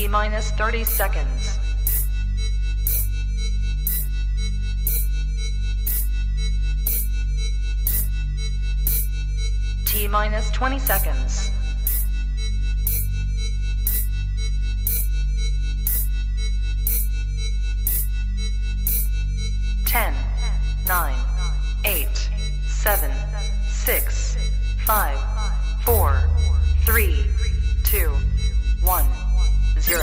T-minus 30 seconds. T-minus 20 seconds. 10, 9, 8, 7, 6, 5, 4, 3, 2, 1, 0.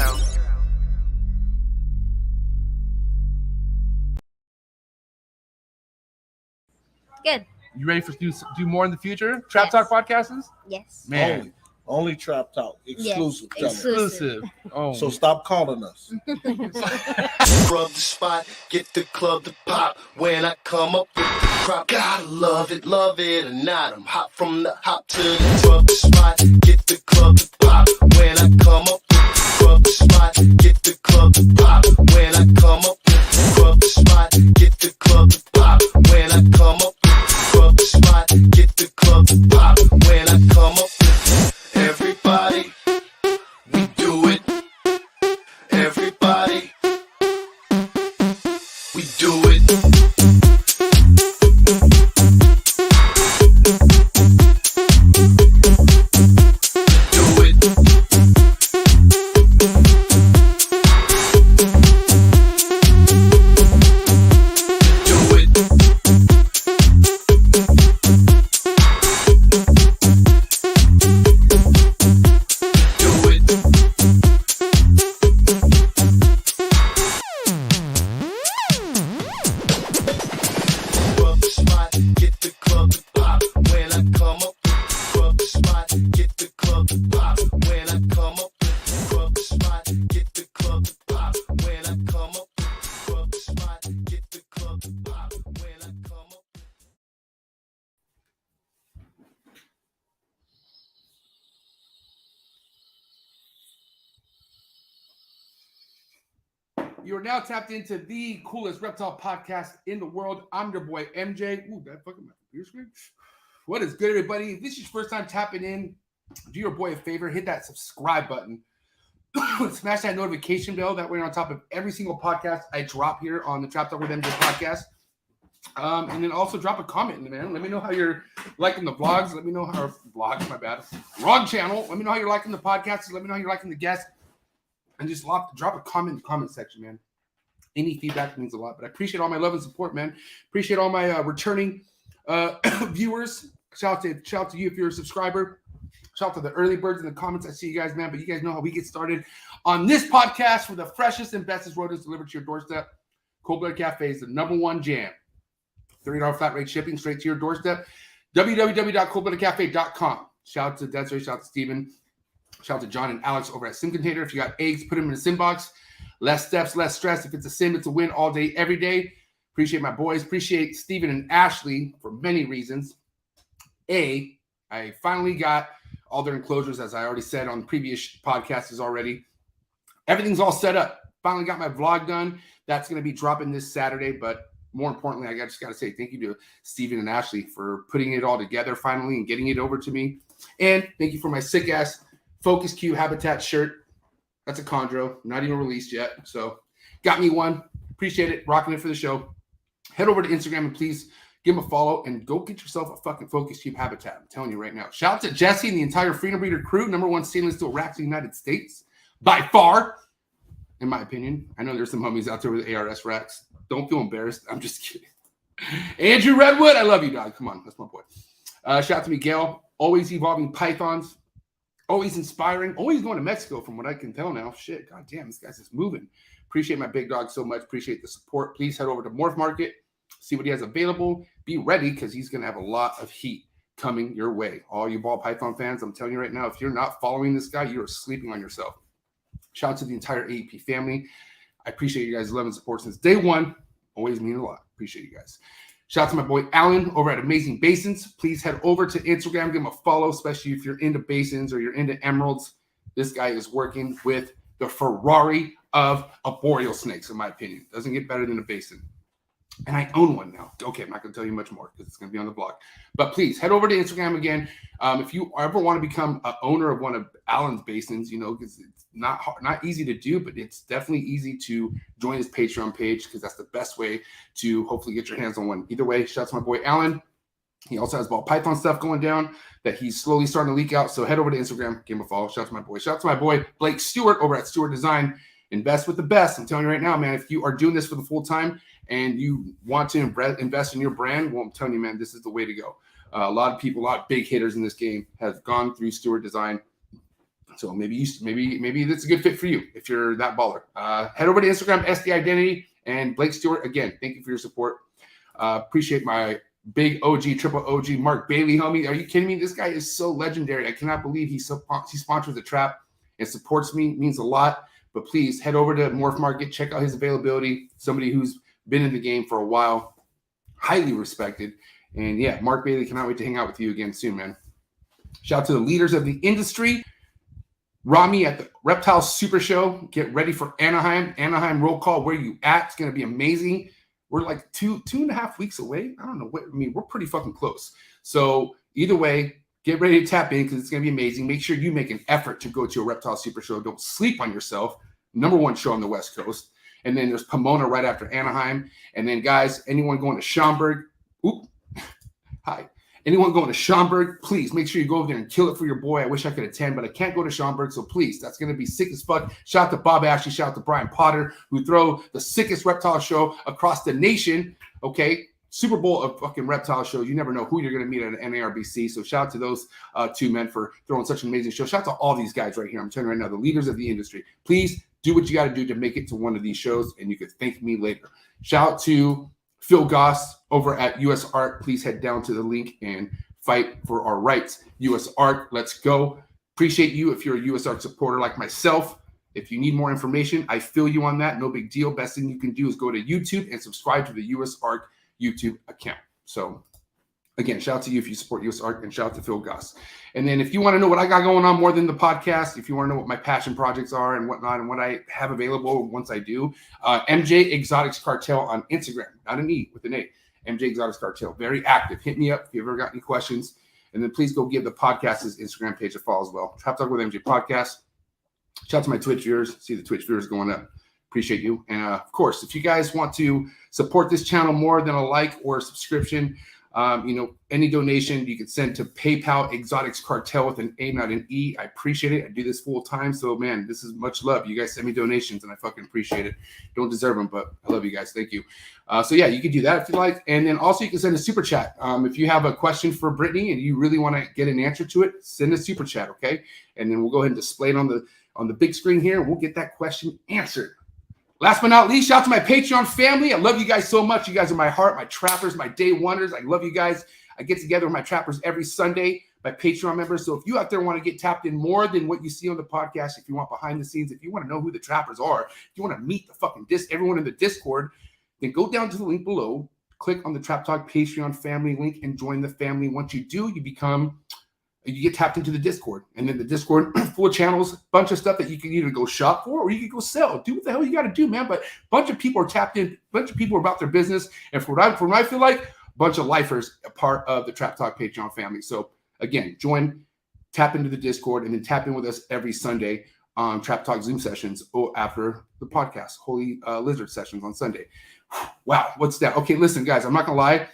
Good. You ready for do more in the future? Trap Talk podcasts? Yes. Man. Only Trap Talk. Exclusive. Yes. Exclusive. Oh. So stop calling us. Rub the spot, get the club to pop. When I come up with the crop, gotta love it or not. I'm hot from the hop to the rub the spot, get the club to pop. When I come up with the rub the spot, get the club to pop. When I come up with the rub the spot, get the club to pop. When I come up with the rub the spot, get the club to pop. When I come up with everybody, we do it. Everybody, we do it. Do it. Do it. Do it. Rub the spot, get the club to pop. When I come up with rub the spot, get the club to pop. When I come up with rub the spot, get the club to pop. When I come up with rub the spot, get the club to pop. When I come up. You are now tapped into the coolest reptile podcast in the world. I'm your boy, MJ. Ooh, that fucking my computer screen. What is good, everybody? If this is your first time tapping in, do your boy a favor. Hit that subscribe button. Smash that notification bell. That way you're on top of every single podcast I drop here on the Trap Talk with MJ podcast. And then also drop a comment, man. Let me know how you're liking the vlogs. Let me know how vlogs, my bad. Wrong channel. Let me know how you're liking the podcast. Let me know how you're liking the guests. And just drop a comment in the comment section, man. Any feedback means a lot. But I appreciate all my love and support, man. Appreciate all my returning viewers. Shout out to you if you're a subscriber. Shout out to the early birds in the comments. I see you guys, man. But you guys know how we get started on this podcast for the freshest and bestest rodents delivered to your doorstep. Cold Blooded Cafe is the #1 jam. $30 flat rate shipping straight to your doorstep. www.coldbloodedcafe.com. Shout out to Desiree. Shout out to Steven. Shout out to John and Alex over at Sim Container. If you got eggs, put them in a sim box. Less steps, less stress. If it's a sim, it's a win all day, every day. Appreciate my boys. Appreciate Steven and Ashley for many reasons. I finally got all their enclosures, as I already said on previous podcasts already. Everything's all set up. Finally got my vlog done. That's going to be dropping this Saturday. But more importantly, I just got to say thank you to Steven and Ashley for putting it all together finally and getting it over to me. And thank you for my sick-ass Focus Q Habitat shirt. That's a chondro, not even released yet. So got me one. Appreciate it. Rocking it for the show. Head over to Instagram and please give them a follow and go get yourself a fucking Focus Q Habitat. I'm telling you right now. Shout out to Jesse and the entire Freedom Breeder crew. #1 stainless steel racks in the United States. By far, in my opinion. I know there's some homies out there with ARS racks. Don't feel embarrassed. I'm just kidding. Andrew Redwood, I love you, dog. Come on. That's my boy. Shout out to Miguel. Always evolving pythons. Always inspiring. Always going to Mexico from what I can tell now. Shit, god damn, this guy's just moving. Appreciate my big dog so much. Appreciate the support. Please head over to Morph Market. See what he has available. Be ready because he's going to have a lot of heat coming your way. All you ball python fans, I'm telling you right now, if you're not following this guy, you're sleeping on yourself. Shout out to the entire AEP family. I appreciate you guys' love and support since day one. Always mean a lot. Appreciate you guys. Shout out to my boy Alan over at Amazing Basins. Please head over to Instagram, give him a follow, especially if you're into basins or you're into emeralds. This guy is working with the Ferrari of arboreal snakes, in my opinion. Doesn't get better than a basin. And I own one now. Okay, I'm not going to tell you much more because it's going to be on the blog. But please head over to Instagram again. If you ever want to become an owner of one of Alan's basins, because it's not easy to do, but it's definitely easy to join his Patreon page because that's the best way to hopefully get your hands on one. Either way, shout out to my boy Alan. He also has ball python stuff going down that he's slowly starting to leak out. So head over to Instagram, give him a follow. Shout out to my boy. Shout out to my boy Blake Stewart over at Stewart Design. Invest with the best. I'm telling you right now, man, if you are doing this for the full time and you want to invest in your brand, well, I'm telling you, man, this is the way to go. A lot of people, a lot of big hitters in this game have gone through Stewart Design. So maybe that's a good fit for you if you're that baller. Head over to Instagram, SD Identity, and Blake Stewart. Again, thank you for your support. Appreciate my big OG, triple OG, Mark Bailey, homie. Are you kidding me? This guy is so legendary. I cannot believe he sponsors the trap and supports me. It means a lot. But please head over to Morph Market, check out his availability. Somebody who's been in the game for a while, highly respected. And yeah, Mark Bailey, cannot wait to hang out with you again soon, man. Shout out to the leaders of the industry. Rami at the Reptile Super Show. Get ready for Anaheim. Anaheim roll call. Where you at? It's going to be amazing. We're like two and a half weeks away. I don't know what, we're pretty fucking close. So either way, get ready to tap in because it's going to be amazing. Make sure you make an effort to go to a Reptile Super Show. Don't sleep on yourself. #1 show on the West Coast. And then there's Pomona right after Anaheim. And then, guys, anyone going to Schaumburg? Hi. Anyone going to Schaumburg, please make sure you go over there and kill it for your boy. I wish I could attend, but I can't go to Schaumburg. So please, that's going to be sick as fuck. Shout out to Bob Ashley. Shout out to Brian Potter, who throw the sickest reptile show across the nation. Okay. Super Bowl of fucking reptile shows. You never know who you're going to meet at an NARBC. So shout out to those two men for throwing such an amazing show. Shout out to all these guys right here. I'm telling you right now, the leaders of the industry. Please do what you got to do to make it to one of these shows, and you can thank me later. Shout out to Phil Goss over at US Art. Please head down to the link and fight for our rights. US Art, let's go. Appreciate you if you're a US Art supporter like myself. If you need more information, I feel you on that. No big deal. Best thing you can do is go to YouTube and subscribe to the US Art YouTube account. So again, shout out to you if you support US Art, and shout out to Phil Goss. And then if you want to know what I got going on more than the podcast, if you want to know what my passion projects are and whatnot and what I have available once I do, MJ Exotics Cartel on Instagram, not an E, with an A. MJ Exotics Cartel, very active. Hit me up if you've ever got any questions. And then please go give the podcast's Instagram page a follow as well. Trap Talk with MJ Podcast. Shout out to my Twitch viewers. See the Twitch viewers going up. Appreciate you. And of course, if you guys want to support this channel more than a like or a subscription, any donation you can send to PayPal Exotics Cartel with an A, not an E. I appreciate it. I do this full time. So man, this is much love. You guys send me donations and I fucking appreciate it. Don't deserve them, but I love you guys. Thank you. So yeah, you can do that if you like. And then also you can send a super chat. If you have a question for Brittany and you really want to get an answer to it, send a super chat. Okay. And then we'll go ahead and display it on the big screen here and we'll get that question answered. Last but not least, shout out to my Patreon family. I love you guys so much. You guys are my heart, my trappers, my day wonders. I love you guys. I get together with my trappers every Sunday, my Patreon members. So if you out there want to get tapped in more than what you see on the podcast, if you want behind the scenes, if you want to know who the trappers are, if you want to meet the fucking everyone in the Discord, then go down to the link below, click on the Trap Talk Patreon family link and join the family. Once you do, you get tapped into the Discord, and then the Discord full of channels, bunch of stuff that you can either go shop for or you can go sell. Do what the hell you got to do, man. But a bunch of people are tapped in, bunch of people are about their business. And for what I feel like, a bunch of lifers a part of the Trap Talk Patreon family. So again, tap into the Discord, and then tap in with us every Sunday on Trap Talk Zoom sessions or after the podcast, Holy Lizard sessions on Sunday. Wow, what's that? Okay, listen, guys, I'm not going to lie.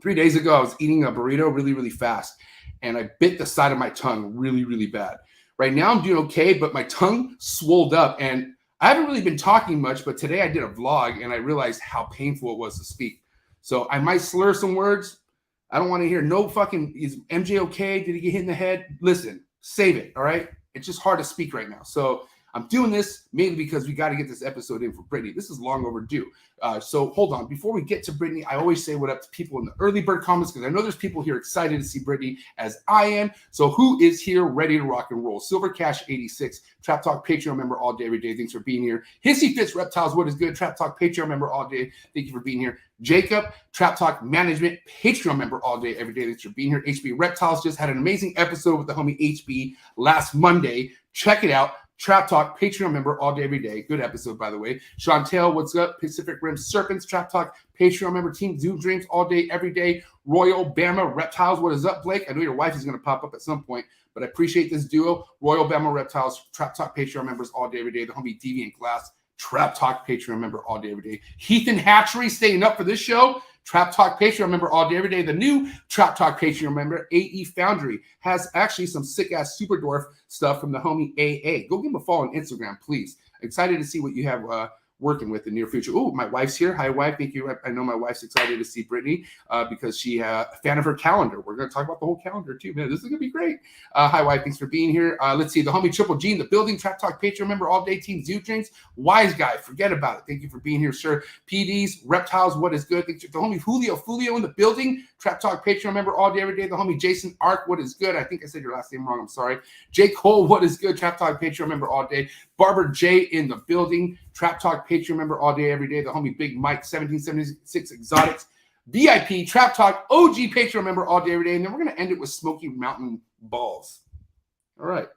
3 days ago, I was eating a burrito really, really fast. And I bit the side of my tongue really, really bad. Right now, I'm doing okay, but my tongue swelled up. And I haven't really been talking much, but today I did a vlog, and I realized how painful it was to speak. So I might slur some words. I don't want to hear no fucking, is MJ okay? Did he get hit in the head? Listen, save it, all right? It's just hard to speak right now. So I'm doing this mainly because we got to get this episode in for Brittany. This is long overdue. So hold on. Before we get to Brittany, I always say what up to people in the early bird comments because I know there's people here excited to see Brittany as I am. So who is here ready to rock and roll? Silver Cash 86, Trap Talk Patreon member all day, every day. Thanks for being here. Hissy Fits Reptiles, what is good? Trap Talk Patreon member all day. Thank you for being here. Jacob, Trap Talk Management Patreon member all day, every day. Thanks for being here. HB Reptiles just had an amazing episode with the homie HB last Monday. Check it out. Trap Talk, Patreon member all day, every day. Good episode, by the way. Chantel, what's up? Pacific Rim Serpents, Trap Talk, Patreon member. Team Zoo Dreams all day, every day. Royal Bama Reptiles, what is up, Blake? I know your wife is going to pop up at some point, but I appreciate this duo. Royal Bama Reptiles, Trap Talk, Patreon members all day, every day. The homie Deviant Glass, Trap Talk, Patreon member all day, every day. Heath and Hatchery staying up for this show. Trap Talk Patreon member all day, every day. The new Trap Talk Patreon member, AE Foundry, has actually some sick-ass Super Dwarf stuff from the homie AA. Go give him a follow on Instagram, please. Excited to see what you have working with in the near future. Oh, my wife's here. Hi, wife. Thank you. I know my wife's excited to see Brittany because she a fan of her calendar. We're going to talk about the whole calendar too, man. This is going to be great. Hi, wife. Thanks for being here. Let's see. The homie Triple G in the building. Trap Talk Patreon member all day. Team Zoo Drinks. Wise guy. Forget about it. Thank you for being here, sir. PDs, Reptiles. What is good? Thanks to the homie Julio in the building. Trap Talk Patreon member all day, every day. The homie Jason Ark. What is good? I think I said your last name wrong. I'm sorry. Jake Cole. What is good? Trap Talk Patreon member all day. Barber J in the building. Trap Talk Patreon member all day, every day. The homie Big Mike, 1776 Exotics. VIP Trap Talk OG Patreon member all day, every day. And then we're going to end it with Smoky Mountain Balls. All right.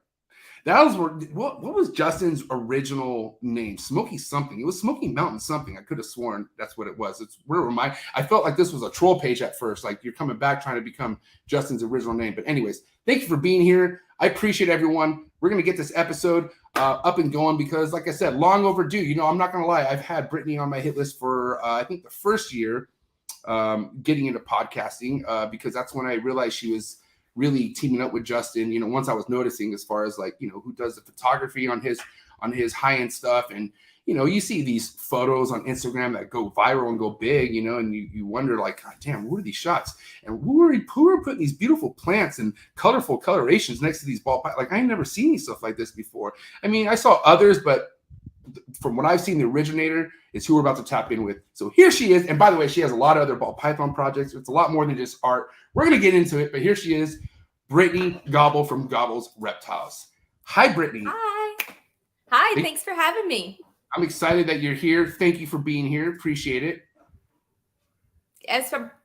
That was what was Justin's original name? Smoky something. It was Smoky Mountain something. I could have sworn that's what it was. It's where I felt like this was a troll page at first. Like you're coming back trying to become Justin's original name. But anyways, thank you for being here. I appreciate everyone. We're going to get this episode up and going because, like I said, long overdue. You know, I'm not going to lie. I've had Brittany on my hit list for, I think, the first year getting into podcasting because that's when I realized she was really teaming up with Justin. You know, once I was noticing as far as like, you know, who does the photography on his high-end stuff. And, you know, you see these photos on Instagram that go viral and go big, you know, and you wonder like, God damn, what are these shots? And who are putting these beautiful plants and colorful colorations next to these ball like I ain't never seen any stuff like this before. I mean, I saw others, but from what I've seen, the originator is who we're about to tap in with. So here she is. And by the way, she has a lot of other ball python projects. It's a lot more than just art. We're going to get into it, but here she is, Brittany Gobble from Gobbles Reptiles. Hi, Brittany. Hi, thanks for having me. I'm excited that you're here. Thank you for being here. Appreciate it.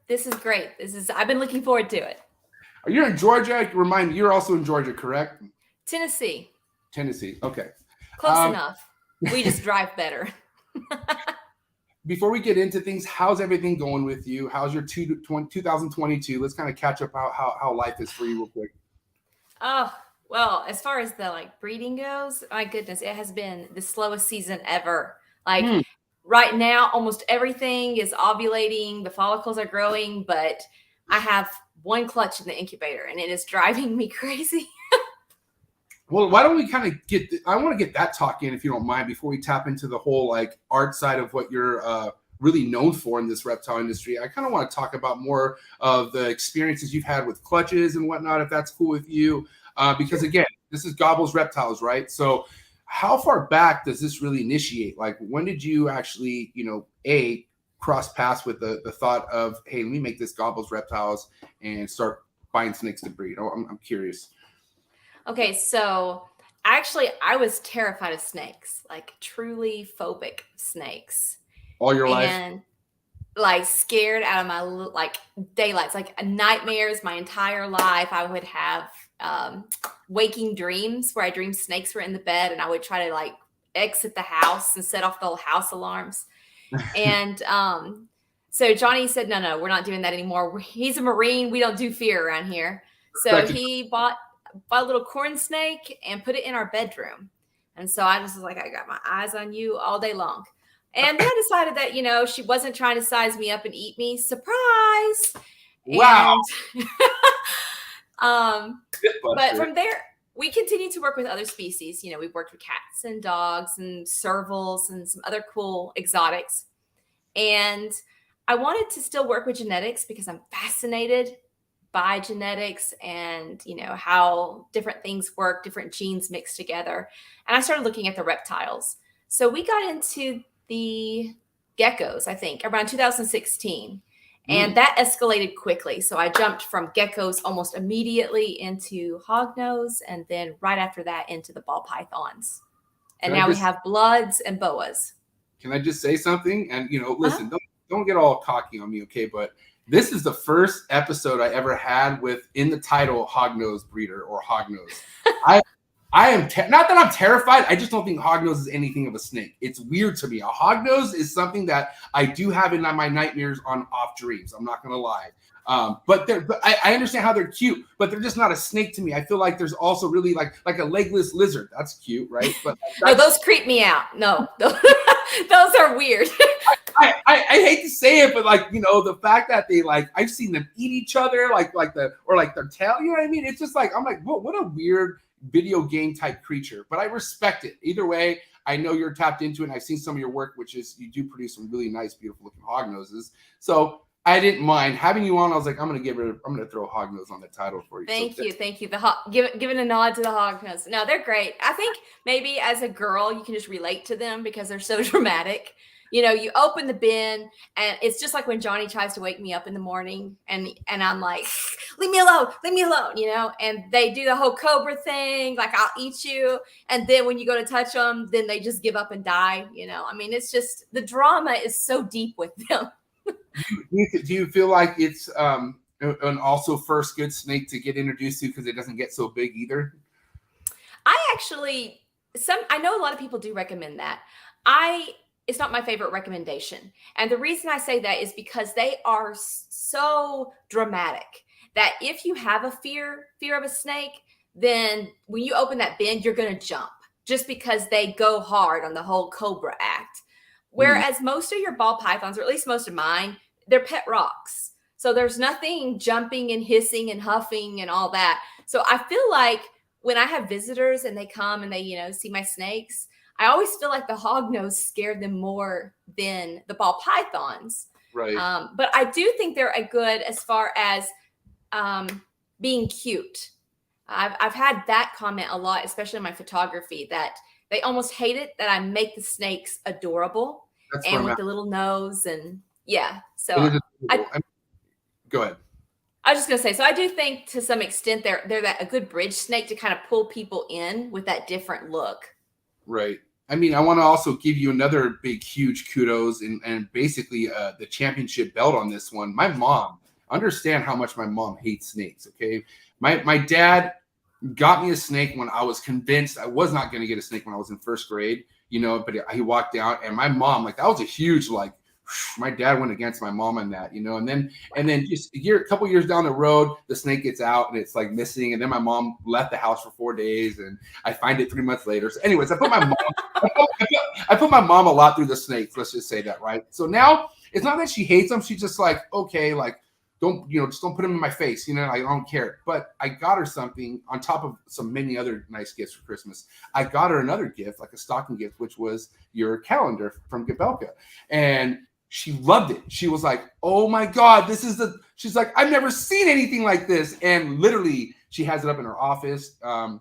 This is great. I've been looking forward to it. You're in Georgia. Remind me, you're also in Georgia, correct? Tennessee. Okay. Close enough. We just drive better. Before we get into things, how's everything going with you? How's your 2022? Let's kind of catch up how life is for you real quick. Oh, well, as far as the like breeding goes, my goodness, it has been the slowest season ever. Like right now, almost everything is ovulating. The follicles are growing, but I have one clutch in the incubator and it is driving me crazy. Well, why don't we kind of I want to get that talk in, if you don't mind, before we tap into the whole like art side of what you're really known for in this reptile industry. I kind of want to talk about more of the experiences you've had with clutches and whatnot, if that's cool with you. Because again, this is Gobbles Reptiles, right? So how far back does this really initiate? Like when did you actually, you know, cross paths with the thought of, hey, let me make this Gobbles Reptiles and start buying snakes to breed? I'm curious. Okay, so actually I was terrified of snakes, like truly phobic snakes. All your life? And like scared out of my like daylights, like nightmares my entire life. I would have waking dreams where I dreamed snakes were in the bed and I would try to like exit the house and set off the whole house alarms. And so Johnny said, no, we're not doing that anymore. He's a Marine. We don't do fear around here. So he bought a little corn snake and put it in our bedroom. And so I just was like, I got my eyes on you all day long. And then I decided that, you know, she wasn't trying to size me up and eat me. Surprise. Wow. And, but from there, we continue to work with other species. You know, we've worked with cats and dogs and servals and some other cool exotics. And I wanted to still work with genetics because I'm fascinated by genetics and, you know, how different things work, different genes mixed together. And I started looking at the reptiles. So we got into the geckos, I think, around 2016. And that escalated quickly. So I jumped from geckos almost immediately into hognose, and then right after that into the ball pythons. And now we have bloods and boas. Can I just say something? And, you know, listen, don't get all cocky on me, okay? But this is the first episode I ever had with in the title Hognose breeder or Hognose. I am not that I'm terrified. I just don't think hognose is anything of a snake. It's weird to me. A hognose is something that I do have in my nightmares on off dreams. I'm not gonna lie. But I understand how they're cute, but they're just not a snake to me. I feel like there's also really like a legless lizard. That's cute, right? But No, those creep me out. No, those are weird. I hate to say it, but like, you know, the fact that they like, I've seen them eat each other, like their tail. You know what I mean? It's just like, I'm like, what a weird video game type creature. But I respect it either way. I know you're tapped into it, and I've seen some of your work, which is you do produce some really nice, beautiful looking hognoses. So I didn't mind having you on. I was like, I'm gonna throw hognose on the title for you. Thank you. Giving a nod to the hognose. No, they're great. I think maybe as a girl you can just relate to them because they're so dramatic. You know, you open the bin and it's just like when Johnny tries to wake me up in the morning and I'm like, leave me alone, you know, and they do the whole cobra thing, like I'll eat you. And then when you go to touch them, then they just give up and die. You know, I mean, it's just the drama is so deep with them. Do you feel like it's an also first good snake to get introduced to because it doesn't get so big either? I know a lot of people do recommend that. It's not my favorite recommendation. And the reason I say that is because they are so dramatic that if you have a fear of a snake, then when you open that bin, you're going to jump just because they go hard on the whole cobra act. Whereas most of your ball pythons, or at least most of mine, they're pet rocks. So there's nothing jumping and hissing and huffing and all that. So I feel like when I have visitors and they come and they, you know, see my snakes, I always feel like the hognose scared them more than the ball pythons. Right. But I do think they're a good as far as being cute. I've had that comment a lot, especially in my photography, that they almost hate it that I make the snakes adorable and with the little nose and yeah. So go ahead. I was just gonna say, so I do think to some extent they're a good bridge snake to kind of pull people in with that different look. Right. I mean, I want to also give you another big, huge kudos and basically the championship belt on this one. My mom, understand how much my mom hates snakes. Okay. My dad got me a snake when I was convinced I was not going to get a snake when I was in first grade, you know, but he walked out and my mom, like that was a huge, like, my dad went against my mom on that, you know, and then just a couple years down the road, the snake gets out and it's like missing. And then my mom left the house for 4 days and I find it 3 months later. So anyways, I put my mom a lot through the snakes. Let's just say that. Right. So now it's not that she hates them. She's just like, okay, like, just don't put them in my face. You know, I don't care. But I got her something on top of some many other nice gifts for Christmas. I got her another gift, like a stocking gift, which was your calendar from Gobble. And she loved it. She was like, oh my God, she's like, I've never seen anything like this. And literally she has it up in her office.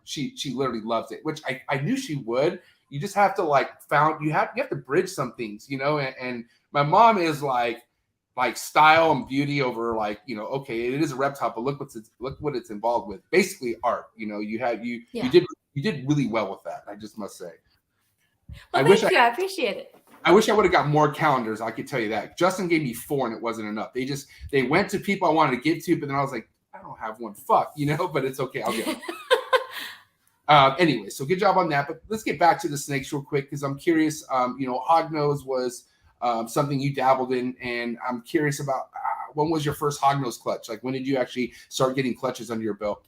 She literally loves it, which I knew she would. You just have to you have to bridge some things, you know, and my mom is like style and beauty over like, you know, okay, it is a reptile, but look what it's involved with. Basically art, you know, you did really well with that. I just must say. Well, thank you. I appreciate it. I wish I would have got more calendars. I could tell you that. Justin gave me 4 and it wasn't enough. They went to people I wanted to give to, but then I was like, I don't have one. Fuck, you know, but it's okay. I'll get one. Anyway, so good job on that. But let's get back to the snakes real quick because I'm curious. You know, hognose was something you dabbled in, and I'm curious about when was your first hognose clutch? Like, when did you actually start getting clutches under your belt?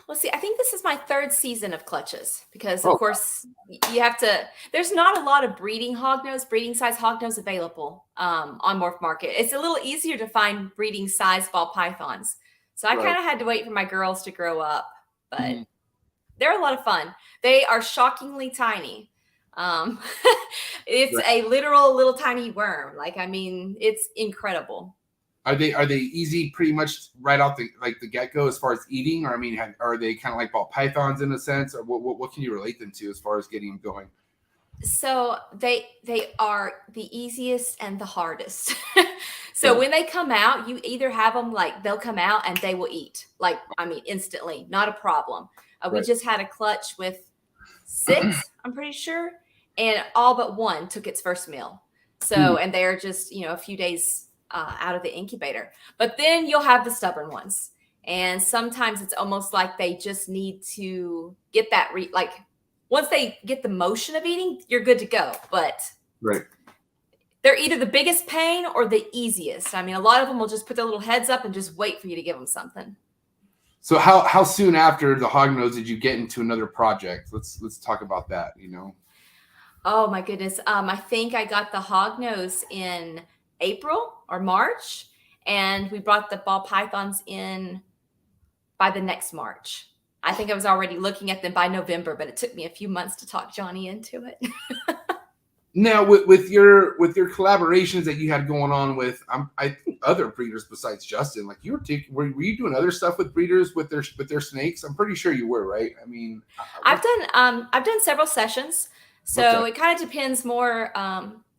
Let's see. I think this is my 3rd season of clutches because, of course, you have to. There's not a lot of breeding size hognose available on Morph Market. It's a little easier to find breeding size ball pythons. So I kind of had to wait for my girls to grow up, but they're a lot of fun. They are shockingly tiny. It's a literal little tiny worm. Like, I mean, it's incredible. Are they easy pretty much right off the get-go as far as eating? Or I mean, are they kind of like ball pythons in a sense? Or what can you relate them to as far as getting them going? So they are the easiest and the hardest. So when they come out, you either have them like they'll come out and they will eat. Like, I mean, instantly, not a problem. We just had a clutch with 6, I'm pretty sure, and all but 1 took its first meal. So, and they're just, you know, a few days out of the incubator. But then you'll have the stubborn ones. And sometimes it's almost like they just need to get that like once they get the motion of eating, you're good to go. But Right. they're either the biggest pain or the easiest. I mean, a lot of them will just put their little heads up and just wait for you to give them something. So how soon after the Hognose did you get into another project? Let's talk about that, you know. Oh my goodness. I think I got the Hognose in April or March, and we brought the ball pythons in by the next March. I think I was already looking at them by November, but it took me a few months to talk Johnny into it. Now, with your collaborations that you had going on with other breeders besides Justin, like were you doing other stuff with breeders with their snakes? I'm pretty sure you were, right? I mean, I've done several sessions, so it kind of depends more.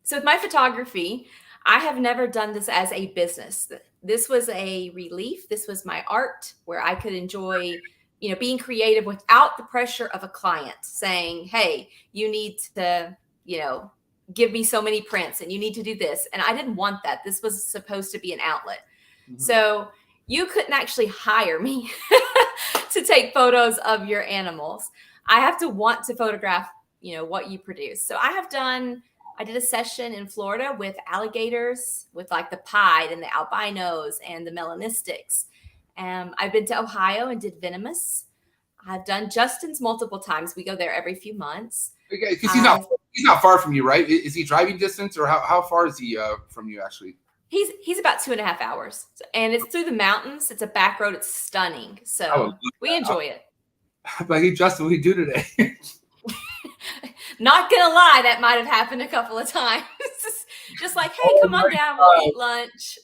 So with my photography, I have never done this as a business. This was a relief. This was my art where I could enjoy, you know, being creative without the pressure of a client saying, "Hey, you need to, you know, give me so many prints and you need to do this." And I didn't want that. This was supposed to be an outlet. Mm-hmm. So you couldn't actually hire me to take photos of your animals. I have to want to photograph, you know, what you produce. So I did a session in Florida with alligators, with like the pied and the albinos and the melanistics. I've been to Ohio and did venomous. I've done Justin's multiple times. We go there every few months. Okay, because he's not far from you, right? Is he driving distance, or how far is he from you actually? He's about 2.5 hours, and it's through the mountains. It's a back road. It's stunning, so we enjoy it. Like, hey, Justin, what do you do today? Not gonna lie, that might have happened a couple of times. Just like, hey, come on down, we'll eat lunch.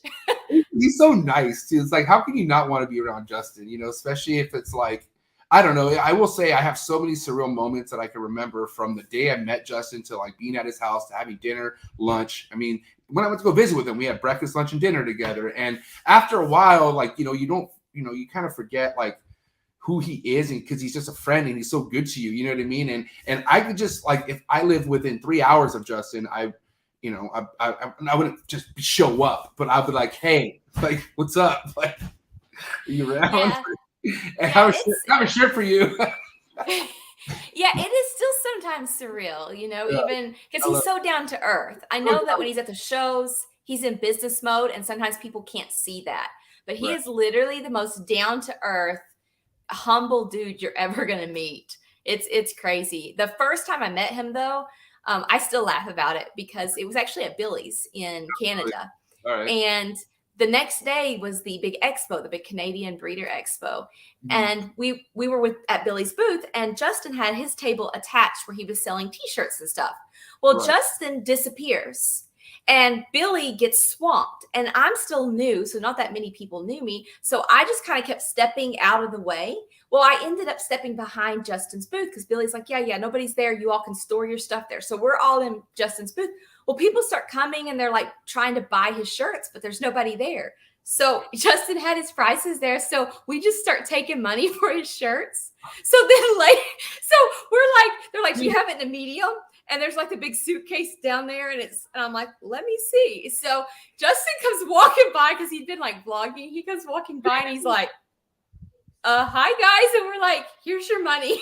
He's so nice too. It's like, how can you not want to be around Justin? You know, especially if it's like, I don't know. I will say I have so many surreal moments that I can remember from the day I met Justin to like being at his house to having dinner, lunch. I mean, when I went to go visit with him, we had breakfast, lunch, and dinner together. And after a while, like, you know, you kind of forget like who he is, and because he's just a friend and he's so good to you, you know what I mean? And I could just like, if I lived within 3 hours of Justin, I wouldn't just show up, but I'd be like, hey, like, what's up? Like, are you around? Yeah. And have a shirt for you. Yeah, it is still sometimes surreal, you know, even because he's so down to earth. I know that when he's at the shows, he's in business mode, and sometimes people can't see that. But he is literally the most down to earth, humble dude you're ever going to meet. It's crazy. The first time I met him, though, I still laugh about it because it was actually at Billy's in Canada. All right. And the next day was the big expo, the big Canadian Breeder Expo. Mm-hmm. And we were at Billy's booth, and Justin had his table attached where he was selling t-shirts and stuff. Well, Justin disappears and Billy gets swamped, and I'm still new. So not that many people knew me. So I just kind of kept stepping out of the way. Well, I ended up stepping behind Justin's booth because Billy's like, yeah, nobody's there. You all can store your stuff there. So we're all in Justin's booth. Well, people start coming and they're like trying to buy his shirts, but there's nobody there. So Justin had his prices there. So we just start taking money for his shirts. So then they're like, do you have it in a medium? And there's like a big suitcase down there, and I'm like, let me see. So Justin comes walking by because he'd been like vlogging. He comes walking by and he's like, hi guys. And we're like, here's your money.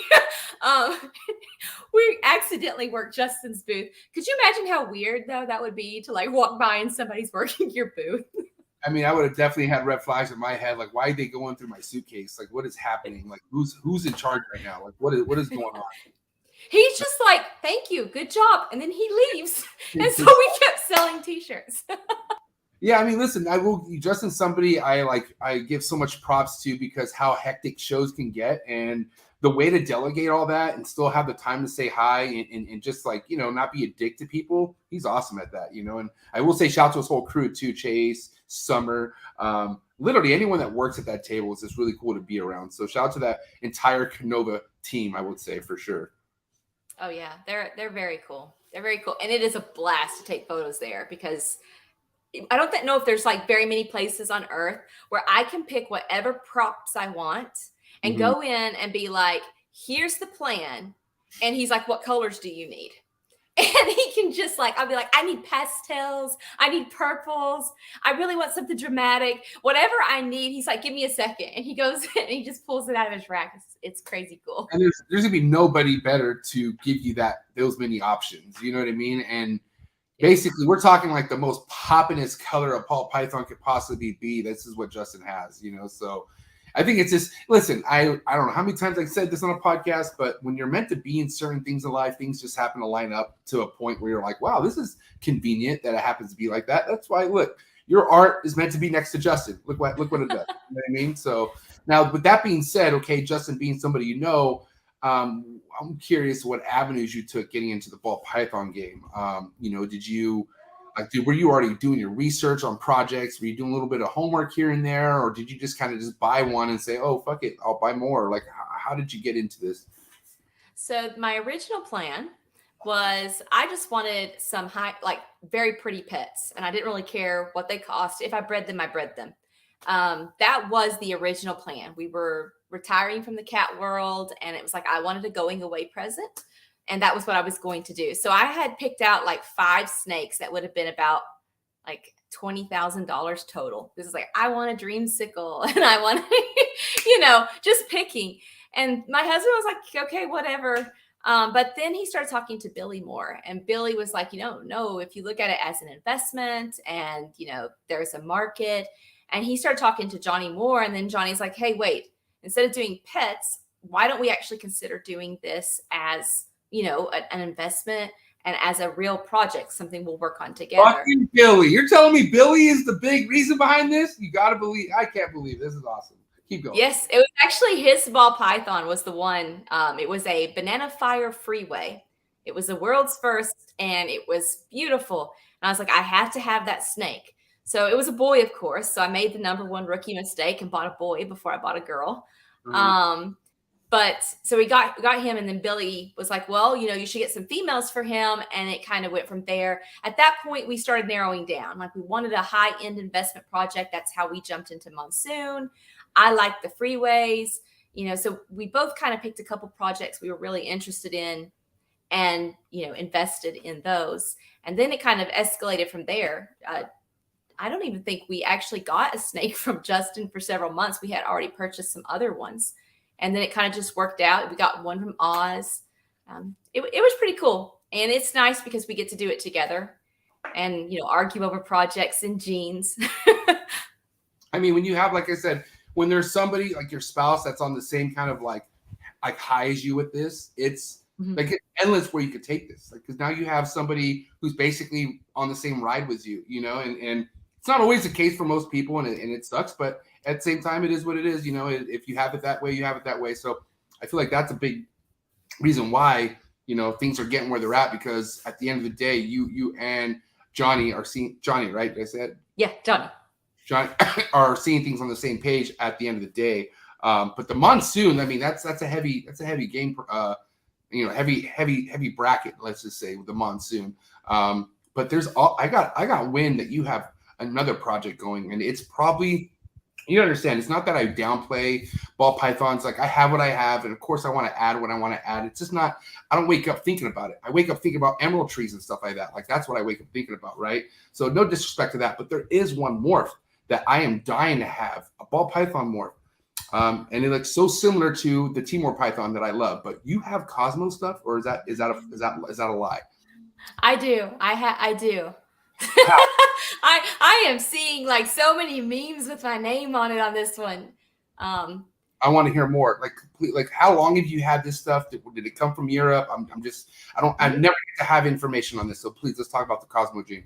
We accidentally worked Justin's booth. Could you imagine how weird though that would be to like walk by and somebody's working your booth? I mean, I would have definitely had red flags in my head. Like, why are they going through my suitcase? Like, what is happening? Like, who's in charge right now? Like, what is going on? He's just like, thank you, good job. And then he leaves. And so we kept selling t-shirts. Yeah, I mean, listen, Justin's somebody I give so much props to because how hectic shows can get, and the way to delegate all that and still have the time to say hi and just like, you know, not be a dick to people. He's awesome at that, you know. And I will say shout out to his whole crew too, Chase, Summer, literally anyone that works at that table is just really cool to be around. So shout out to that entire Canova team, I would say, for sure. Oh yeah, they're very cool. They're very cool. And it is a blast to take photos there because I don't know if there's like very many places on earth where I can pick whatever props I want and go in and be like, here's the plan. And he's like, what colors do you need? And he can just like, I'll be like, I need pastels. I need purples. I really want something dramatic. Whatever I need, he's like, give me a second. And he goes and he just pulls it out of his rack. It's crazy cool. And there's gonna be nobody better to give you those many options. You know what I mean? And basically, we're talking like the most poppinest color a ball python could possibly be. This is what Justin has, you know. So I think it's just, listen, I don't know how many times I've said this on a podcast, but when you're meant to be in certain things in life, things just happen to line up to a point where you're like, wow, this is convenient that it happens to be like that. That's why, look, your art is meant to be next to Justin. Look what it does. You know what I mean? So now, with that being said, okay, Justin being somebody you know, I'm curious what avenues you took getting into the ball python game. You know, were you already doing your research on projects? Were you doing a little bit of homework here and there, or did you just kind of just buy one and say, oh, fuck it, I'll buy more? Like, how did you get into this? So my original plan was I just wanted some very pretty pets, and I didn't really care what they cost. If I bred them, I bred them. That was the original plan. We were retiring from the cat world, and it was like I wanted a going away present. And that was what I was going to do. So I had picked out like 5 snakes that would have been about like $20,000 total. This is like, I want a dreamsicle and I want, just picking. And my husband was like, okay, whatever. But then he started talking to Billy more. And Billy was like, no, if you look at it as an investment and, there's a market. And he started talking to Johnny more. And then Johnny's like, hey, wait, instead of doing pets, why don't we actually consider doing this as an investment and as a real project, something we'll work on together. Fucking Billy. You're telling me Billy is the big reason behind this? You got to believe. I can't believe this is awesome. Keep going. Yes, it was actually his ball python was the one. It was a banana fire freeway. It was the world's first and it was beautiful. And I was like, I have to have that snake. So it was a boy, of course. So I made the #1 rookie mistake and bought a boy before I bought a girl. Mm-hmm. But so we got him, and then Billy was like, well, you should get some females for him. And it kind of went from there. At that point, we started narrowing down. Like we wanted a high-end investment project. That's how we jumped into Monsoon. I liked the freeways, so we both kind of picked a couple projects we were really interested in and, invested in those. And then it kind of escalated from there. I don't even think we actually got a snake from Justin for several months. We had already purchased some other ones. And then it kind of just worked out. We got one from Oz. It was pretty cool. And it's nice because we get to do it together and, argue over projects and genes. I mean, when you have, like I said, when there's somebody like your spouse that's on the same kind of like high as you with this, it's like it's endless where you could take this. Like, because now you have somebody who's basically on the same ride with you, and it's not always the case for most people, and it sucks, but at the same time, it is what it is. If you have it that way, you have it that way. So I feel like that's a big reason why, things are getting where they're at, because at the end of the day, you and Johnny are seeing Johnny, right? I said, yeah, Johnny are seeing things on the same page at the end of the day. But the Monsoon, I mean, that's a heavy game, heavy bracket, let's just say, with the Monsoon. But I got wind that you have another project going, and it's probably, you understand, it's not that I downplay ball pythons. Like, I have what I have, and of course I want to add what I want to add. It's just not, I don't wake up thinking about it. I wake up thinking about emerald trees and stuff like that. Like, that's what I wake up thinking about, right? So no disrespect to that, but there is one morph that I am dying to have, a ball python morph. And it looks so similar to the Timor python that I love. But you have Cosmo stuff, or is that a lie? I do. I do. I am seeing like so many memes with my name on it on this one. I want to hear more. Like how long have you had this stuff? Did it come from Europe? I never get to have information on this. So please, let's talk about the Cosmo gene.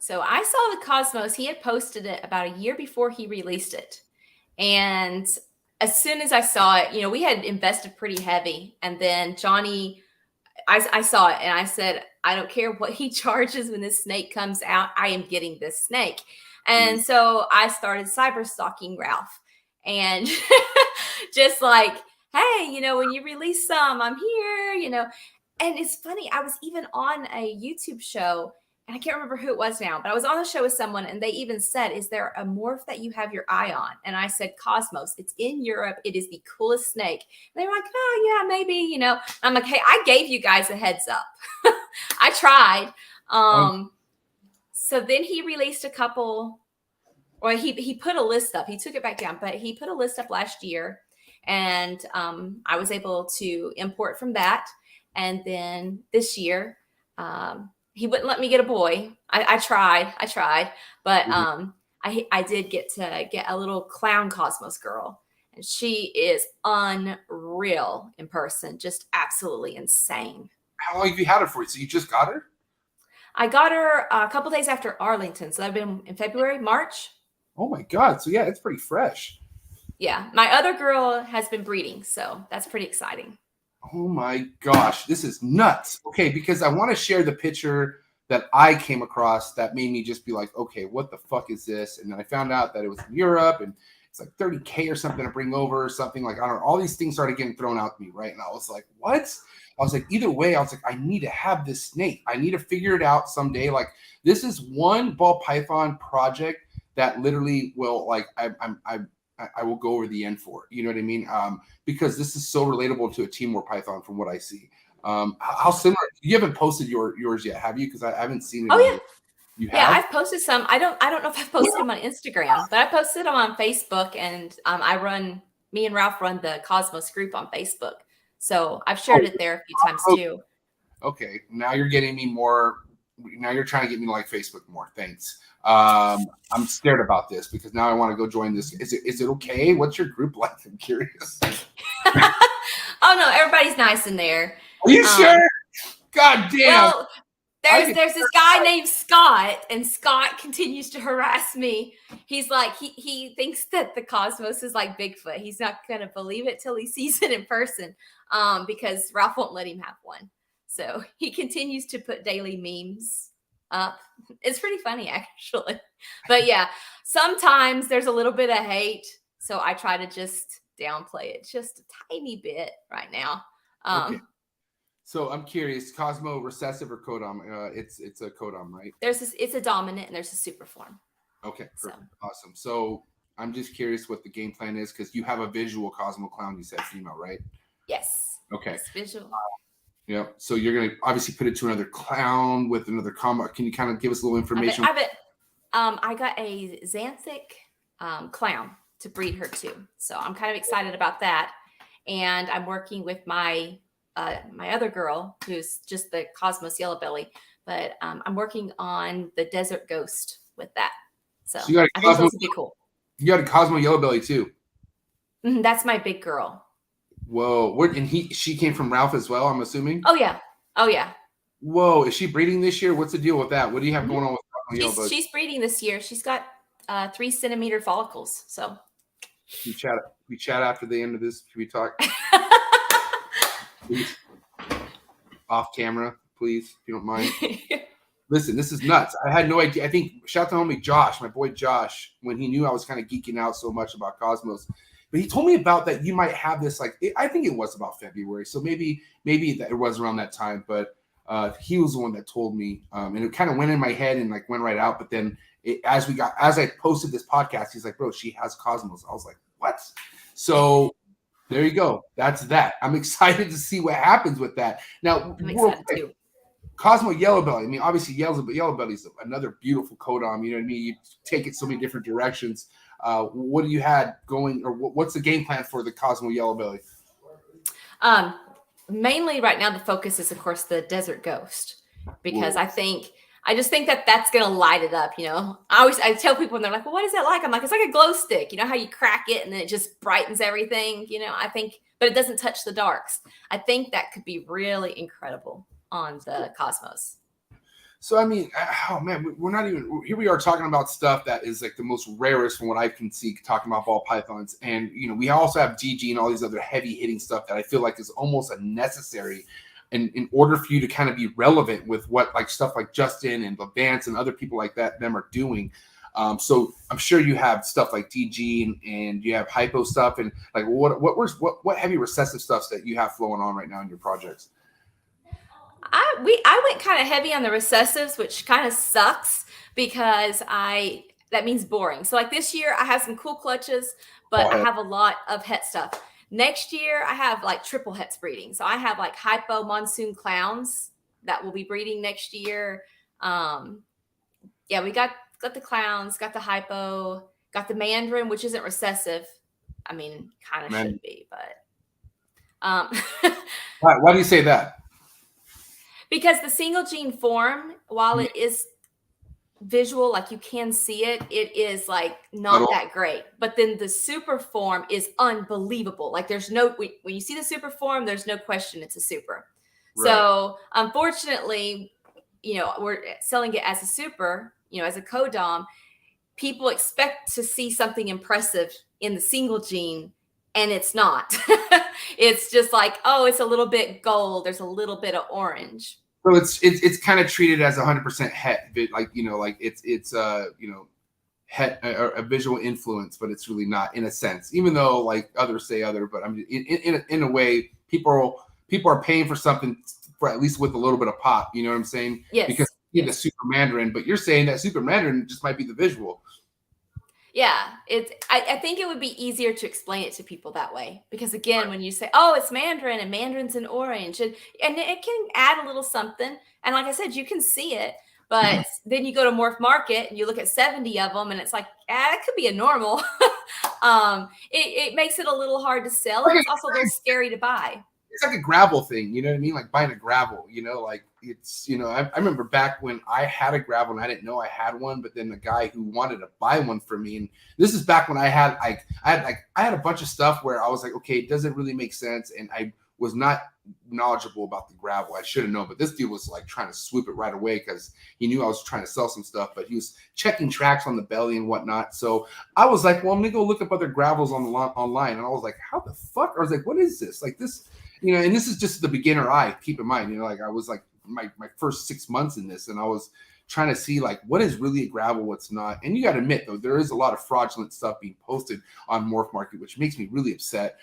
So I saw the Cosmos. He had posted it about a year before he released it. And as soon as I saw it, we had invested pretty heavy. And then Johnny, I saw it and I said, I don't care what he charges when this snake comes out. I am getting this snake. And so I started cyber stalking Ralph and just like, hey, when you release some, I'm here, And it's funny. I was even on a YouTube show, and I can't remember who it was now, but I was on the show with someone and they even said, is there a morph that you have your eye on? And I said, Cosmos. It's in Europe. It is the coolest snake. And they were like, oh, yeah, maybe, I'm like, hey, I gave you guys a heads up. I tried. So then he released a couple, or he put a list up. He took it back down, but he put a list up last year, and I was able to import from that. And then this year, he wouldn't let me get a boy. I tried, but I did get to get a little clown Cosmos girl, and she is unreal in person, just absolutely insane. How long have you had her for? So you just got her? I got her a couple days after Arlington. So that'd been in February, March. Oh my God. So yeah, it's pretty fresh. Yeah. My other girl has been breeding. So that's pretty exciting. Oh my gosh. This is nuts. Okay. Because I want to share the picture that I came across that made me just be like, okay, what the fuck is this? And then I found out that it was in Europe and it's like $30K or something to bring over or something. Like, I don't know. All these things started getting thrown out to me. Right. And I was like, what? I was like, either way, I was like, I need to have this snake. I need to figure it out someday. Like, this is one ball python project that literally will, like, I will go over the end for. You know what I mean? Because this is so relatable to a Timor python from what I see. How similar? You haven't posted yours yet, have you? Because I haven't seen it. Oh yeah, you have? Yeah. I've posted some. I don't know if I've posted them on Instagram, but I posted them on Facebook, and me and Ralph run the Cosmos group on Facebook. So I've shared it there a few times too. Okay, now you're getting me more. Now you're trying to get me to like Facebook more. Thanks. I'm scared about this because now I want to go join this. Is it okay? What's your group like? I'm curious. Oh no, everybody's nice in there. Are you sure? God damn. Well, there's this guy named Scott, and Scott continues to harass me. He's like, he thinks that the Cosmos is like Bigfoot. He's not gonna believe it till he sees it in person, because Ralph won't let him have one. So he continues to put daily memes up. It's pretty funny actually. But yeah, sometimes there's a little bit of hate, so I try to just downplay it just a tiny bit right now. Okay. So I'm curious, Cosmo recessive or codom? It's a codom, right? It's a dominant and there's a super form. Okay, perfect. Awesome. So I'm just curious what the game plan is because you have a visual Cosmo clown, you said female, right? Yes. Okay. It's visual. Yeah. So you're gonna obviously put it to another clown with another combo. Can you kind of give us a little information? I got a Xanthic clown to breed her to. So I'm kind of excited about that. And I'm working with my other girl, who's just the Cosmos yellow belly, but I'm working on the desert ghost with that. So you got I think those would be cool. You got a Cosmo yellow belly too. That's my big girl. Whoa. And she came from Ralph as well, I'm assuming? Oh yeah. Whoa. Is she breeding this year? What's the deal with that? What do you have going on with Cosmo yellow belly? She's breeding this year. She's got 3 centimeter follicles. So we chat after the end of this. Can we talk? Please. Off camera, please, if you don't mind. Listen, this is nuts. I had no idea. I think shout out to homie Josh, my boy Josh, when he knew I was kind of geeking out so much about Cosmos. But he told me about that you might have this, like, I think it was about February. So maybe that it was around that time. But he was the one that told me. And it kind of went in my head and like went right out. But then as I posted this podcast, he's like, bro, she has Cosmos. I was like, what? So there you go. That's that. I'm excited to see what happens with that. Now, I'm excited too. Cosmo yellow belly. I mean, obviously yellow belly is another beautiful codom. You know what I mean? You take it so many different directions. What do you had going, or what's the game plan for the Cosmo yellow belly? Mainly right now, the focus is of course the desert ghost, because I just think that that's going to light it up. You know, I tell people and they're like, well, what is that like? I'm like, it's like a glow stick. You know how you crack it and then it just brightens everything, you know, but it doesn't touch the darks. I think that could be really incredible on the Cosmos. So, I mean, oh man, we're not even, here we are talking about stuff that is like the most rarest from what I can see, talking about ball pythons. And, you know, we also have GG and all these other heavy hitting stuff that I feel like is almost unnecessary in order for you to kind of be relevant with what like stuff like Justin and Levance and other people like that, them are doing. So I'm sure you have stuff like DG and you have hypo stuff and like what heavy recessive stuff that you have flowing on right now in your projects? I went kind of heavy on the recessives, which kind of sucks because that means boring. So like this year I have some cool clutches, but I have a lot of het stuff. Next year I have like triple hets breeding. So I have like hypo monsoon clowns that will be breeding next year. Yeah, we got the clowns, got the hypo, got the mandarin, which isn't recessive. I mean, kind of should be, but Why do you say that? because the single gene form, while it is visual, like you can see it, it is like not that great. But then the super form is unbelievable. Like there's no, when you see the super form, there's no question it's a super. Right. So unfortunately, we're selling it as a super, as a codom. People expect to see something impressive in the single gene, and it's not. It's just like, oh, it's a little bit gold. There's a little bit of orange. So it's kind of treated as 100% het, like it's het, a visual influence, but it's really not in a sense. Even though like others say other, but I mean in a way, people are paying for something for at least with a little bit of pop. You know what I'm saying? Yes. Because you get the super mandarin, but you're saying that super mandarin just might be the visual. Yeah, I think it would be easier to explain it to people that way, because again, when you say, oh, it's mandarin and mandarin's in orange, and it can add a little something, and like I said, you can see it, but then you go to Morph Market and you look at 70 of them and it's like, that could be a normal. It makes it a little hard to sell, and it's also a little scary to buy. It's like a gravel thing, you know what I mean? Like buying a gravel, like it's, I remember back when I had a gravel and I didn't know I had one, but then the guy who wanted to buy one for me, and this is back when I had a bunch of stuff where I was like, okay, it doesn't really make sense, and I was not knowledgeable about the gravel. I should have known, but this dude was like trying to swoop it right away because he knew I was trying to sell some stuff, but he was checking tracks on the belly and whatnot. So I was like, well, I'm gonna go look up other gravels online, and I was like, how the fuck? I was like, what is this? Like this. And this is just the beginner eye, keep in mind, like I was like my first 6 months in this, and I was trying to see like what is really a gravel, what's not. And you got to admit, though, there is a lot of fraudulent stuff being posted on Morph Market, which makes me really upset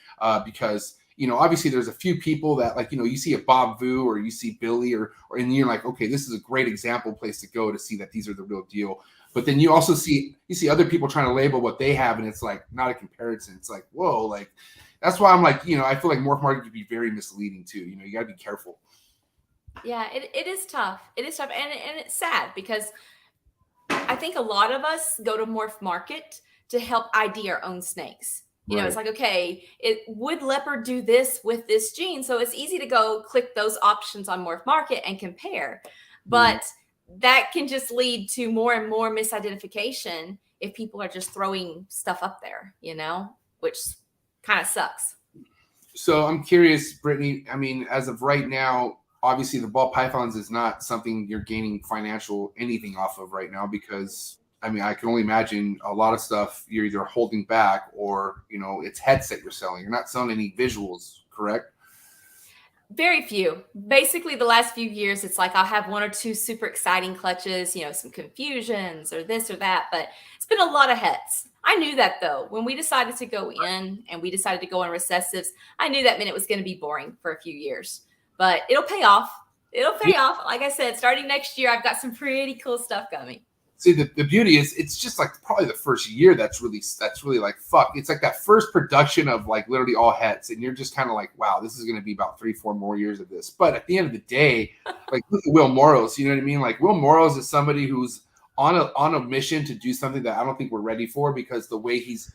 because, obviously there's a few people that like, you see a Bob Vu or you see Billy and you're like, okay, this is a great example place to go to see that these are the real deal. But then you also see other people trying to label what they have, and it's like not a comparison. It's like, whoa, like. That's why I'm like, I feel like Morph Market could be very misleading too. You got to be careful. Yeah, it is tough. It is tough. And it's sad because I think a lot of us go to Morph Market to help ID our own snakes. It's like, okay, would leopard do this with this gene? So it's easy to go click those options on Morph Market and compare. But that can just lead to more and more misidentification if people are just throwing stuff up there, which kind of sucks. So I'm curious, Brittany, I mean, as of right now, obviously the ball pythons is not something you're gaining financial anything off of right now, because I mean, I can only imagine a lot of stuff you're either holding back or, it's headset you're selling. You're not selling any visuals, correct? Very few. Basically, the last few years, it's like I'll have one or two super exciting clutches, some confusions or this or that, but it's been a lot of hets. I knew that though. When we decided to go in and we decided to go on recessives, I knew that meant it was going to be boring for a few years, but it'll pay off. It'll pay off. Like I said, starting next year, I've got some pretty cool stuff coming. See, the beauty is it's just like probably the first year that's really like fuck. It's like that first production of like literally all hets, and you're just kind of like, wow, this is going to be about 3-4 more years of this. But at the end of the day, like look at Will Morrows, you know what I mean? Like Will Morrows is somebody who's on a mission to do something that I don't think we're ready for, because the way he's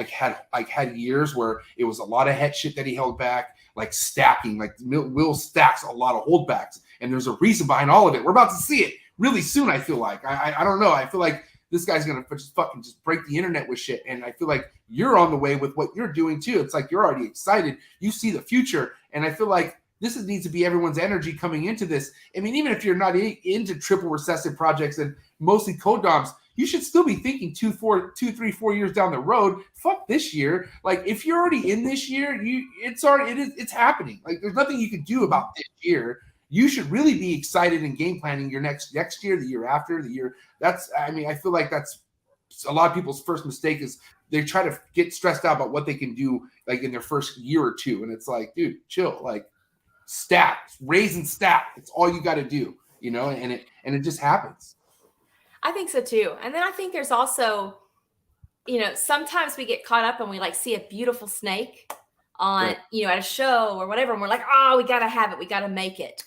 had years where it was a lot of het shit that he held back, like stacking, like Will stacks a lot of holdbacks, and there's a reason behind all of it. We're about to see it really soon. I feel like I don't know. I feel like this guy's gonna just fucking just break the internet with shit, and I feel like you're on the way with what you're doing too. It's like you're already excited. You see the future, and I feel like this needs to be everyone's energy coming into this. I mean, even if you're not into triple recessive projects and mostly codoms, you should still be thinking 2, 3, 4 years down the road. Fuck this year. Like if you're already in this year, it's happening. Like there's nothing you can do about this year. You should really be excited and game planning your next year, the year after, the year. I feel like that's a lot of people's first mistake is they try to get stressed out about what they can do like in their first year or two. And it's like, dude, chill, like stack, raise and stack. It's all you got to do, and it just happens. I think so too. And then I think there's also, sometimes we get caught up and we like see a beautiful snake on, at a show or whatever. And we're like, oh, we got to have it. We got to make it.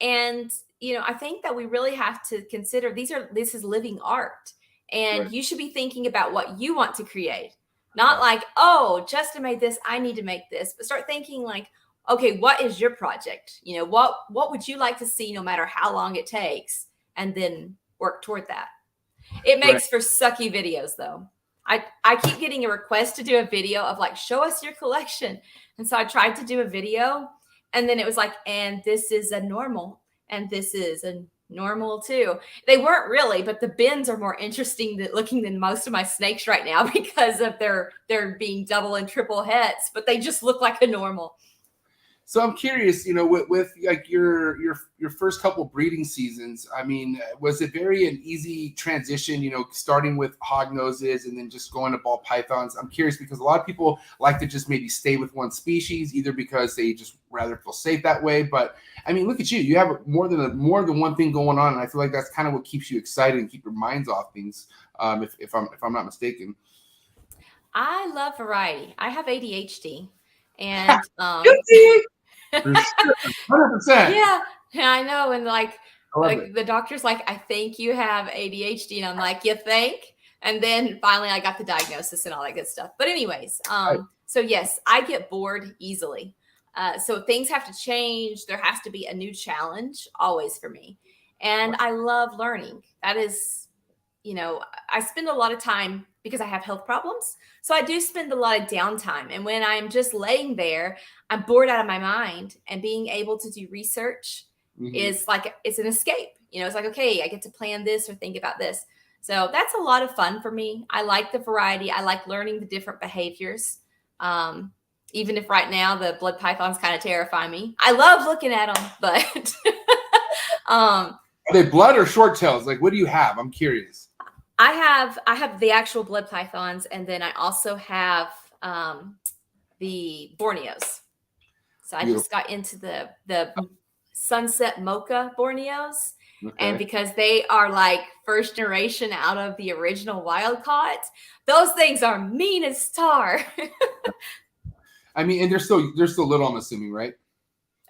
And, I think that we really have to consider this is living art, and Right. you should be thinking about what you want to create, not like, oh, Justin made this, I need to make this, but start thinking like, okay, what is your project? What would you like to see no matter how long it takes, and then work toward that. It makes for sucky videos though. I keep getting a request to do a video of like, show us your collection. And so I tried to do a video, and then it was like, and this is a normal, and this is a normal too. They weren't really, but the bins are more interesting looking than most of my snakes right now because of their being double and triple heads, but they just look like a normal. So I'm curious, with like your first couple breeding seasons, I mean, was it an easy transition, starting with hognoses and then just going to ball pythons? I'm curious because a lot of people like to just maybe stay with one species, either because they just rather feel safe that way. But I mean, look at you. You have more than one thing going on. And I feel like that's kind of what keeps you excited and keep your minds off things, if I'm not mistaken. I love variety. I have ADHD. And 100%. Yeah, I know. And like the doctor's like, I think you have ADHD. And I'm like, you think? And then finally I got the diagnosis and all that good stuff. But anyways, so yes, I get bored easily. So things have to change. There has to be a new challenge always for me. And I love learning. That is, I spend a lot of time because I have health problems. So I do spend a lot of downtime. And when I'm just laying there, I'm bored out of my mind, and being able to do research is like, it's an escape. It's like, okay, I get to plan this or think about this. So that's a lot of fun for me. I like the variety. I like learning the different behaviors. Even if right now the blood pythons kind of terrify me. I love looking at them, but are they blood or short tails? Like, what do you have? I'm curious. I have the actual blood pythons, and then I also have the Borneos. So I just got into the sunset mocha Borneos. Okay. And because they are like first generation out of the original wild caught, those things are mean as tar. I mean, and they're still little, I'm assuming, right?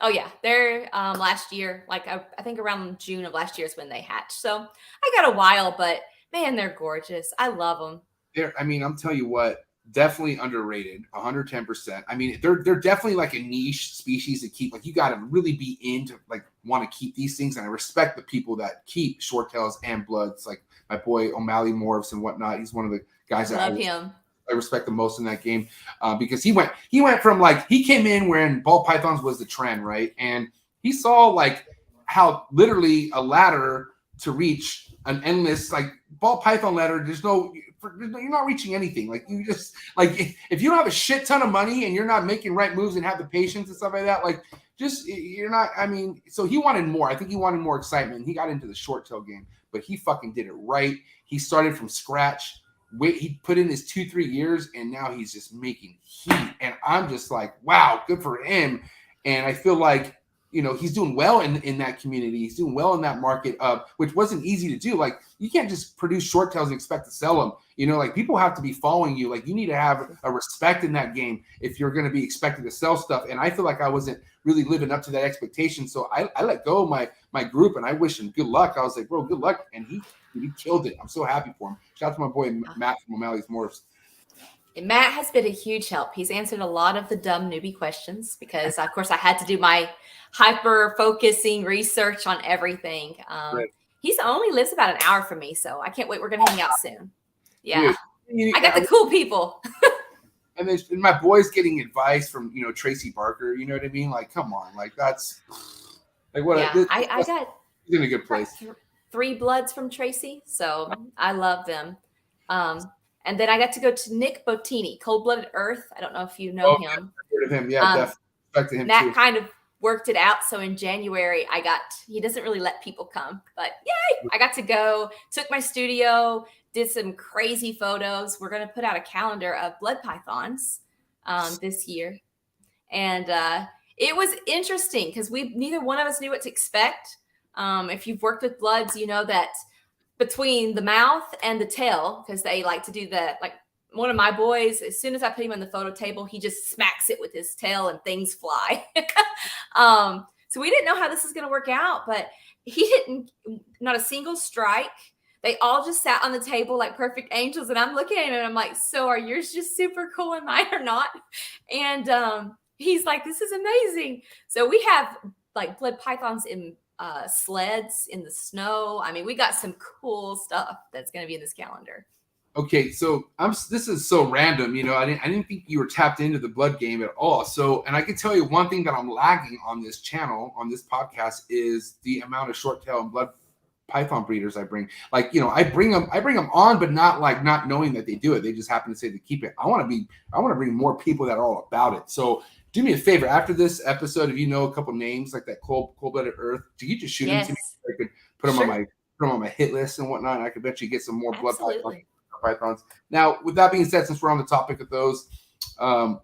Oh yeah, they're last year, like I think around June of last year is when they hatched. So I got a while, but man, they're gorgeous. I love them. I'm telling you what, definitely underrated, 110%. I mean, they're definitely like a niche species to keep. Like, you got to really be into, like, want to keep these things. And I respect the people that keep short tails and bloods, like my boy O'Malley Morphs and whatnot. He's one of the guys that I respect the most in that game, because he went from, like, he came in when ball pythons was the trend, right? And he saw like how literally a ladder to reach an endless, like, ball python ladder, you're not reaching anything. Like, you just, like, if you don't have a shit ton of money and you're not making right moves and have the patience and stuff like that, like, just, you're not, I mean, so he wanted more. I think he wanted more excitement. He got into the short tail game, but he fucking did it right. He started from scratch. He put in his 2-3 years, and now he's just making heat. And I'm just like, wow, good for him. And I feel like, he's doing well in that community. He's doing well in that market, which wasn't easy to do. Like, you can't just produce short tails and expect to sell them. Like, people have to be following you. Like, you need to have a respect in that game if you're going to be expected to sell stuff. And I feel like I wasn't really living up to that expectation. So I let go of my group, and I wish him good luck. I was like, bro, good luck. And he killed it. I'm so happy for him. Shout out to my boy Matt from O'Malley's Morphs. Matt has been a huge help. He's answered a lot of the dumb newbie questions because, of course, I had to do my hyper-focusing research on everything. Right. He only lives about an hour from me, so I can't wait. We're going to hang out soon. Yeah. Dude, I got the cool people. And my boy's getting advice from, Tracy Barker. You know what I mean? Like, come on. Like, that's like what I got he's in a good place. 3 bloods from Tracy, so I love them. And then I got to go to Nick Bottini, Cold Blooded Earth. I don't know if you know him. I've heard of him. Yeah, definitely. Respect to him Matt too. kind of worked it out. So in January, he doesn't really let people come, but yay, I got to go, took my studio, did some crazy photos. We're going to put out a calendar of blood pythons this year. And it was interesting because neither one of us knew what to expect. If you've worked with bloods, you know that between the mouth and the tail, because they like to do that. Like, one of my boys, as soon as I put him on the photo table, he just smacks it with his tail and things fly. So we didn't know how this was going to work out, but he didn't, not a single strike. They all just sat on the table like perfect angels. And I'm looking at him and I'm like, so are yours just super cool and mine are not? And he's like, this is amazing. So we have like blood pythons in sleds in the snow. I mean, we got some cool stuff that's going to be in this calendar. Okay, so this is so random, you know. I didn't think you were tapped into the blood game at all. So, and I can tell you one thing that I'm lagging on this channel, on this podcast, is the amount of short tail and blood python breeders I bring. Like, you know, I bring them on, but not knowing that they do it. They just happen to say they keep it. I want to bring more people that are all about it. So do me a favor, after this episode, if you know a couple names like that cold-blooded Earth, do you just shoot them to me so I could put them on my hit list and whatnot, and I could bet you get some more blood pythons. Now, with that being said, since we're on the topic of those,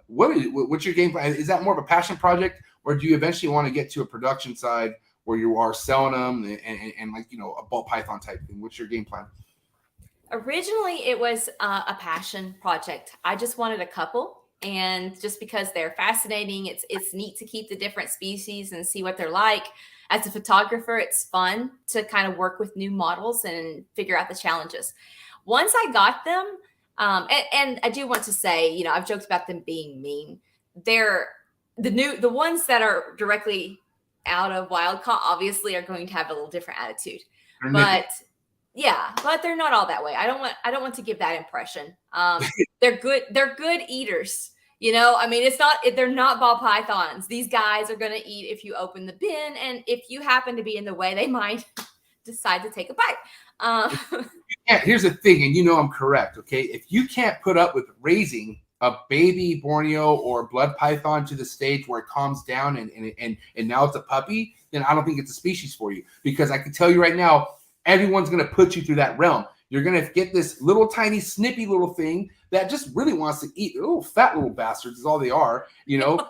what's your game plan? Is that more of a passion project, or do you eventually want to get to a production side where you are selling them and like, you know, a ball python type thing? What's your game plan? Originally, it was a passion project. I just wanted a couple, and just because they're fascinating, it's neat to keep the different species and see what they're like. As a photographer, it's fun to kind of work with new models and figure out the challenges. Once I got them, and I do want to say, you know, I've joked about them being mean. They're the ones that are directly out of wild caught obviously are going to have a little different attitude. But they're not all that way. I don't want to give that impression. They're good eaters. You know, I mean, they're not ball pythons. These guys are going to eat if you open the bin, and if you happen to be in the way, they might decide to take a bite. Here's the thing, and you know I'm correct, okay? If you can't put up with raising a baby Borneo or blood python to the stage where it calms down and now it's a puppy, then I don't think it's a species for you. Because I can tell you right now, everyone's going to put you through that realm. You're going to get this little tiny snippy little thing that just really wants to eat. They're little fat little bastards is all they are, you know?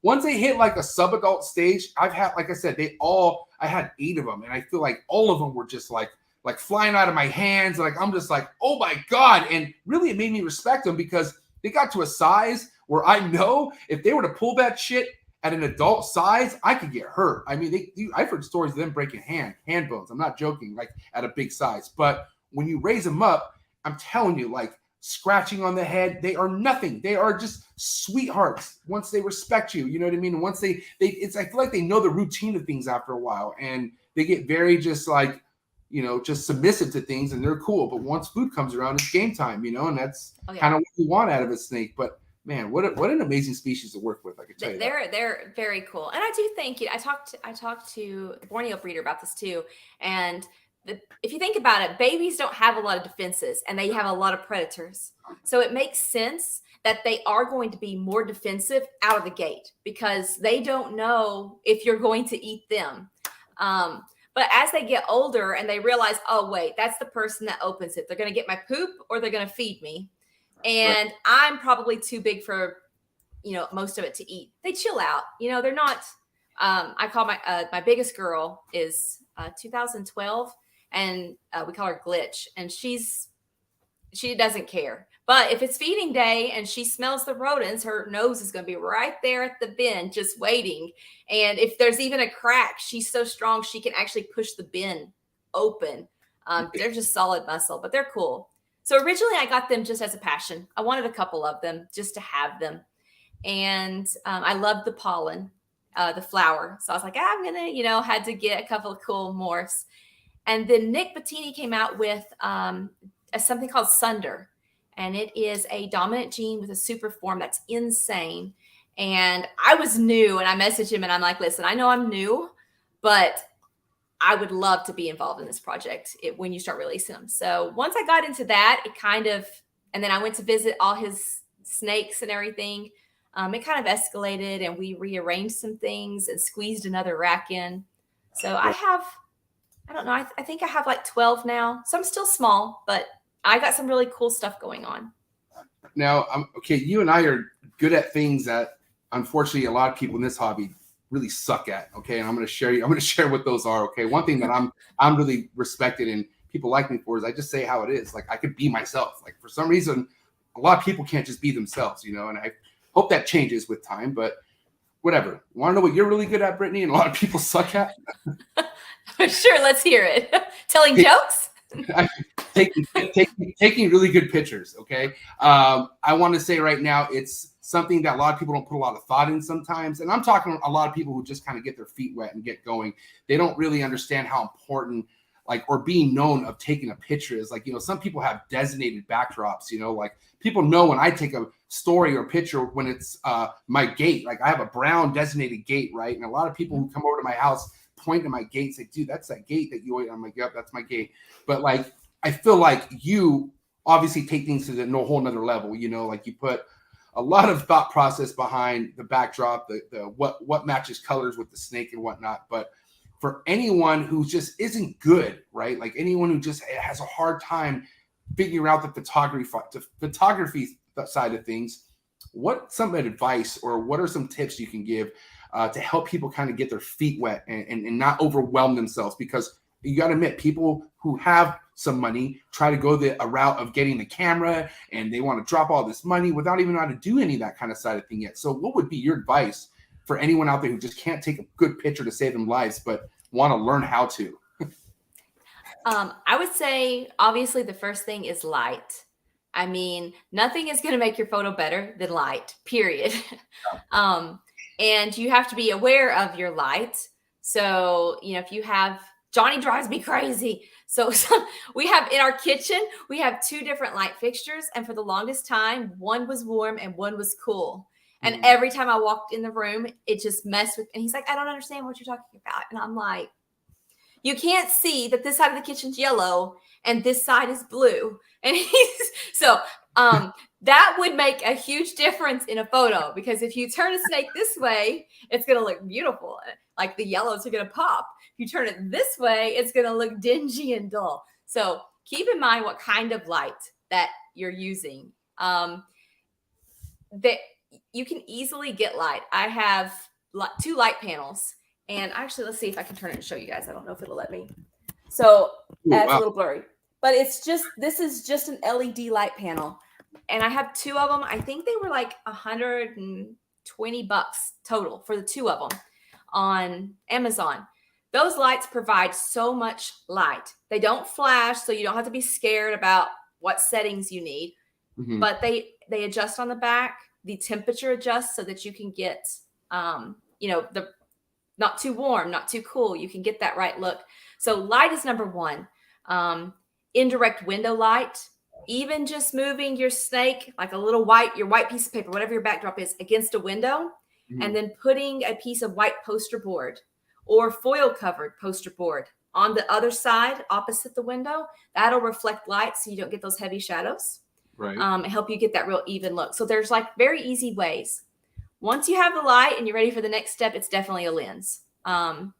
Once they hit like a subadult stage, I've had, like I said, I had 8 of them, and I feel like all of them were just like flying out of my hands. Like, I'm just like, oh my God. And really it made me respect them because they got to a size where I know if they were to pull that shit at an adult size, I could get hurt. I mean, I've heard stories of them breaking hand bones. I'm not joking, like at a big size. But when you raise them up, I'm telling you, like scratching on the head, they are nothing. They are just sweethearts once they respect you. You know what I mean? And once I feel like they know the routine of things after a while, and they get very just like, you know, just submissive to things, and they're cool. But once food comes around, it's game time, you know, and that's kind of what you want out of a snake. But man, what an amazing species to work with! I can tell you, they're very cool. And I do think, you know, I talked to the Borneo breeder about this too. And if you think about it, babies don't have a lot of defenses, and they have a lot of predators. So it makes sense that they are going to be more defensive out of the gate because they don't know if you're going to eat them. But as they get older and they realize, oh, wait, that's the person that opens it. They're going to get my poop or they're going to feed me. And I'm probably too big for, you know, most of it to eat. They chill out. You know, they're not, I call my biggest girl is 2012, and we call her Glitch. And she doesn't care. But if it's feeding day and she smells the rodents, her nose is going to be right there at the bin just waiting. And if there's even a crack, she's so strong she can actually push the bin open. They're just solid muscle, but they're cool. So originally I got them just as a passion. I wanted a couple of them just to have them. And I loved the pollen, the flower. So I was like, I'm going to, you know, had to get a couple of cool morphs. And then Nick Bettini came out with something called Sunder. And it is a dominant gene with a super form that's insane. And I was new, and I messaged him and I'm like, listen, I know I'm new, but I would love to be involved in this project when you start releasing them. So once I got into that, and then I went to visit all his snakes and everything. It kind of escalated, and we rearranged some things and squeezed another rack in. So I don't know, I think I have like 12 now. So I'm still small, but I got some really cool stuff going on. Now, okay, you and I are good at things that unfortunately a lot of people in this hobby really suck at. Okay, and I'm going to share what those are. Okay, one thing that I'm really respected and people like me for is I just say how it is. Like, I could be myself. Like, for some reason, a lot of people can't just be themselves, you know. And I hope that changes with time. But whatever. Want to know what you're really good at, Brittany, and a lot of people suck at? Sure, let's hear it. Telling jokes? taking really good pictures. Okay. I want to say right now, it's something that a lot of people don't put a lot of thought in sometimes. And I'm talking a lot of people who just kind of get their feet wet and get going. They don't really understand how important, like, or being known of taking a picture is. Like, you know, some people have designated backdrops, you know, like people know when I take a story or picture when it's my gate. Like, I have a brown designated gate, right? And a lot of people who come over to my house point to my gate and say, dude, that's that gate that you, I'm like, yep, that's my gate. But like, I feel like you obviously take things to the whole nother level, you know, like you put a lot of thought process behind the backdrop, the what matches colors with the snake and whatnot. But for anyone who just isn't good, right? Like anyone who just has a hard time figuring out the photography side of things, what some advice or what are some tips you can give to help people kind of get their feet wet and not overwhelm themselves? Because you got to admit, people who have some money try to go a route of getting the camera and they want to drop all this money without even know how to do any of that kind of side of thing yet. So what would be your advice for anyone out there who just can't take a good picture to save them lives, but want to learn how to? I would say, obviously, the first thing is light. I mean, nothing is going to make your photo better than light, period. And you have to be aware of your light. So, you know, if you have, Johnny drives me crazy. So we have in our kitchen, we have 2 different light fixtures. And for the longest time, one was warm and one was cool. And every time I walked in the room, it just messed with, and he's like, I don't understand what you're talking about. And I'm like, you can't see that this side of the kitchen's yellow and this side is blue. And that would make a huge difference in a photo, because if you turn a snake this way, it's going to look beautiful. Like the yellows are going to pop. If you turn it this way, it's going to look dingy and dull. So keep in mind what kind of light that you're using. That you can easily get light. I have 2 light panels, and actually, let's see if I can turn it and show you guys. I don't know if it'll let me. So that's a little blurry, but this is just an LED light panel. And I have 2 of them. I think they were like $120 total for the 2 of them on Amazon. Those lights provide so much light. They don't flash, so you don't have to be scared about what settings you need. Mm-hmm. But they adjust on the back. The temperature adjusts so that you can get, the not too warm, not too cool. You can get that right look. So light is number 1. Indirect window light. Even just moving your snake, like your white piece of paper, whatever your backdrop is, against a window, and then putting a piece of white poster board or foil covered poster board on the other side opposite the window, that'll reflect light so you don't get those heavy shadows. Right. And help you get that real even look. So there's like very easy ways. Once you have the light and you're ready for the next step, it's definitely a lens. Cell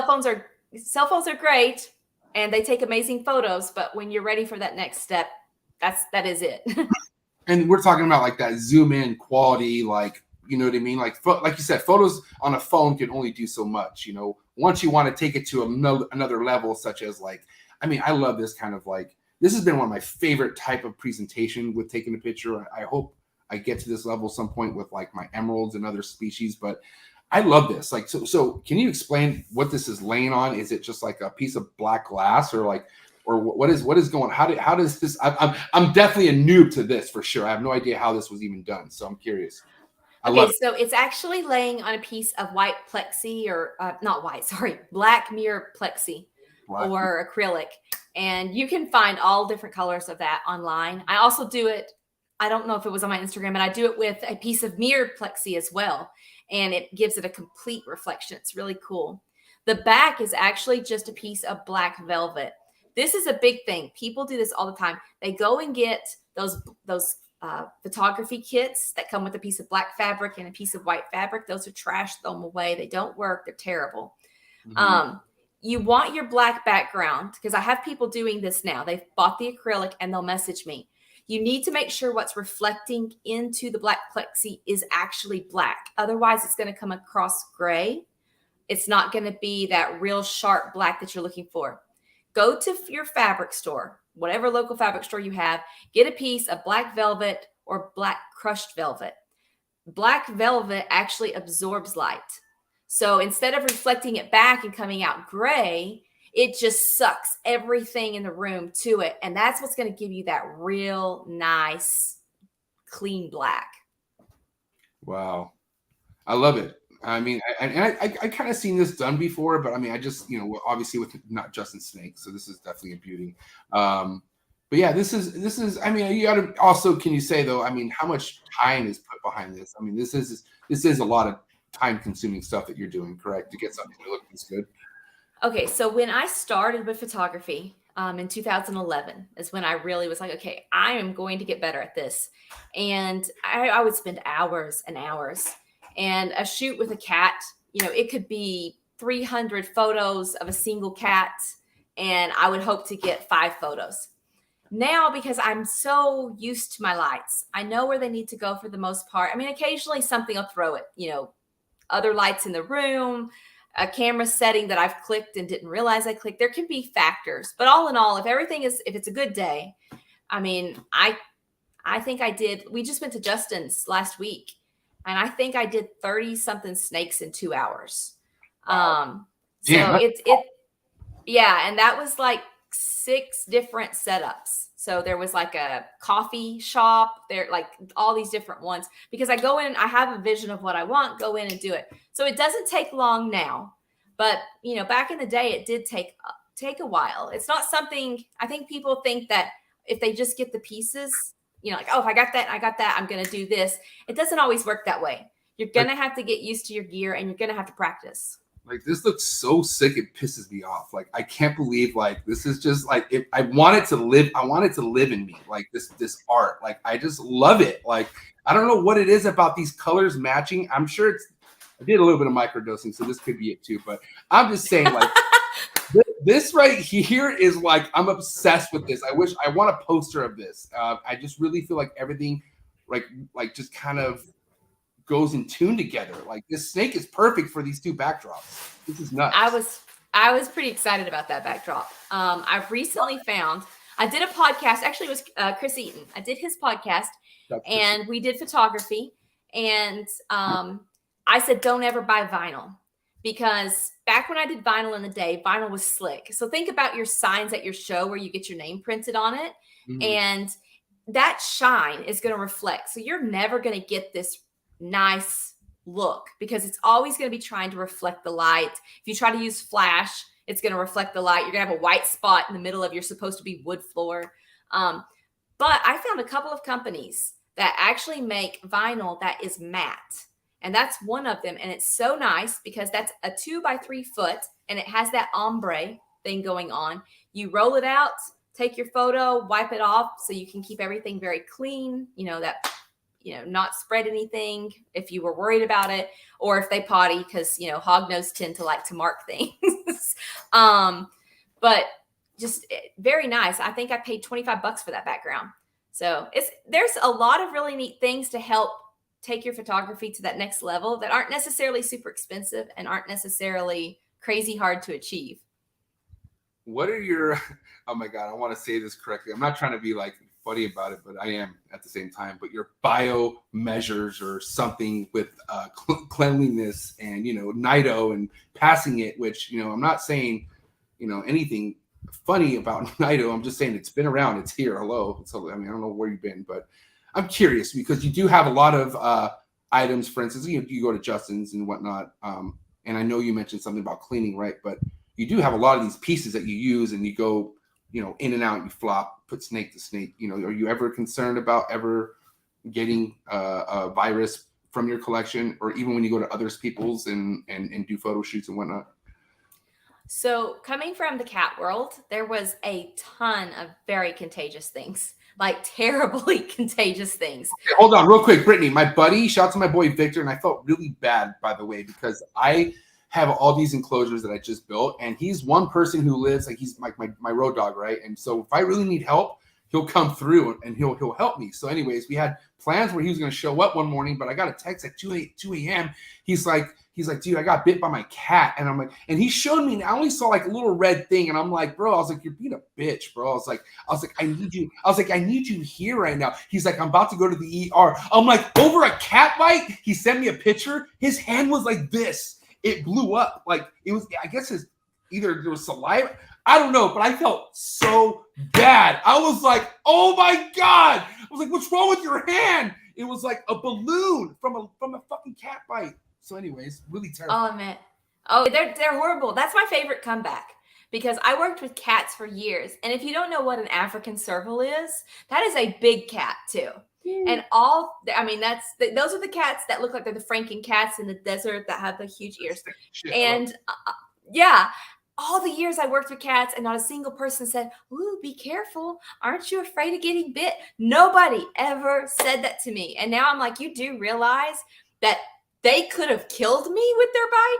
phones are great. And they take amazing photos, but when you're ready for that next step, that is it. And we're talking about like that zoom in quality, like, you know what I mean? Like you said, photos on a phone can only do so much, you know. Once you want to take it to another level, such as like, I mean, I love this kind of like, this has been one of my favorite type of presentation with taking a picture. I hope I get to this level some point with like my emeralds and other species, but I love this. Like, so can you explain what this is laying on? Is it just like a piece of black glass, or what is going? How does this? I'm definitely a noob to this for sure. I have no idea how this was even done, so I'm curious. So it's actually laying on a piece of white plexi, or black mirror plexi, or acrylic, and you can find all different colors of that online. I also do it. I don't know if it was on my Instagram, but I do it with a piece of mirror plexi as well. And it gives it a complete reflection. It's really cool. The back is actually just a piece of black velvet. This is a big thing. People do this all the time. They go and get those photography kits that come with a piece of black fabric and a piece of white fabric. Those are trash. Throw them away. They don't work. They're terrible. Mm-hmm. You want your black background, because I have people doing this now. They've bought the acrylic and they'll message me. You need to make sure what's reflecting into the black plexi is actually black. Otherwise, it's going to come across gray. It's not going to be that real sharp black that you're looking for. Go to your fabric store, whatever local fabric store you have, get a piece of black velvet or black crushed velvet. black velvet actually absorbs light. So instead of reflecting it back and coming out gray, it just sucks everything in the room to it. And that's what's going to give you that real nice, clean black. Wow. I love it. I mean, I kind of seen this done before, but I mean, I just, obviously with not just in snakes. So this is definitely a beauty. But yeah, this is, I mean, you got to also, can you say though, I mean, how much time is put behind this? I mean, this is a lot of time consuming stuff that you're doing, correct? To get something that looks this good. Okay. So when I started with photography, in 2011 is when I really was like, okay, I am going to get better at this. And I would spend hours and hours. And a shoot with a cat, it could be 300 photos of a single cat, and I would hope to get 5 photos. Now, because I'm so used to my lights, I know where they need to go for the most part. I mean, occasionally something will throw it, other lights in the room, a camera setting that I've clicked and didn't realize I clicked. There can be factors, but all in all, if it's a good day, I mean, I think we just went to Justin's last week. And I think I did 30 something snakes in 2 hours. Wow. So and that was like 6 different setups. So there was like a coffee shop there, like all these different ones, because I go in, I have a vision of what I want, go in and do it. So it doesn't take long now, but back in the day, it did take a while. It's not something, I think people think that if they just get the pieces, like, oh, if I got that, I'm going to do this. It doesn't always work that way. You're going to have to get used to your gear, and you're going to have to practice. Like, this looks so sick. It pisses me off. Like, I can't believe, like, this is just like, if I want it to live, I want it to live in me. Like this art, like, I just love it. Like, I don't know what it is about these colors matching. I'm sure I did a little bit of microdosing, so this could be it too, but I'm just saying, like, this right here is like, I'm obsessed with this. I want a poster of this. I just really feel like everything like just kind of goes in tune together. Like, this snake is perfect for these 2 backdrops. This is nuts. I was pretty excited about that backdrop. I've recently found, I did a podcast, actually it was Chris Eaton. I did his podcast and we did photography, and I said, don't ever buy vinyl. Because back when I did vinyl in the day, vinyl was slick. So think about your signs at your show where you get your name printed on it. Mm-hmm. And that shine is going to reflect. So you're never going to get this nice look, because it's always going to be trying to reflect the light. If you try to use flash, it's going to reflect the light. You're going to have a white spot in the middle of your supposed to be wood floor. But I found a couple of companies that actually make vinyl that is matte. And that's one of them. And it's so nice because that's a 2x3 foot and it has that ombre thing going on. You roll it out, take your photo, wipe it off so you can keep everything very clean, not spread anything if you were worried about it, or if they potty, because, hognose tend to like to mark things. But just very nice. I think I paid $25 for that background. So there's a lot of really neat things to help take your photography to that next level that aren't necessarily super expensive and aren't necessarily crazy hard to achieve. What are your, oh my God, I want to say this correctly. I'm not trying to be like funny about it, but I am at the same time. But your bio measures or something with cleanliness and, NITO and passing it, which, I'm not saying, anything funny about NITO. I'm just saying it's been around. It's here. Hello. So, I don't know where you've been, but I'm curious because you do have a lot of items. For instance, you go to Justin's and whatnot. And I know you mentioned something about cleaning, right? But you do have a lot of these pieces that you use and you go, in and out, you flop, put snake to snake. Are you ever concerned about ever getting a virus from your collection, or even when you go to others people's and do photo shoots and whatnot? So coming from the cat world, there was a ton of very contagious things. Like terribly contagious things. Okay, hold on real quick, Brittany, my buddy, shout out to my boy Victor, and I felt really bad, by the way, because I have all these enclosures that I just built, and he's one person who lives, like, he's like my road dog, right? And so if I really need help, he'll come through and he'll help me. So anyways, we had plans where he was going to show up one morning, but I got a text at 2 a.m. He's like, dude, I got bit by my cat. And I'm like, and he showed me, and I only saw like a little red thing. And I'm like, bro, I was like, you're being a bitch, bro. I was like, I need you. I was like, I need you here right now. He's like, I'm about to go to the ER. I'm like, over a cat bite? He sent me a picture. His hand was like this. It blew up. Like it was, I guess either there was saliva. I don't know, but I felt so bad. I was like, oh my God. I was like, what's wrong with your hand? It was like a balloon from a fucking cat bite. So anyways, really terrible. Oh man. Oh, they're horrible. That's my favorite comeback because I worked with cats for years. And if you don't know what an African serval is, that is a big cat too. And those are the cats that look like they're the Franken cats in the desert that have the huge ears. Shit, And yeah, all the years I worked with cats and not a single person said, ooh, be careful. Aren't you afraid of getting bit? Nobody ever said that to me. And now I'm like, you do realize that they could have killed me with their bite.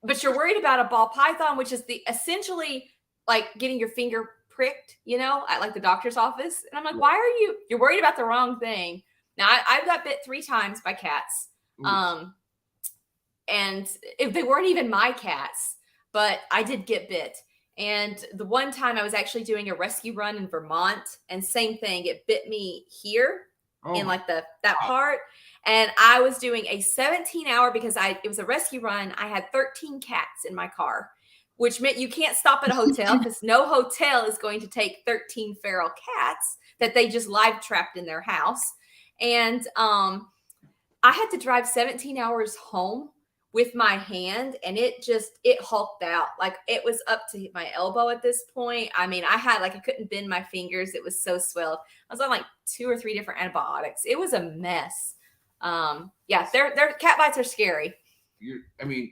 But you're worried about a ball python, which is essentially like getting your finger pricked, at like the doctor's office. And I'm like, why are you're worried about the wrong thing. Now I've got bit 3 times by cats. And if they weren't even my cats, but I did get bit. And the one time I was actually doing a rescue run in Vermont and same thing, it bit me here in like that part. And I was doing a 17-hour because it was a rescue run. I had 13 cats in my car, which meant you can't stop at a hotel because no hotel is going to take 13 feral cats that they just live trapped in their house. And I had to drive 17 hours home with my hand, and it hulked out. Like it was up to my elbow at this point. I mean, I couldn't bend my fingers. It was so swelled. I was on like 2 or 3 different antibiotics. It was a mess. Yeah, their cat bites are scary.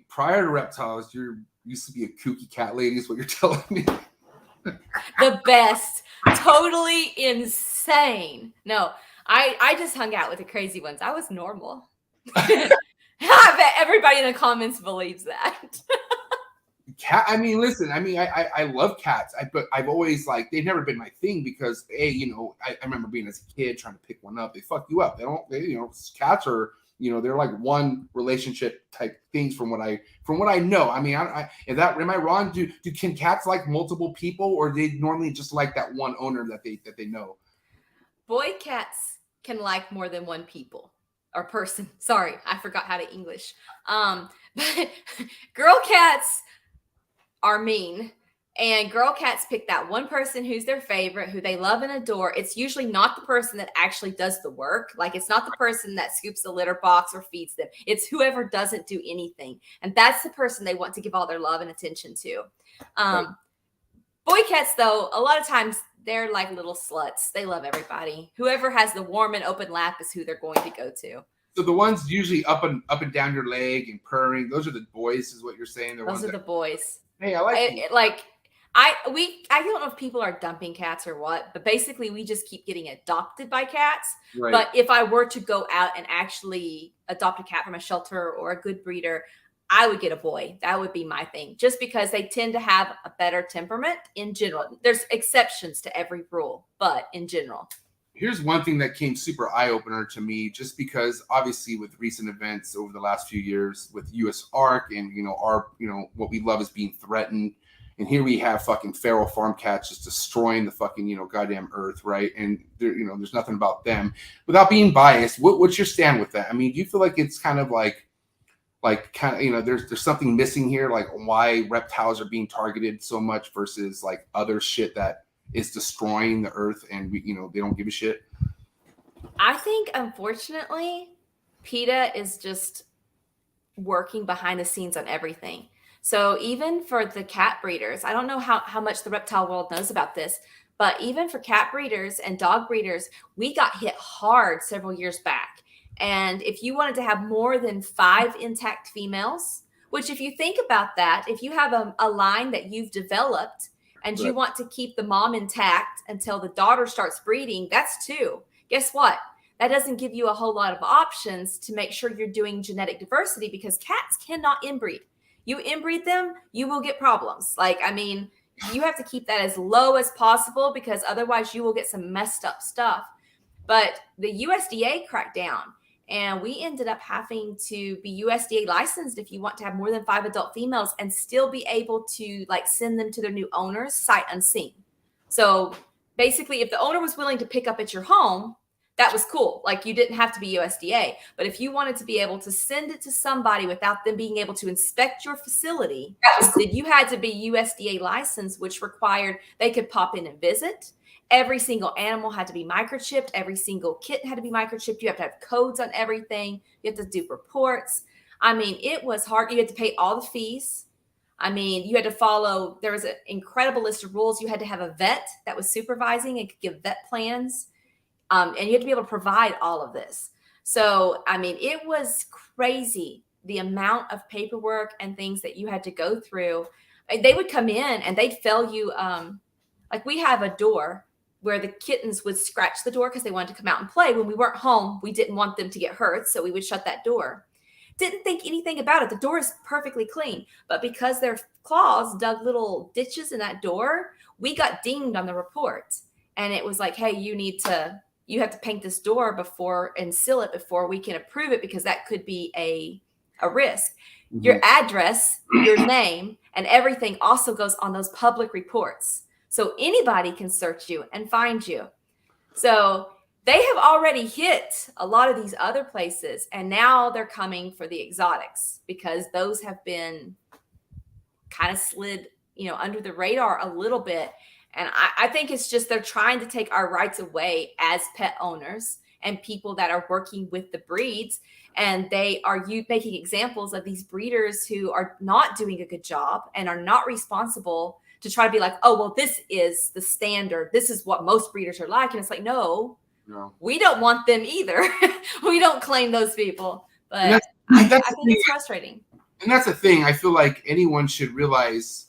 Prior to reptiles, you used to be a kooky cat lady is what you're telling me. The best. Totally insane. No, I just hung out with the crazy ones. I was normal. I bet everybody in the comments believes that. Listen, I love cats. But I've always they've never been my thing because I remember being as a kid trying to pick one up. They fuck you up. Cats are, they're like one relationship type things from what I know. Am I wrong? Can cats like multiple people or they normally just like that one owner that they know? Boy cats can like more than one people. Or person. Sorry, I forgot how to English. But girl cats are mean. And girl cats pick that one person who's their favorite, who they love and adore. It's usually not the person that actually does the work. Like it's not the person that scoops the litter box or feeds them. It's whoever doesn't do anything. And that's the person they want to give all their love and attention to. Boy cats, though, a lot of times they're like little sluts. They love everybody. Whoever has the warm and open lap is who they're going to go to. So the ones usually up and down your leg and purring, those are the boys, is what you're saying. Those are the boys. Hey, I like it. I don't know if people are dumping cats or what, but basically we just keep getting adopted by cats. Right. But if I were to go out and actually adopt a cat from a shelter or a good breeder, I would get a boy. That would be my thing, just because they tend to have a better temperament in general. There's exceptions to every rule, but in general. Here's one thing that came super eye-opener to me, just because obviously with recent events over the last few years with US ARC and, what we love is being threatened. And here we have fucking feral farm cats just destroying the fucking, goddamn earth, right? And there, there's nothing about them. Without being biased, what's your stand with that? Do you feel like it's kind of there's something missing here, like why reptiles are being targeted so much versus like other shit that is destroying the earth and they don't give a shit? I think unfortunately PETA is just working behind the scenes on everything. So even for the cat breeders, I don't know how much the reptile world knows about this, but even for cat breeders and dog breeders, we got hit hard several years back. And if you wanted to have more than 5 intact females, which if you think about that, if you have a line that you've developed and you want to keep the mom intact until the daughter starts breeding, that's 2. Guess what? That doesn't give you a whole lot of options to make sure you're doing genetic diversity, because cats cannot inbreed. You inbreed them, you will get problems. You have to keep that as low as possible because otherwise you will get some messed up stuff. But the USDA cracked down And we ended up having to be USDA licensed if you want to have more than 5 adult females and still be able to like send them to their new owners sight unseen. So basically, if the owner was willing to pick up at your home, that was cool. Like you didn't have to be USDA. But if you wanted to be able to send it to somebody without them being able to inspect your facility, then you had to be USDA licensed, which required they could pop in and visit. Every single animal had to be microchipped. Every single kitten had to be microchipped. You have to have codes on everything. You have to do reports. I mean, it was hard. You had to pay all the fees. I mean, you had to follow, there was an incredible list of rules. You had to have a vet that was supervising and could give vet plans. And you had to be able to provide all of this. So, I mean, it was crazy, the amount of paperwork and things that you had to go through. They would come in and they'd fail you. Like we have a door where the kittens would scratch the door because they wanted to come out and play. When we weren't home, we didn't want them to get hurt. So we would shut that door. Didn't think anything about it. The door is perfectly clean. But because their claws dug little ditches in that door, we got dinged on the report. And it was like, hey, you have to paint this door before and seal it before we can approve it because that could be a risk. Mm-hmm. Your address, your name, and everything also goes on those public reports. So anybody can search you and find you. So they have already hit a lot of these other places, and now they're coming for the exotics because those have been kind of slid, under the radar a little bit. And I think it's just they're trying to take our rights away as pet owners and people that are working with the breeds. And they are making examples of these breeders who are not doing a good job and are not responsible to try to be like, oh, well, this is the standard. This is what most breeders are like. And it's like, no. We don't want them either. We don't claim those people. But I think it's frustrating. And that's the thing. I feel like anyone should realize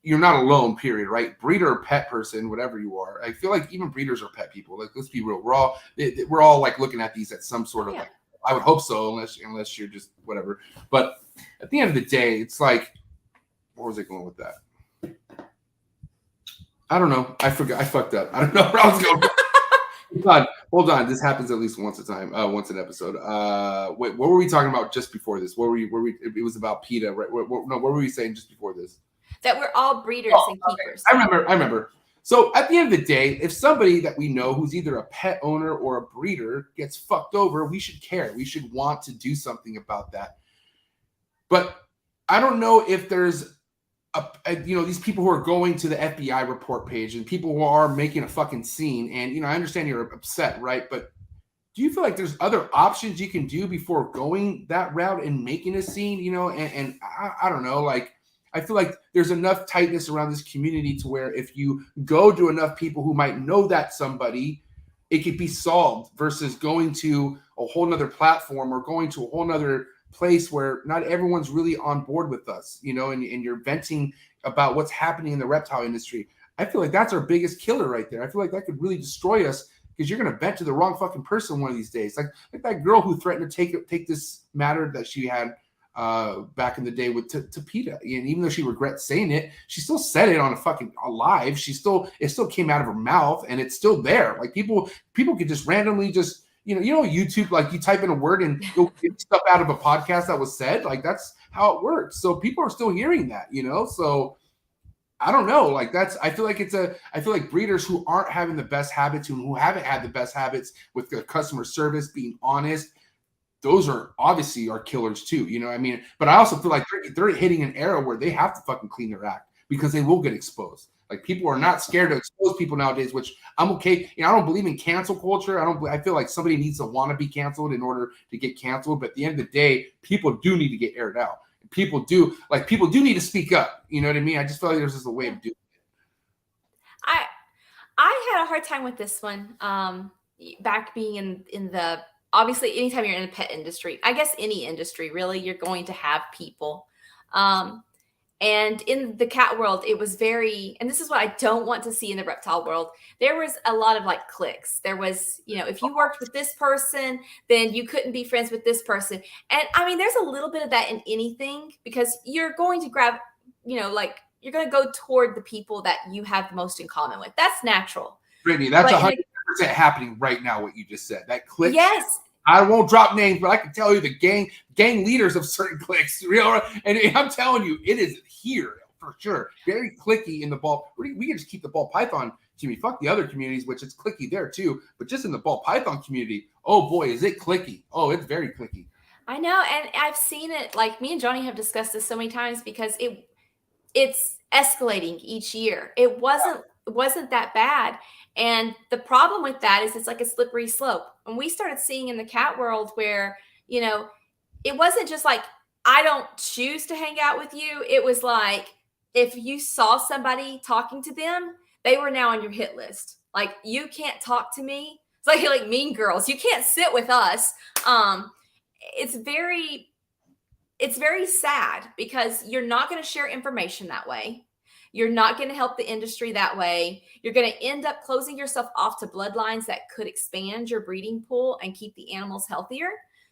you're not alone, period, right? Breeder or pet person, whatever you are. I feel like even breeders are pet people. Like, let's be real. We're all like looking at these at some sort of like, I would hope so, unless you're just whatever. But at the end of the day, it's like, where was I going with that? I don't know. I forgot. I fucked up. I don't know where I was going. Hold on. This happens at least once an episode. Wait, what were we talking about just before this? What were we? It was about PETA, right? What were we saying just before this? That we're all breeders and keepers. I remember. So at the end of the day, if somebody that we know who's either a pet owner or a breeder gets fucked over, we should care. We should want to do something about that. But I don't know if there's these people who are going to the FBI report page and people who are making a fucking scene. And, I understand you're upset, right? But do you feel like there's other options you can do before going that route and making a scene, and I don't know, like, I feel like there's enough tightness around this community to where if you go to enough people who might know that somebody, it could be solved versus going to a whole nother platform or going to a whole nother place where not everyone's really on board with us, and you're venting about what's happening in the reptile industry. I feel like that's our biggest killer right there. I feel like that could really destroy us because you're going to vent to the wrong fucking person one of these days. Like that girl who threatened to take this matter that she had back in the day with to PETA, and even though she regrets saying it, she still said it on a live. It still came out of her mouth, and it's still there. Like people could just randomly just YouTube, like you type in a word and you'll get stuff out of a podcast that was said. Like that's how it works. So people are still hearing that, So I don't know. Like I feel like breeders who aren't having the best habits, who haven't had the best habits with the customer service, being honest, those are obviously our killers too, But I also feel like they're hitting an era where they have to fucking clean their act because they will get exposed. Like people are not scared to expose people nowadays, which I'm okay. I don't believe in cancel culture. I feel like somebody needs to want to be canceled in order to get canceled. But at the end of the day, people do need to get aired out. People do need to speak up. You know what I mean? I just feel like there's just a way of doing it. I had a hard time with this one. Back being in the, obviously, anytime you're in the pet industry, I guess any industry, really, you're going to have people. And in the cat world, it was very, and this is what I don't want to see in the reptile world. There was a lot of like cliques. There was, if you worked with this person, then you couldn't be friends with this person. And I mean, there's a little bit of that in anything because you're going to grab, you're going to go toward the people that you have the most in common with. That's natural. Brittany, that's 100% happening right now, what you just said. That clique. Yes. I won't drop names, but I can tell you the gang leaders of certain cliques. And I'm telling you, it is here for sure. Very clicky in the ball. We can just keep the ball python community. Fuck the other communities, which it's clicky there too. But just in the ball python community, oh boy, is it clicky. Oh, it's very clicky. I know, and I've seen it. Like me and Johnny have discussed this so many times because it's escalating each year. It wasn't that bad. And the problem with that is it's like a slippery slope. And we started seeing in the cat world where, you know, it wasn't just like, I don't choose to hang out with you. It was like, if you saw somebody talking to them, they were now on your hit list. Like, you can't talk to me. It's like Mean Girls. You can't sit with us. It's very sad because you're not going to share information that way. You're not going to help the industry that way. You're going to end up closing yourself off to bloodlines that could expand your breeding pool and keep the animals healthier.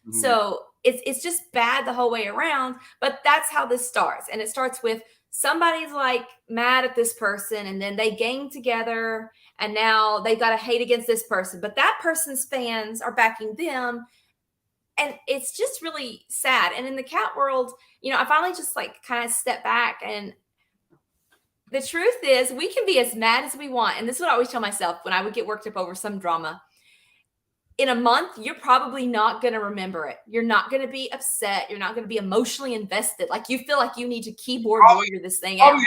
Mm-hmm. So it's just bad the whole way around, but that's how this starts. And it starts with somebody's like mad at this person and then they gang together and now they got to hate against this person, but that person's fans are backing them. And it's just really sad. And in the cat world, you know, I finally just like kind of step back, and the truth is we can be as mad as we want. And this is what I always tell myself when I would get worked up over some drama. In a month, you're probably not going to remember it. You're not going to be upset. You're not going to be emotionally invested. Like, you feel like you need to keyboard warrior this thing out. You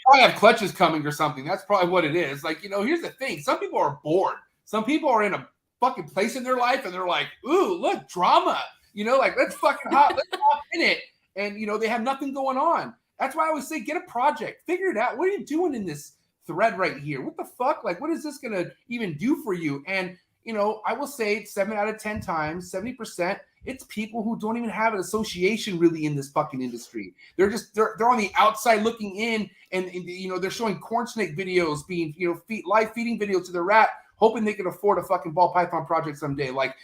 probably have clutches coming or something. That's probably what it is. Like, you know, here's the thing. Some people are bored. Some people are in a fucking place in their life and they're like, ooh, look, drama. You know, like, let's fucking let's hop in it. And, you know, they have nothing going on. That's why I always say, get a project. Figure it out. What are you doing in this thread right here? What the fuck? Like, what is this going to even do for you? And, you know, I will say 7 out of 10 times, 70%, it's people who don't even have an association really in this fucking industry. They're just, they're on the outside looking in and you know, they're showing corn snake videos, being, you know, live feeding videos to their rat, hoping they can afford a fucking ball python project someday. Like,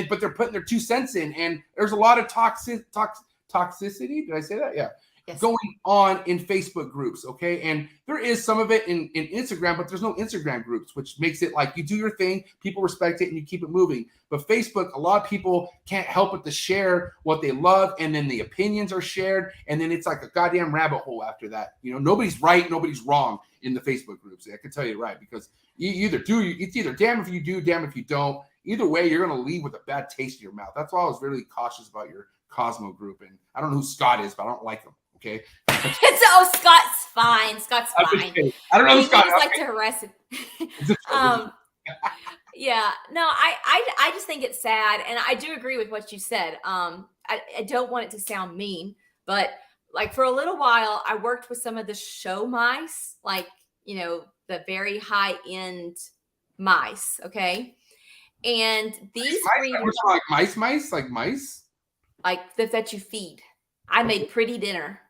but they're putting their 2 cents in, and there's a lot of toxicity. Did I say that? Yeah. Yes. Going on in Facebook groups, okay? And there is some of it in Instagram, but there's no Instagram groups, which makes it like you do your thing, people respect it, and you keep it moving. But Facebook, a lot of people can't help but to share what they love, and then the opinions are shared, and then it's like a goddamn rabbit hole after that. You know, nobody's right, nobody's wrong in the Facebook groups. I can tell you right, because you either do, it's either damn if you do, damn if you don't. Either way, you're going to leave with a bad taste in your mouth. That's why I was really cautious about your Cosmo group. And I don't know who Scott is, but I don't like him. Okay. Scott's fine. Scott's fine. I don't know who Scott is. Like to harass him. Yeah. No, I just think it's sad, and I do agree with what you said. I don't want it to sound mean, but like for a little while, I worked with some of the show mice, like, you know, the very high end mice. Okay. And these breeders, like mice, like that you feed. I made pretty dinner.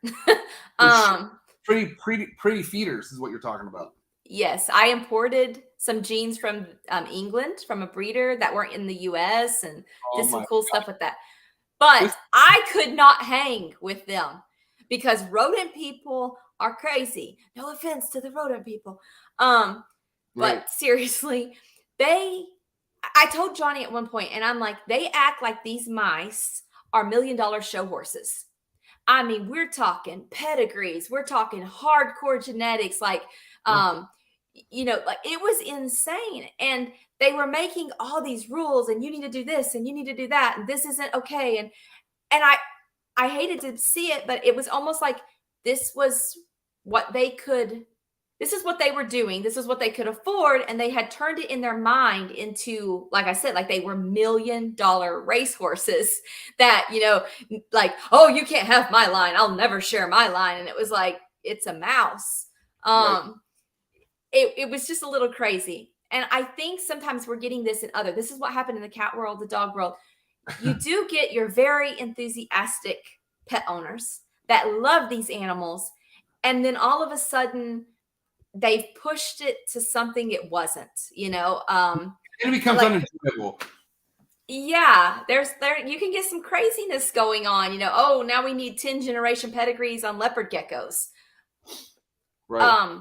Pretty feeders is what you're talking about. Yes, I imported some genes from England from a breeder that weren't in the US and did some cool stuff with that. But I could not hang with them because rodent people are crazy. No offense to the rodent people. But seriously, I told Johnny at one point, and I'm like, they act like these mice are $1 million show horses. I mean, we're talking pedigrees, we're talking hardcore genetics, like, you know, like it was insane. And they were making all these rules, and you need to do this, and you need to do that, and this isn't okay. And I hated to see it, but it was almost like this was what they could. This is what they were doing. This is what they could afford. And they had turned it in their mind into, like I said, like they were $1 million racehorses that, you know, like, oh, you can't have my line. I'll never share my line. And it was like, it's a mouse. It was just a little crazy. And I think sometimes we're getting this this is what happened in the cat world, the dog world. You do get your very enthusiastic pet owners that love these animals. And then all of a sudden, they've pushed it to something it wasn't, you know. It becomes like, unenjoyable. Yeah, there you can get some craziness going on, you know. Oh, now we need 10 generation pedigrees on leopard geckos. Right.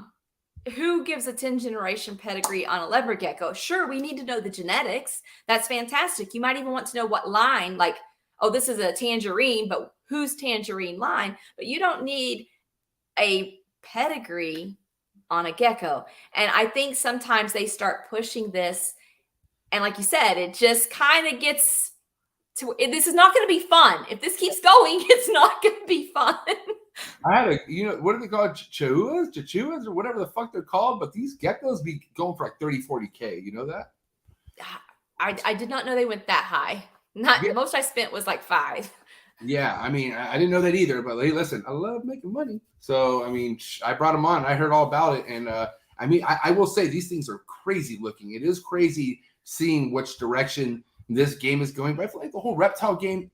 who gives a 10 generation pedigree on a leopard gecko? Sure, we need to know the genetics. That's fantastic. You might even want to know what line, like, oh, this is a tangerine, but whose tangerine line? But you don't need a pedigree on a gecko. And I think sometimes they start pushing this. And like you said, it just kind of gets to, this is not going to be fun. If this keeps going, it's not going to be fun. I had what are they called? Chihuahuas, or whatever the fuck they're called. But these geckos be going for like 30, 40K. You know that? I did not know they went that high. The most I spent was like 5. Yeah, I mean, I didn't know that either. But hey, listen, I love making money. So, I mean, I brought them on. I heard all about it. And I mean, I will say these things are crazy looking. It is crazy seeing which direction this game is going. But I feel like the whole reptile game,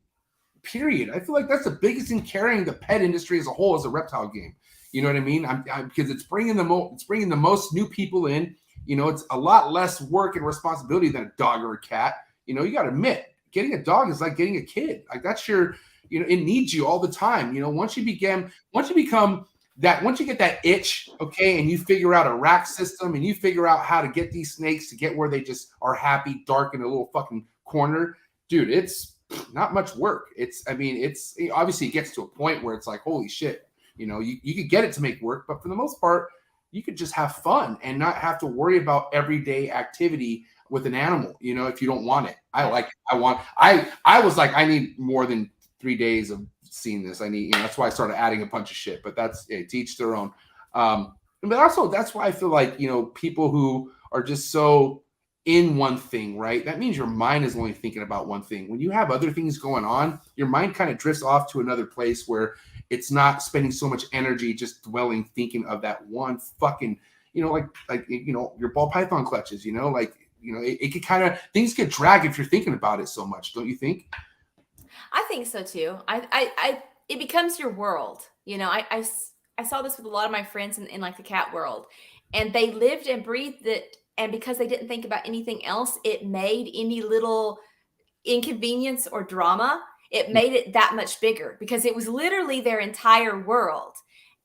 period, I feel like that's the biggest in carrying the pet industry as a whole, is a reptile game. You know what I mean? Because it's bringing the most new people in. You know, it's a lot less work and responsibility than a dog or a cat. You know, you got to admit, getting a dog is like getting a kid. Like that's your, you know, it needs you all the time. You know, once you get that itch, okay, and you figure out a rack system and you figure out how to get these snakes to get where they just are happy, dark in a little fucking corner, dude, it's not much work. It's obviously it gets to a point where it's like, holy shit, you know, you could get it to make work, but for the most part, you could just have fun and not have to worry about everyday activity with an animal, you know, if you don't want it. I was like, I need more than 3 days of seeing this. I need, you know, that's why I started adding a bunch of shit, but that's to each their own. But also that's why I feel like, you know, people who are just so in one thing, right? That means your mind is only thinking about one thing. When you have other things going on, your mind kind of drifts off to another place where it's not spending so much energy just dwelling, thinking of that one fucking, you know, like, you know, your ball python clutches, you know, like, you know, it could kind of, things get dragged if you're thinking about it so much. Don't you think? I think so too. It becomes your world. You know, I saw this with a lot of my friends in like the cat world, and they lived and breathed it. And because they didn't think about anything else, it made any little inconvenience or drama, it made it that much bigger because it was literally their entire world.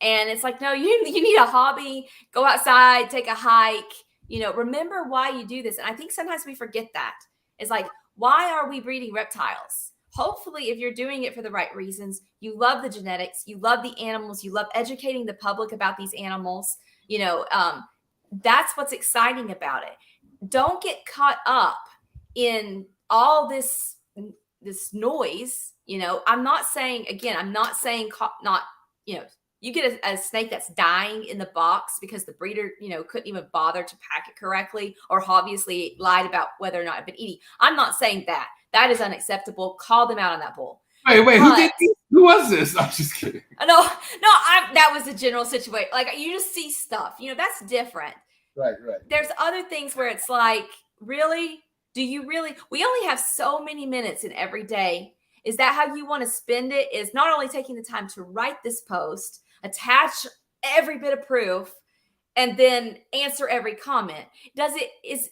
And it's like, no, you need a hobby, go outside, take a hike, you know, remember why you do this. And I think sometimes we forget that. It's like, why are we breeding reptiles? Hopefully, if you're doing it for the right reasons, you love the genetics, you love the animals, you love educating the public about these animals, you know, that's what's exciting about it. Don't get caught up in all this noise. You know, I'm not saying, not, you know, you get a snake that's dying in the box because the breeder, you know, couldn't even bother to pack it correctly, or obviously lied about whether or not it'd been eating. I'm not saying that. That is unacceptable. Call them out on that bull. Wait, who was this? I'm just kidding. No, that was a general situation. Like, you just see stuff, you know, that's different. Right. There's other things where it's like, really? Do you really? We only have so many minutes in every day. Is that how you want to spend it? Is not only taking the time to write this post, attach every bit of proof, and then answer every comment. Is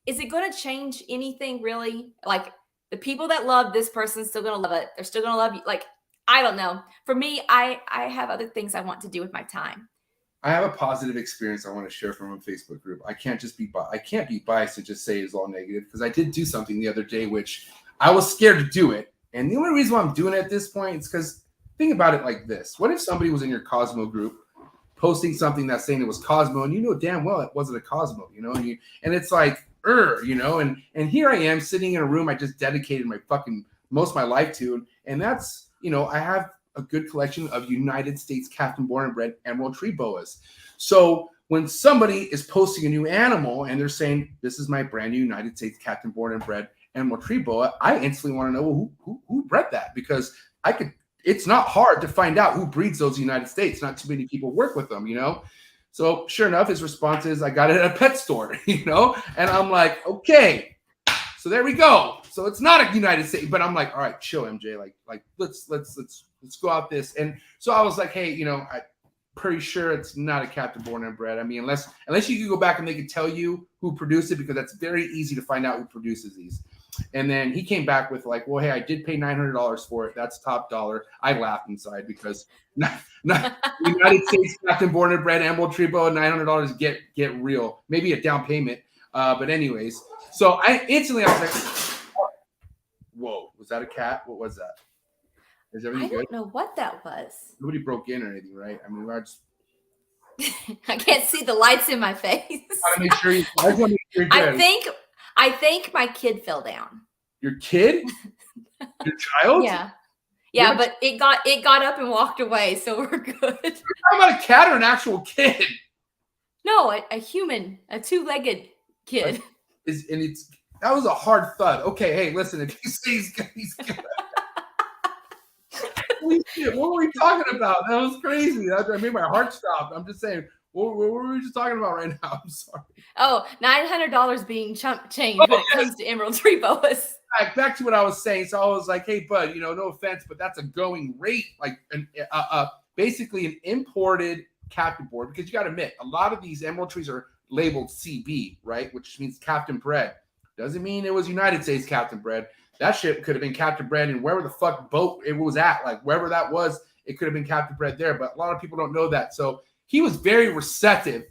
it going to change anything really? Like, the people that love this person still going to love it. They're still going to love you. Like, I don't know. For me, I have other things I want to do with my time. I have a positive experience I want to share from a Facebook group. I can't be biased and just say it's all negative, because I did do something the other day, which I was scared to do it. And the only reason why I'm doing it at this point is because, think about it like this. What if somebody was in your Cosmo group posting something that's saying it was Cosmo, and you know damn well it wasn't a Cosmo, you know, and it's like, you know, and here I am sitting in a room I just dedicated most of my life to, and that's, you know, I have a good collection of United States Captain Born and Bred Emerald Tree Boas. So when somebody is posting a new animal and they're saying, this is my brand new United States Captain Born and Bred Emerald Tree Boa, I instantly want to know who bred that, because it's not hard to find out who breeds those United States. Not too many people work with them, you know? So sure enough, his response is, I got it at a pet store, you know? And I'm like, okay, so there we go. So it's not a United States, but I'm like, all right, chill, MJ. Like let's go out this. And so I was like, hey, you know, I'm pretty sure it's not a Captain Born and Bred. I mean, unless you can go back and they can tell you who produced it, because that's very easy to find out who produces these. And then he came back with like, well, hey, I did pay $900 for it. That's top dollar. I laughed inside because not United States Captain Born and Bred Emerald Tribo, $900 get real. Maybe a down payment. But anyways, so I was like, whoa, was that a cat? What was that? Is everything good? I don't know what that was. Nobody broke in or anything, right? I mean, I just I can't see the lights in my face. want to make sure you're good. I think my kid fell down. Your kid? Your child? Yeah, but it got up and walked away, so we're good. You're talking about a cat or an actual kid? No, a human, a two-legged kid. That was a hard thud. Okay, hey, listen, if you say he's good. Holy shit, what were we talking about? That was crazy. I made my heart stop. I'm just saying, what were we just talking about right now? I'm sorry. Oh, $900 being chump change when it comes to Emerald Tribos. Back to what I was saying. So I was like, hey, bud, no offense, but that's a going rate. Like basically an imported captain board, because you got to admit, a lot of these emerald trees are labeled CB, right? Which means captain bred. Doesn't mean it was United States captain bred. That shit could have been captain bred in wherever the fuck boat it was at. Like wherever that was, it could have been captain bred there. But a lot of people don't know that. So he was very receptive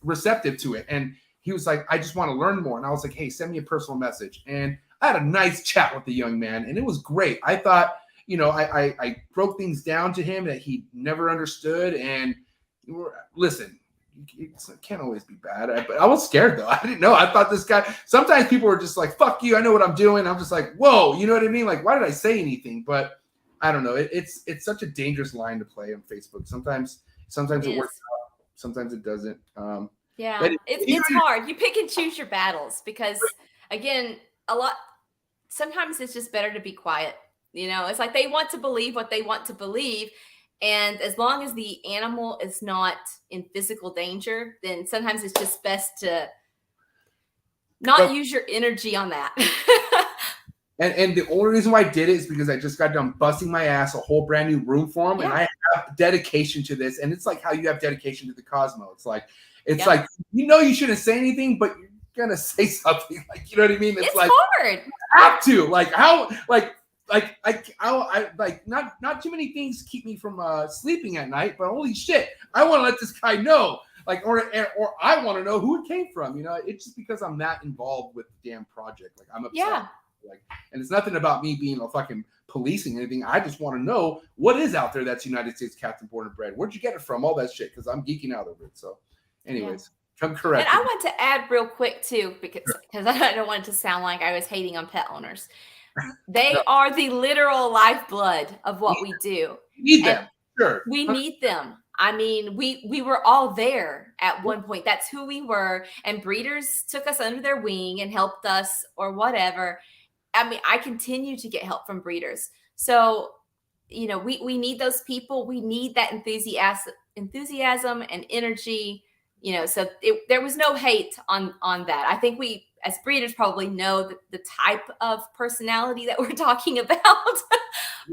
to it. And he was like, I just want to learn more. And I was like, hey, send me a personal message. And I had a nice chat with the young man, and it was great. I thought, I broke things down to him that he never understood. And listen, it can't always be bad. But I was scared, though. I didn't know. I thought this guy, sometimes people were just like, fuck you, I know what I'm doing. I'm just like, whoa, you know what I mean? Like, why did I say anything? But I don't know. It's such a dangerous line to play on Facebook. Sometimes it works out. Sometimes it doesn't. Yeah, it's hard. You pick and choose your battles because, again, sometimes it's just better to be quiet. It's like they want to believe what they want to believe. And as long as the animal is not in physical danger, then sometimes it's just best to not use your energy on that. And the only reason why I did it is because I just got done busting my ass a whole brand new room for him. Yeah. And I have dedication to this. And it's like how you have dedication to the Cosmo. It's like, you shouldn't say anything, but you're going to say something. Like, you know what I mean? It's like, hard. You have to. Like, how, not too many things keep me from sleeping at night, but holy shit, I want to let this guy know. Like, or I want to know who it came from. It's just because I'm that involved with the damn project. Like, I'm upset. Yeah. Like, and it's nothing about me being a fucking policing anything. I just want to know what is out there that's United States captain born and bred. Where'd you get it from? All that shit, because I'm geeking out over it. So, anyways, come correct. And I want to add real quick too, because I don't want it to sound like I was hating on pet owners. They are the literal lifeblood of what we do. We need them. Sure. We need them. I mean, we were all there at one point. That's who we were. And breeders took us under their wing and helped us or whatever. I mean, I continue to get help from breeders. So, we need those people. We need that enthusiasm and energy, so there was no hate on that. I think we, as breeders, probably know the type of personality that we're talking about.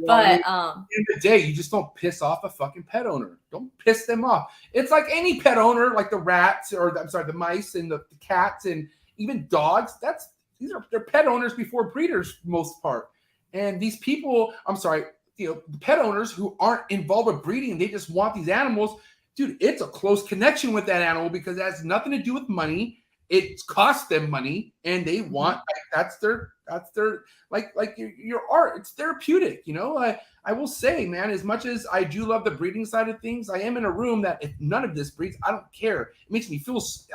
But at the end of the day, you just don't piss off a fucking pet owner. Don't piss them off. It's like any pet owner, like the rats the mice and the cats and even dogs. They're pet owners before breeders for the most part. And these people, the pet owners who aren't involved with breeding, they just want these animals. Dude, it's a close connection with that animal because it has nothing to do with money. It costs them money, and they want that's their your art. It's therapeutic, I will say, man, as much as I do love the breeding side of things, I am in a room that if none of this breeds, I don't care. It makes me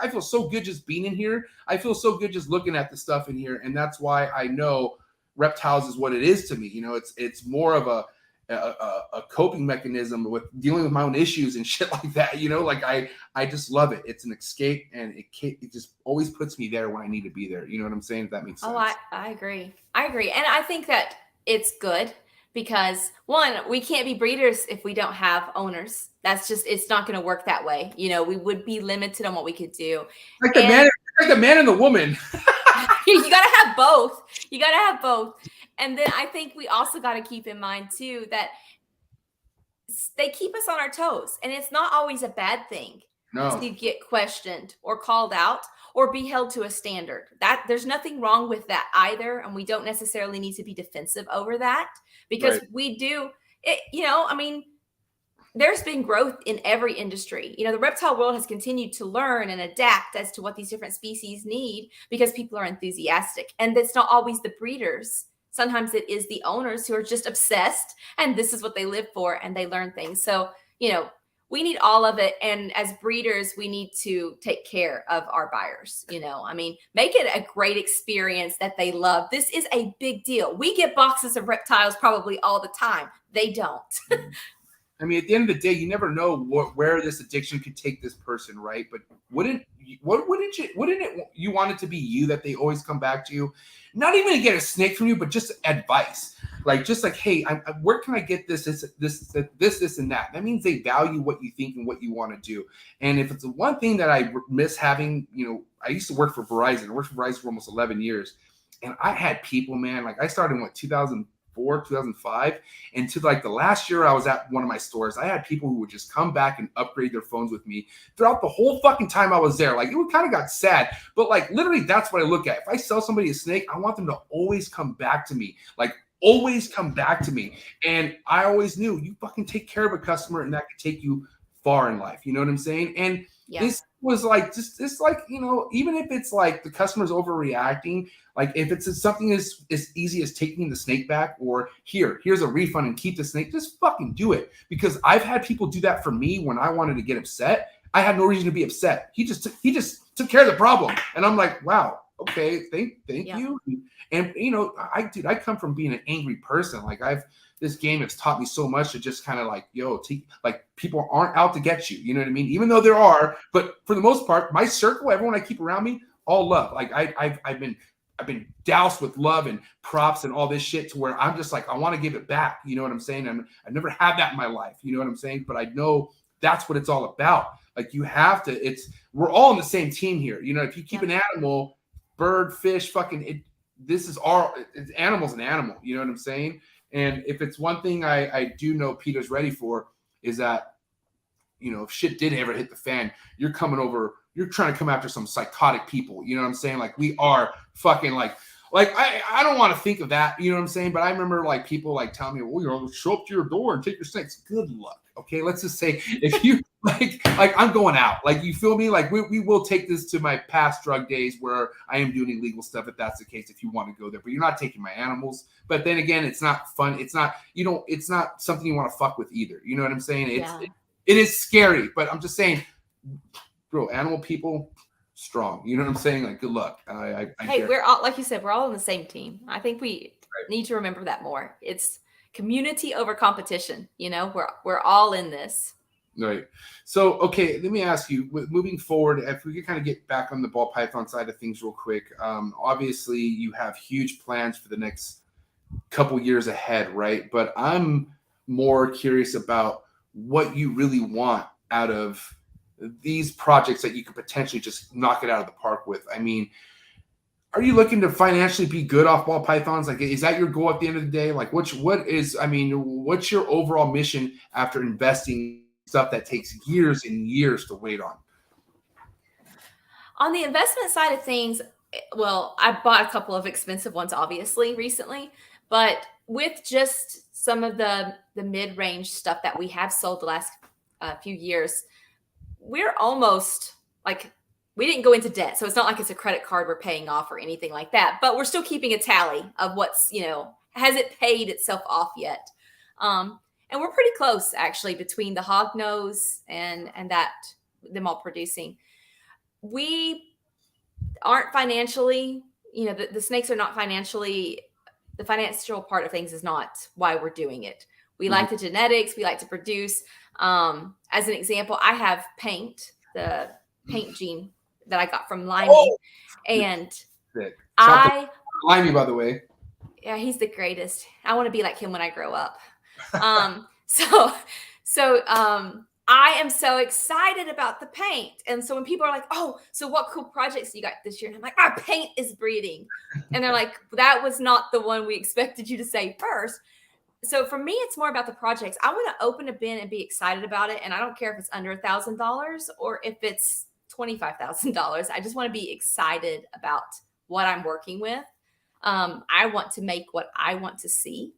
I feel so good just being in here. I feel so good just looking at the stuff in here, and that's why I know Reptiles is what it is to me. It's more of a coping mechanism with dealing with my own issues and shit like that. I just love it. It's an escape, and it just always puts me there when I need to be there. You know what I'm saying? If that makes sense. Oh, I agree. And I think that it's good because one, we can't be breeders if we don't have owners. It's not going to work that way. We would be limited on what we could do. Like the man and the woman. You got to have both. And then I think we also got to keep in mind too that they keep us on our toes, and it's not always a bad thing. No. to get questioned or called out or be held to a standard. That there's nothing wrong with that either. And we don't necessarily need to be defensive over that, because we do it, I mean, there's been growth in every industry. The reptile world has continued to learn and adapt as to what these different species need, because people are enthusiastic. And it's not always the breeders. Sometimes it is the owners who are just obsessed, and this is what they live for, and they learn things. So, we need all of it. And as breeders, we need to take care of our buyers. I mean, make it a great experience that they love. This is a big deal. We get boxes of reptiles probably all the time. They don't. I mean, at the end of the day, you never know where this addiction could take this person, right? But wouldn't you want it to be you that they always come back to you? Not even to get a snake from you, but just advice. Just like, hey, where can I get this, and that? That means they value what you think and what you want to do. And if it's the one thing that I miss having, I used to work for Verizon. I worked for Verizon for almost 11 years. And I had people, man, I started in 2004, 2005. And to the last year I was at one of my stores, I had people who would just come back and upgrade their phones with me throughout the whole fucking time I was there. It kind of got sad, but literally that's what I look at. If I sell somebody a snake, I want them to always come back to me. Always come back to me. And I always knew you fucking take care of a customer and that could take you far in life. You know what I'm saying? And this was even if it's the customer's overreacting, if it's something as easy as taking the snake back, or here's a refund and keep the snake, just fucking do it. Because I've had people do that for me when I wanted to get upset. I had no reason to be upset. He just took care of the problem. And I'm like, wow, okay, thank you. And I come from being an angry person. This game has taught me so much to just kind of people aren't out to get you. You know what I mean? Even though there are, but for the most part, my circle, everyone I keep around me, all love. I've been doused with love and props and all this shit to where I'm just I want to give it back. You know what I'm saying? And I've never had that in my life. You know what I'm saying? But I know that's what it's all about. You have to. We're all on the same team here. If you keep an animal, bird, fish, animal's an animal. You know what I'm saying? And if it's one thing I do know Peter's ready for, is that, if shit did ever hit the fan, you're trying to come after some psychotic people. You know what I'm saying? We are fucking I don't want to think of that. You know what I'm saying? But I remember people telling me, well, show up to your door and take your snakes. Good luck. Okay. Let's just say if you I'm going out, you feel me? We will take this to my past drug days where I am doing illegal stuff. If that's the case, if you want to go there, but you're not taking my animals. But then again, it's not fun. It's not, it's not something you want to fuck with either. You know what I'm saying? It is scary, but I'm just saying, bro, animal people, strong. You know what I'm saying? Good luck. Hey, we're all, like you said, we're all on the same team. I think we need to remember that more. It's community over competition. We're all in this. Right. So, okay, let me ask you, moving forward, if we could kind of get back on the ball python side of things real quick. Obviously, you have huge plans for the next couple years ahead, right? But I'm more curious about what you really want out of these projects that you could potentially just knock it out of the park with. I mean, are you looking to financially be good off ball pythons? Is that your goal at the end of the day? What's your overall mission after investing stuff that takes years and years to wait on? On the investment side of things, well, I bought a couple of expensive ones, obviously, recently, but with just some of the mid-range stuff that we have sold the last few years, we're almost we didn't go into debt. So it's not like it's a credit card we're paying off or anything like that, but we're still keeping a tally of what's, has it paid itself off yet? And we're pretty close, actually, between the Hognose and them all producing. We aren't financially, the snakes are not financially, the financial part of things is not why we're doing it. We like the genetics. We like to produce. As an example, I have Paint, the paint gene that I got from Limey. And Limey, by the way. Yeah, he's the greatest. I want to be like him when I grow up. So I am so excited about the paint. And so when people are like, oh, so what cool projects you got this year? And I'm like, our paint is breeding. And they're like, that was not the one we expected you to say first. So for me, it's more about the projects. I want to open a bin and be excited about it. And I don't care if it's under $1,000 or if it's $25,000. I just want to be excited about what I'm working with. I want to make what I want to see.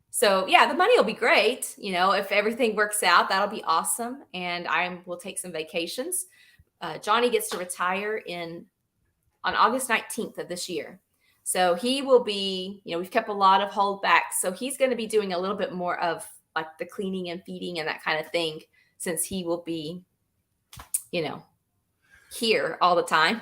So yeah, the money will be great. You know, if everything works out, that'll be awesome. And I will take some vacations. Johnny gets to retire on August 19th of this year. So he will be, you know, we've kept a lot of holdbacks. So he's going to be doing a little bit more of like the cleaning and feeding and that kind of thing, since he will be, you know, here all the time.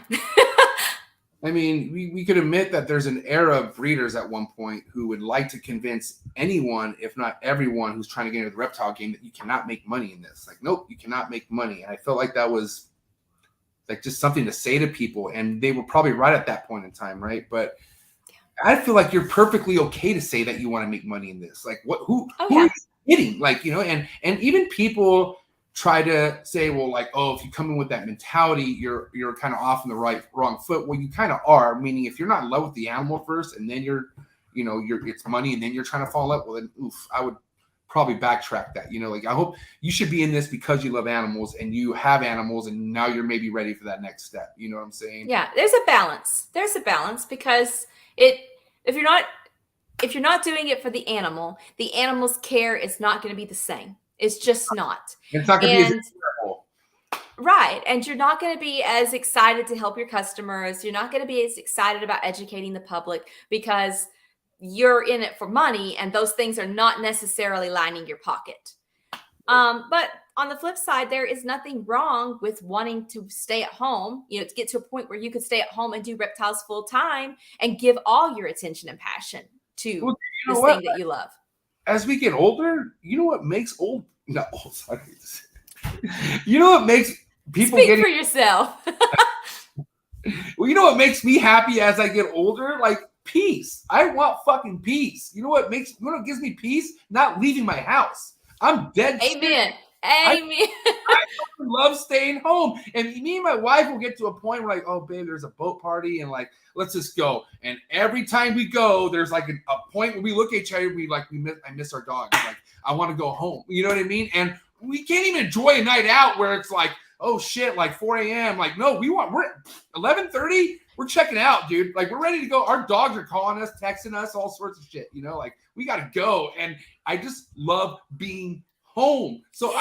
I mean, we could admit that there's an era of breeders at one point who would like to convince anyone, if not everyone, who's trying to get into the reptile game that you cannot make money in this. Like, nope, you cannot make money. And I felt like that was like just something to say to people. And they were probably right at that point in time, right? But I feel like you're perfectly okay to say that you want to make money in this. Like, who are you kidding? Like, you know, and even people try to say, well, like, oh, if you come in with that mentality, you're kind of off on the wrong foot. Well, you kind of are, meaning if you're not in love with the animal first and then it's money and then you're trying to fall in love, well, then I would probably backtrack that. You know, like, I hope you should be in this because you love animals and you have animals and now you're maybe ready for that next step. You know what I'm saying? Yeah, there's a balance. There's a balance because if you're not doing it for the animal's care is not going to be the same. It's just not. It's not going to be as terrible. Right. And you're not going to be as excited to help your customers. You're not going to be as excited about educating the public because you're in it for money and those things are not necessarily lining your pocket. But on the flip side, there is nothing wrong with wanting to stay at home, you know, to get to a point where you could stay at home and do reptiles full time and give all your attention and passion to this thing that you love. As we get older, you know what makes you know what makes people Speak for yourself. Well, you know what makes me happy as I get older? Like peace. I want fucking peace. You know what gives me peace? Not leaving my house. I'm dead. Amen. I love staying home. And me and my wife will get to a point where like, oh, babe, there's a boat party and like, let's just go. And every time we go, there's like a point where we look at each other, I miss our dogs. Like, I want to go home. You know what I mean? And we can't even enjoy a night out where it's like, oh shit, like 4 a.m. Like, no, we're 11:30. We're checking out, dude. Like, we're ready to go. Our dogs are calling us, texting us, all sorts of shit. You know, like we got to go. And I just love being home. So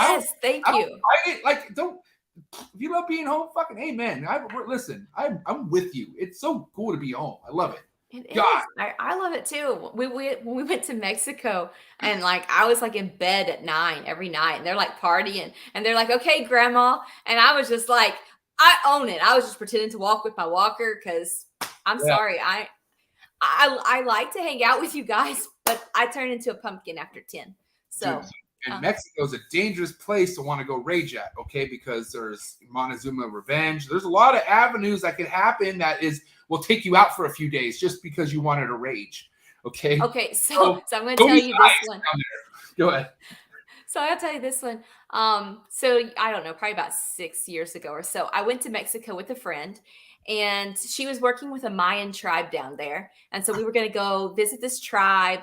thank you. If you love being home, fucking amen. Listen, I'm with you. It's so cool to be home. I love it. It is. I love it too. When we went to Mexico and like I was like in bed at 9 every night and they're like partying and they're like, okay, grandma. And I was just like, I own it. I was just pretending to walk with my walker because I'm sorry. I like to hang out with you guys, but I turn into a pumpkin after 10. So. Dude. And Mexico's a dangerous place to want to go rage at, okay? Because there's Montezuma revenge. There's a lot of avenues that could happen will take you out for a few days just because you wanted to rage, okay? Okay, so I'm going to tell you this one. Go ahead. So I'll tell you this one. So I don't know, probably about 6 years ago or so, I went to Mexico with a friend, and she was working with a Mayan tribe down there. And so we were going to go visit this tribe.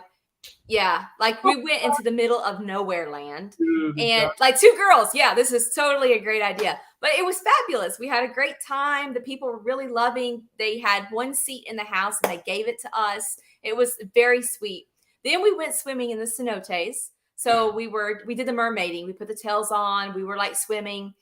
Yeah, like we went into the middle of nowhere land and like 2 girls. Yeah, this is totally a great idea. But it was fabulous. We had a great time. The people were really loving. They had 1 seat in the house and they gave it to us. It was very sweet. Then we went swimming in the cenotes. So we did the mermaiding. We put the tails on. We were like swimming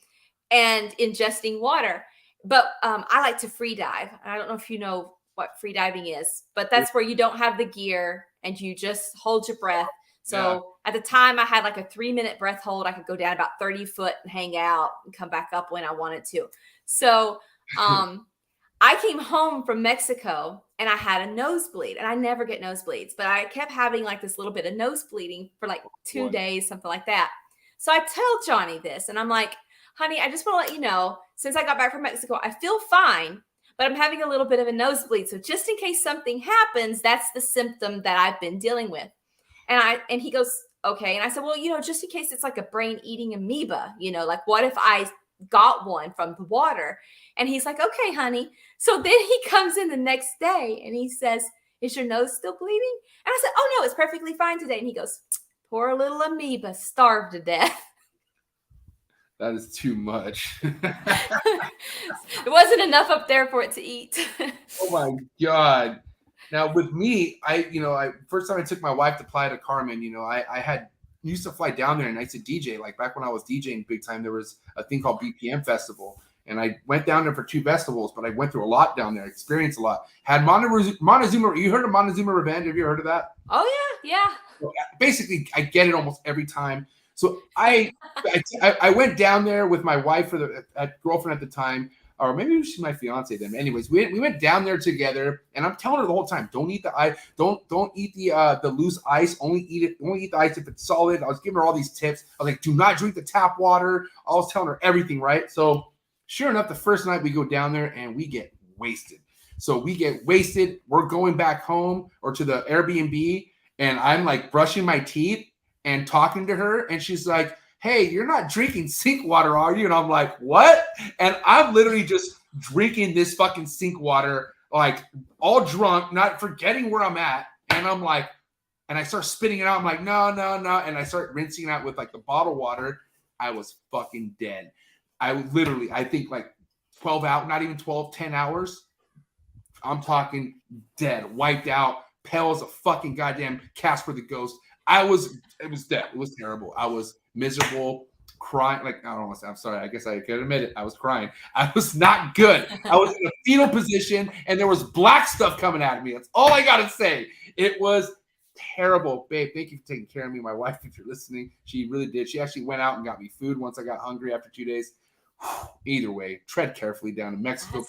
and ingesting water. But I like to free dive. I don't know if you know what free diving is, but that's where you don't have the gear and you just hold your breath. So at the time I had like a 3-minute breath hold. I could go down about 30 foot and hang out and come back up when I wanted to. So I came home from Mexico and I had a nosebleed, and I never get nosebleeds, but I kept having like this little bit of nosebleeding for like 2 days, something like that. So I tell Johnny this and I'm like, honey, I just want to let you know, since I got back from Mexico, I feel fine, but I'm having a little bit of a nosebleed. So just in case something happens, that's the symptom that I've been dealing with. And he goes, okay. And I said, well, just in case it's like a brain eating amoeba, like what if I got one from the water? And he's like, okay, honey. So then he comes in the next day and he says, is your nose still bleeding? And I said, oh no, it's perfectly fine today. And he goes, poor little amoeba, starved to death. That is too much. It wasn't enough up there for it to eat. Oh my God. Now with me, first time I took my wife to Playa del Carmen, I used to fly down there and I used to DJ. Like back when I was DJing big time, there was a thing called BPM Festival. And I went down there for 2 festivals, but I went through a lot down there, experienced a lot. Had Montezuma, you heard of Montezuma Revenge? Have you heard of that? Oh yeah. Well, basically, I get it almost every time. So I went down there with my wife, girlfriend at the time, or maybe she's my fiance then. Anyways, we went down there together, and I'm telling her the whole time, don't eat the ice, don't eat the loose ice. Only eat the ice if it's solid. I was giving her all these tips. I was like, do not drink the tap water. I was telling her everything, right? So sure enough, the first night we go down there and we get wasted. So we get wasted. We're going back home or to the Airbnb, and I'm like brushing my teeth and talking to her, and she's like, hey, you're not drinking sink water, are you? And I'm like, what? And I'm literally just drinking this fucking sink water, like all drunk, not forgetting where I'm at. And I'm like, and I start spitting it out. I'm like, no. And I start rinsing it out with like the bottled water. I was fucking dead. I think like 12 out, not even 12, 10 hours. I'm talking dead, wiped out, pale as a fucking goddamn Casper the Ghost. It was dead. It was terrible. I was miserable, crying. Like, I don't want to say, I'm sorry. I guess I can admit it. I was crying. I was not good. I was in a fetal position and there was black stuff coming at me. That's all I got to say. It was terrible. Babe, thank you for taking care of me. My wife, if you're listening, she really did. She actually went out and got me food once I got hungry after 2 days. Either way, tread carefully down in Mexico.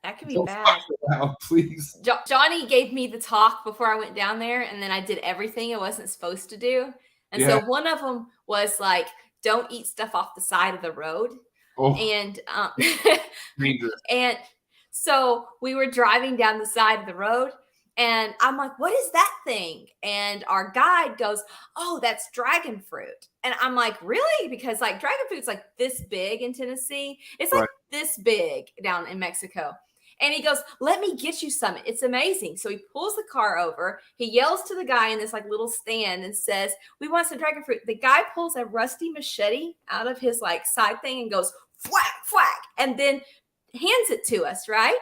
That can be Don't bad. fuck around, please. Johnny gave me the talk before I went down there, and then I did everything I wasn't supposed to do. And so one of them was like, don't eat stuff off the side of the road. Oh, And dangerous. and so we were driving down the side of the road, and I'm like, what is that thing? And our guide goes, oh, that's dragon fruit. And I'm like, really? Because like dragon fruit's like this big in Tennessee. It's like this big down in Mexico. And he goes, let me get you some. It's amazing. So he pulls the car over. He yells to the guy in this like little stand and says, we want some dragon fruit. The guy pulls a rusty machete out of his like side thing and goes, whack, whack, and then hands it to us, right?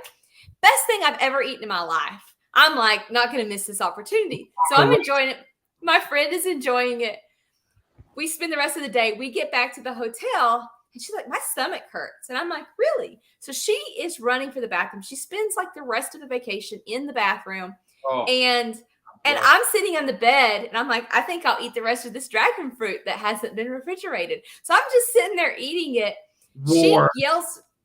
Best thing I've ever eaten in my life. I'm like, not going to miss this opportunity. So I'm enjoying it. My friend is enjoying it. We spend the rest of the day. We get back to the hotel. And she's like, my stomach hurts. And I'm like, really? So she is running for the bathroom. She spends like the rest of the vacation in the bathroom. And I'm sitting on the bed and I'm like, I think I'll eat the rest of this dragon fruit that hasn't been refrigerated. So I'm just sitting there eating it.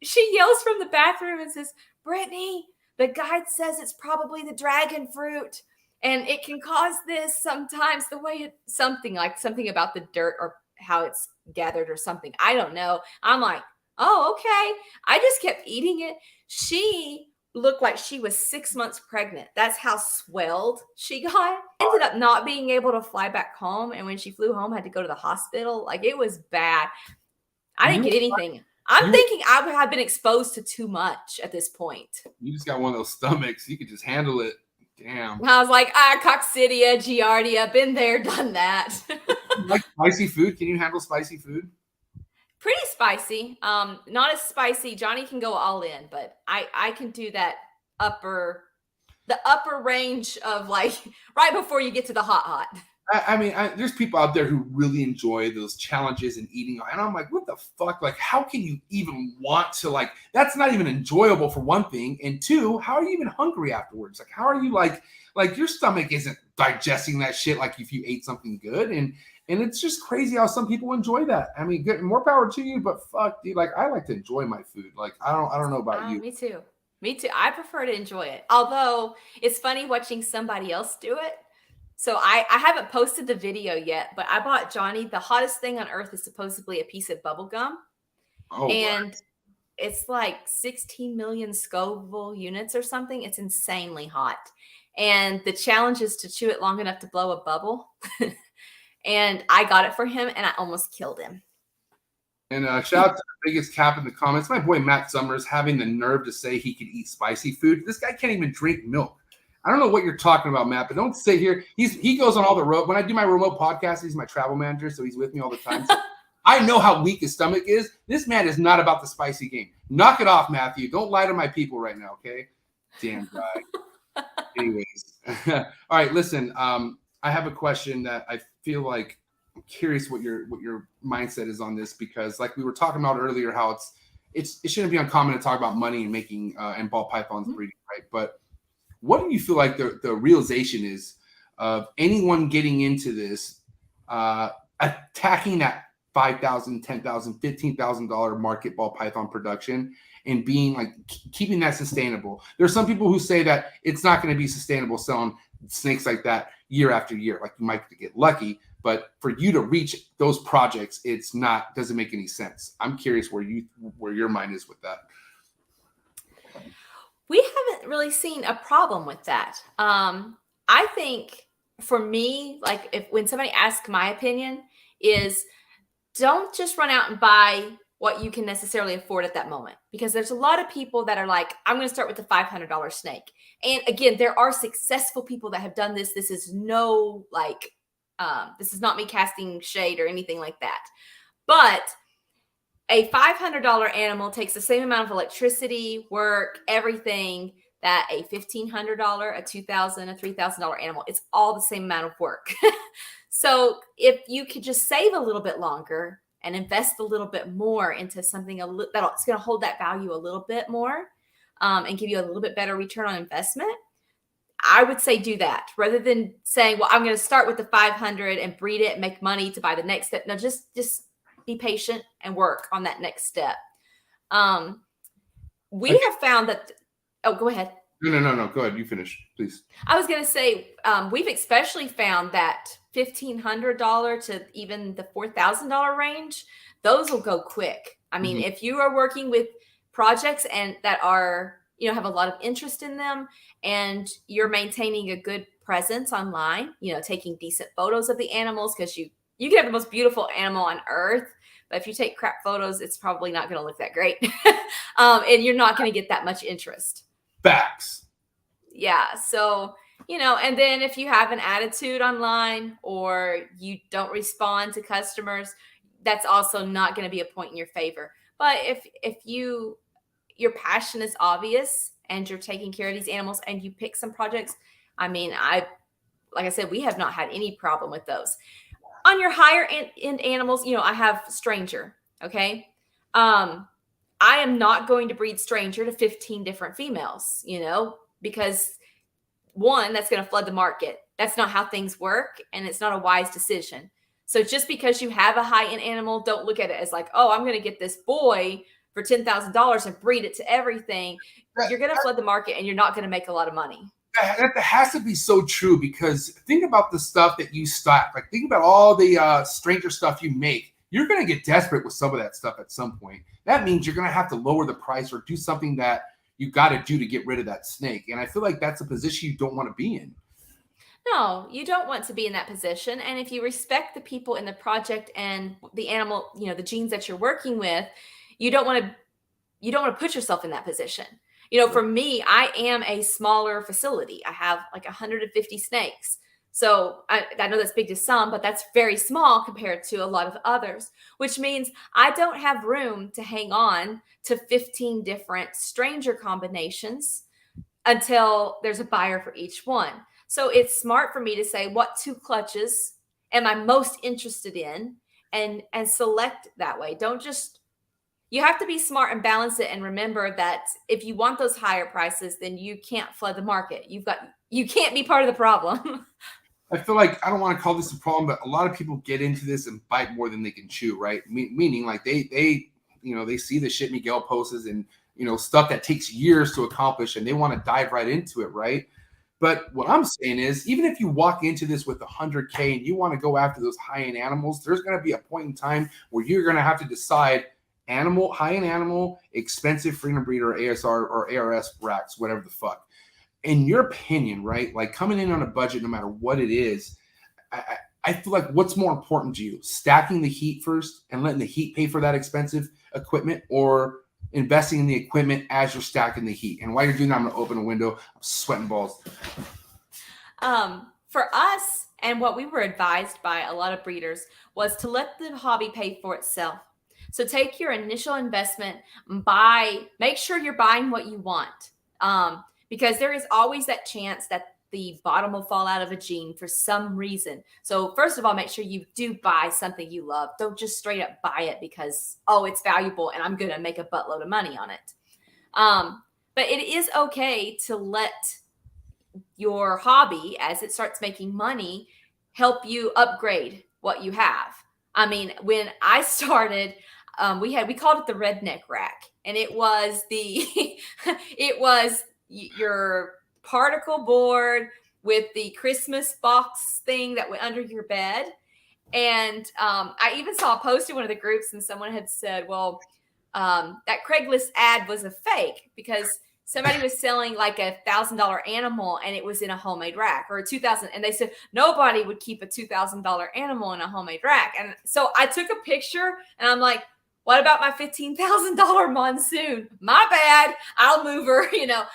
She yells from the bathroom and says, Brittany, the guide says it's probably the dragon fruit. And it can cause this sometimes the way something about the dirt or how it's gathered or something. I don't know. I'm like, oh, okay. I just kept eating it. She looked like she was 6 months pregnant. That's how swelled she got. Ended up not being able to fly back home. And when she flew home, had to go to the hospital. Like it was bad. I didn't get anything. I'm thinking I would have been exposed to too much at this point. You just got one of those stomachs. You could just handle it. Damn. I was like, coccidia, giardia, been there, done that. Like spicy food? Can you handle spicy food? Pretty spicy. Not as spicy. Johnny can go all in, but I can do that upper range of like right before you get to the hot. I mean, there's people out there who really enjoy those challenges and eating. And I'm like, what the fuck? Like, how can you even want to like, that's not even enjoyable for one thing. And two, how are you even hungry afterwards? Like, how are you like your stomach isn't digesting that shit like if you ate something good. And it's just crazy how some people enjoy that. I mean, more power to you, but fuck, dude, like I like to enjoy my food. Like, I don't know about you. Me too. I prefer to enjoy it. Although it's funny watching somebody else do it. So I haven't posted the video yet, but I bought Johnny. The hottest thing on earth is supposedly a piece of bubble gum. And it's like 16 million Scoville units or something. It's insanely hot. And the challenge is to chew it long enough to blow a bubble. And I got it for him and I almost killed him. And shout out to the biggest cap in the comments. My boy Matt Summers having the nerve to say he could eat spicy food. This guy can't even drink milk. I don't know what you're talking about, Matt, but don't sit here. He goes on all the road. When I do my remote podcast, he's my travel manager, so he's with me all the time. So I know how weak his stomach is. This man is not about the spicy game. Knock it off, Matthew. Don't lie to my people right now, okay? Damn guy. Anyways. All right, listen. I have a question that I feel like I'm curious what your mindset is on this, because like we were talking about earlier, how it shouldn't be uncommon to talk about money and making and ball pythons breeding, right? But what do you feel like the realization is of anyone getting into this, attacking that $5,000, $10,000, $15,000 market ball python production and being like keeping that sustainable? There's some people who say that it's not going to be sustainable selling snakes like that year after year. Like you might get lucky, but for you to reach those projects, doesn't make any sense. I'm curious where your mind is with that. We haven't really seen a problem with that. I think for me, like when somebody asks my opinion, is don't just run out and buy what you can necessarily afford at that moment, because there's a lot of people that are like, I'm going to start with the $500 snake. And again, there are successful people that have done this. This is this is not me casting shade or anything like that. But a $500 animal takes the same amount of electricity, work, everything that a $1,500, a $2,000, a $3,000 animal. It's all the same amount of work. So if you could just save a little bit longer and invest a little bit more into something that's going to hold that value a little bit more and give you a little bit better return on investment, I would say do that rather than saying, well, I'm going to start with the 500 and breed it and make money to buy the next step. No, just be patient and work on that next step. We have found that. Oh, go ahead. No. Go ahead. You finish, please. I was going to say, we've especially found that $1,500 to even the $4,000 range, those will go quick. I mean, if you are working with projects and that are, have a lot of interest in them, and you're maintaining a good presence online, taking decent photos of the animals, because you can have the most beautiful animal on earth, but if you take crap photos, it's probably not going to look that great. And you're not going to get that much interest. Facts. Yeah. So, and then if you have an attitude online or you don't respond to customers, that's also not going to be a point in your favor. But if your passion is obvious and you're taking care of these animals and you pick some projects, I mean, like I said, we have not had any problem with those. On your higher end animals, I have Stranger. Okay. I am not going to breed Stranger to 15 different females, because one, that's going to flood the market. That's not how things work, and it's not a wise decision. So just because you have a high-end animal, don't look at it as like, oh, I'm going to get this boy for $10,000 and breed it to everything. You're going to flood the market, and you're not going to make a lot of money. That has to be so true, because think about the stuff that you stock. Like, think about all the Stranger stuff you make. You're going to get desperate with some of that stuff at some point. That means you're going to have to lower the price or do something that you got to do to get rid of that snake. And I feel like that's a position you don't want to be in. No, you don't want to be in that position. And if you respect the people in the project and the animal, the genes that you're working with, you don't want to put yourself in that position. For me, I am a smaller facility. I have like 150 snakes. So I know that's big to some, but that's very small compared to a lot of others, which means I don't have room to hang on to 15 different Stranger combinations until there's a buyer for each one. So it's smart for me to say, what 2 clutches am I most interested in, and select that way. You have to be smart and balance it, and remember that if you want those higher prices, then you can't flood the market. You can't be part of the problem. I feel like, I don't want to call this a problem, but a lot of people get into this and bite more than they can chew, right? Meaning like they see the shit Miguel posts and, stuff that takes years to accomplish, and they want to dive right into it, right? But what I'm saying is, even if you walk into this with $100K and you want to go after those high-end animals, there's going to be a point in time where you're going to have to decide high-end animal, expensive freedom breeder, ASR or ARS racks, whatever the fuck. In your opinion, right? Like coming in on a budget, no matter what it is, I feel like what's more important to you, stacking the heat first and letting the heat pay for that expensive equipment, or investing in the equipment as you're stacking the heat. And while you're doing that, I'm going to open a window. I'm sweating balls. For us, and what we were advised by a lot of breeders, was to let the hobby pay for itself. So take your initial investment, make sure you're buying what you want. Because there is always that chance that the bottom will fall out of a gene for some reason. So first of all, make sure you do buy something you love. Don't just straight up buy it because, oh, it's valuable and I'm going to make a buttload of money on it. But it is okay to let your hobby, as it starts making money, help you upgrade what you have. I mean, when I started, we called it the redneck rack, and it was your particle board with the Christmas box thing that went under your bed. And I even saw a post in one of the groups, and someone had said, well, that Craigslist ad was a fake because somebody was selling like $1,000 animal and it was in a homemade rack, or $2,000. And they said nobody would keep a $2,000 animal in a homemade rack. And so I took a picture and I'm like, what about my $15,000 monsoon? My bad. I'll move her, Yeah.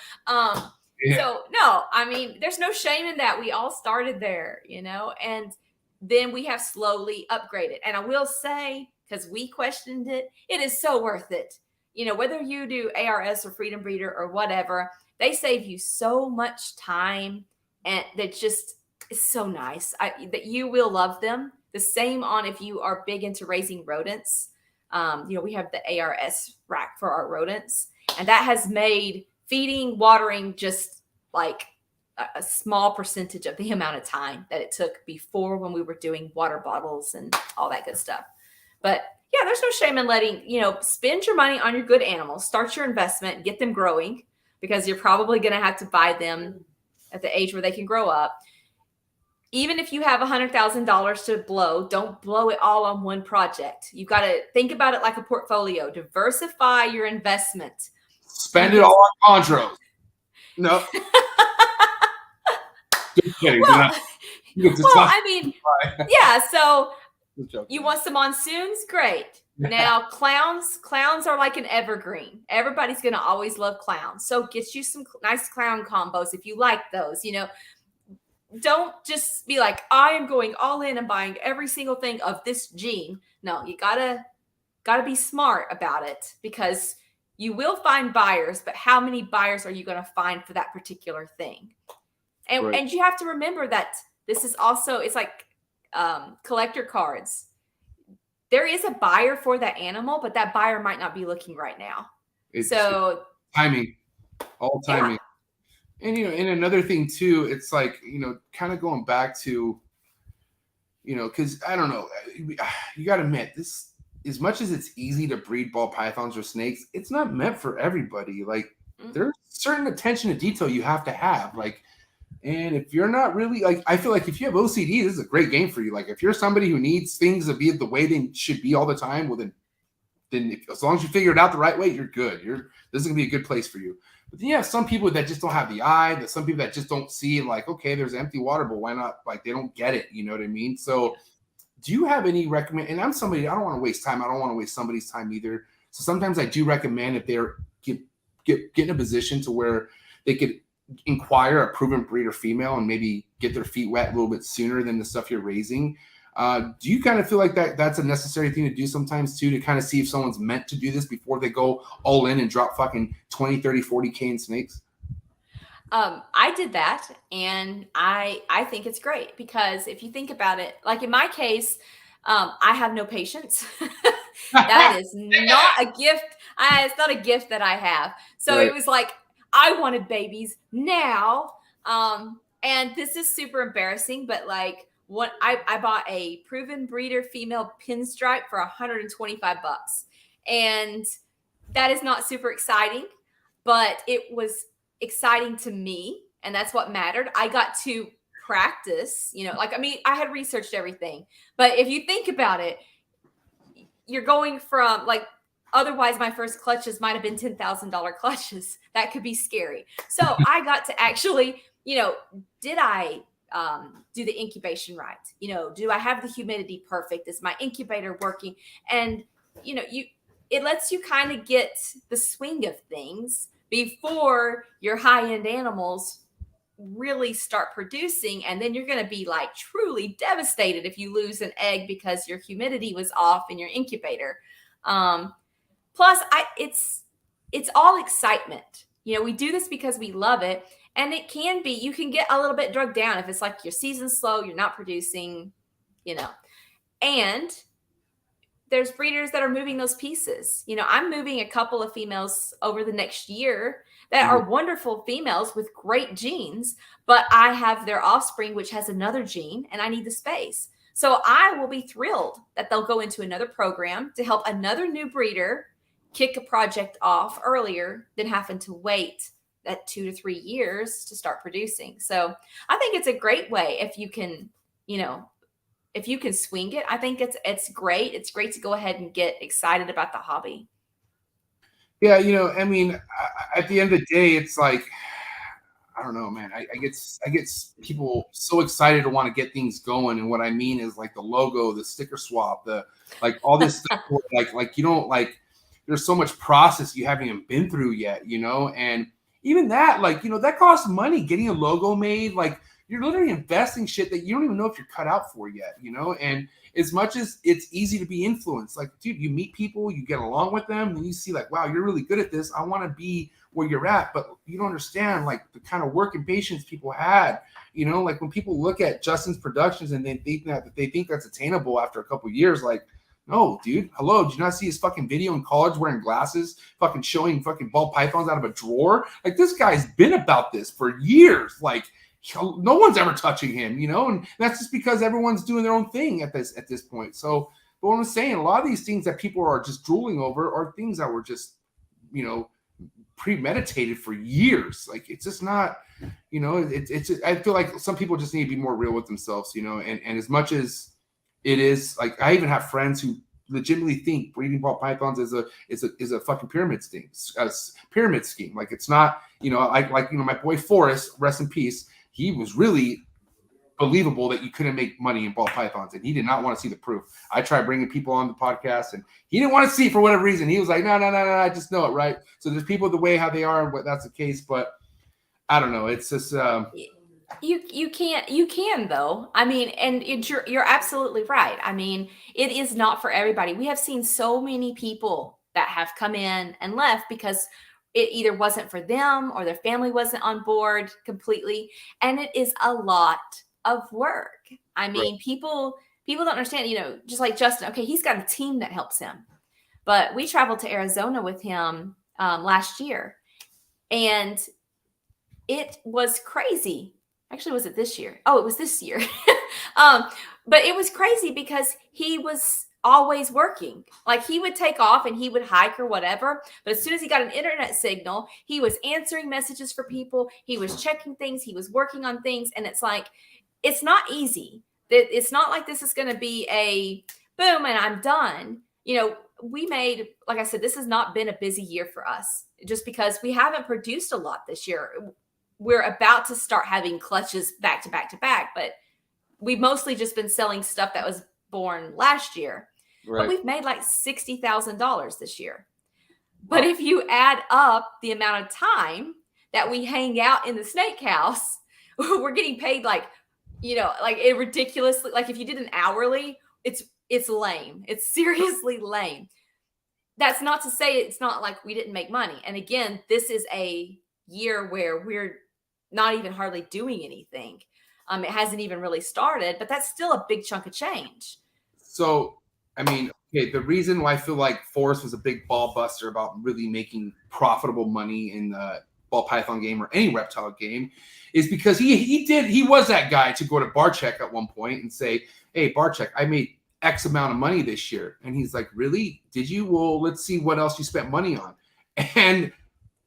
So no, I mean, there's no shame in that. We all started there, and then we have slowly upgraded. And I will say, because we questioned it, it is so worth it. Whether you do ARS or Freedom Breeder or whatever, they save you so much time, and that just is so nice that you will love them. The same on if you are big into raising rodents. We have the ARS rack for our rodents, and that has made feeding, watering just like a small percentage of the amount of time that it took before when we were doing water bottles and all that good stuff. But yeah, there's no shame in letting, spend your money on your good animals, start your investment, get them growing, because you're probably going to have to buy them at the age where they can grow up. Even if you have $100,000 to blow, don't blow it all on one project. You've got to think about it like a portfolio. Diversify your investment. Spend it all on chondros. No. Just kidding. Well, I mean, yeah, so you want some monsoons? Great. Now, clowns are like an evergreen. Everybody's going to always love clowns. So get you some nice clown combos if you like those. Don't just be like, I am going all in and buying every single thing of this gene. No, you gotta be smart about it, because you will find buyers, but how many buyers are you going to find for that particular thing? And Right. And you have to remember that this is also, it's like collector cards. There is a buyer for that animal, but that buyer might not be looking right now. It's So timing, all timing. And, and another thing too, it's like, kind of going back to, because I don't know, you got to admit this, as much as it's easy to breed ball pythons or snakes, it's not meant for everybody. Like there's certain attention to detail you have to have. Like, and if you're not really like, I feel like if you have OCD, this is a great game for you. Like if you're somebody who needs things to be the way they should be all the time, well then as long as you figure it out the right way, you're good. This is gonna be a good place for you. But then you have some people that just don't have the eye, that some people that just don't see, like, okay, there's an empty water bowl. Why not? Like they don't get it. You know what I mean? So do you have any recommend? And I'm somebody, I don't want to waste time. I don't want to waste somebody's time either. So sometimes I do recommend if they're get in a position to where they could inquire a proven breeder female and maybe get their feet wet a little bit sooner than the stuff you're raising. Do you kind of feel like that's a necessary thing to do sometimes too, to kind of see if someone's meant to do this before they go all in and drop fucking 20, 30, 40K in snakes? I did that, and I think it's great, because if you think about it, like in my case, I have no patience. That is not a gift. It's not a gift that I have. So Right. It was like, I wanted babies now. And this is super embarrassing, but like I bought a proven breeder female pinstripe for $125. And that is not super exciting, but it was exciting to me, and that's what mattered. I got to practice, I had researched everything, but if you think about it, you're going from like, otherwise my first clutches might have been $10,000 clutches. That could be scary. So I got to actually, did I do the incubation right? Do I have the humidity perfect? Is my incubator working? And it lets you kind of get the swing of things before your high-end animals really start producing, and then you're going to be like truly devastated if you lose an egg because your humidity was off in your incubator. Plus, it's all excitement. You know, we do this because we love it, and it can be, you can get a little bit drugged down if it's like your season's slow, you're not producing, you know. And there's breeders that are moving those pieces. You know, I'm moving a couple of females over the next year that are wonderful females with great genes, but I have their offspring, which has another gene, and I need the space. So I will be thrilled that they'll go into another program to help another new breeder kick a project off earlier than having to wait that 2 to 3 years to start producing. So I think it's a great way if you can, you know, if you can swing it. I think it's great. It's great to go ahead and get excited about the hobby. Yeah, you know, I mean, at the end of the day, it's like, I don't know, man. I get people so excited to want to get things going, and what I mean is like the logo, the sticker swap, the like all this stuff. Like you don't like. There's so much process you haven't even been through yet, you know, and even that, like, you know, that costs money. Getting a logo made, like, you're literally investing shit that you don't even know if you're cut out for yet, you know. And as much as it's easy to be influenced, like, dude, you meet people, you get along with them, and you see like, wow, you're really good at this. I want to be where you're at, but you don't understand like the kind of work and patience people had, you know. Like when people look at Justin's productions and they think that's attainable after a couple of years, like, no, dude. Hello, did you not see his fucking video in college wearing glasses, fucking showing fucking ball pythons out of a drawer? Like, this guy's been about this for years. Like, no one's ever touching him, you know, and that's just because everyone's doing their own thing at this point. So, but what I'm saying, a lot of these things that people are just drooling over are things that were just, you know, premeditated for years. Like, it's just not, you know, it's I feel like some people just need to be more real with themselves, you know, and as much as it is, like, I even have friends who legitimately think breeding ball pythons is a fucking pyramid scheme. Like, it's not, you know, like you know, my boy Forrest, rest in peace. He was really believable that you couldn't make money in ball pythons, and he did not want to see the proof. I tried bringing people on the podcast, and he didn't want to see it for whatever reason. He was like, no, I just know it, right? So there's people the way how they are, but that's the case. But I don't know. It's just You can though. I mean, and you're absolutely right. I mean, it is not for everybody. We have seen so many people that have come in and left because it either wasn't for them or their family wasn't on board completely. And it is a lot of work. I mean, right. People don't understand, you know, just like Justin, okay, he's got a team that helps him. But we traveled to Arizona with him last year, and it was crazy. Actually, was it this year? Oh, it was this year. But it was crazy because he was always working. Like, he would take off and he would hike or whatever. But as soon as he got an internet signal, he was answering messages for people. He was checking things. He was working on things. And it's like, it's not easy. It's not like this is going to be a boom and I'm done. You know, we made, like I said, this has not been a busy year for us just because we haven't produced a lot this year. We're about to start having clutches back to back to back, but we've mostly just been selling stuff that was born last year. Right. But we've made like $60,000 this year. But if you add up the amount of time that we hang out in the snake house, we're getting paid like, you know, like it ridiculously, like if you did an hourly, it's lame. It's seriously lame. That's not to say it's not like we didn't make money. And again, this is a year where we're not even hardly doing anything. It hasn't even really started, but that's still a big chunk of change. So, I mean, okay, the reason why I feel like Forrest was a big ball buster about really making profitable money in the ball python game or any reptile game is because he was that guy to go to Barcheck at one point and say, hey, Barcheck, I made X amount of money this year. And he's like, really? Did you? Well, let's see what else you spent money on. And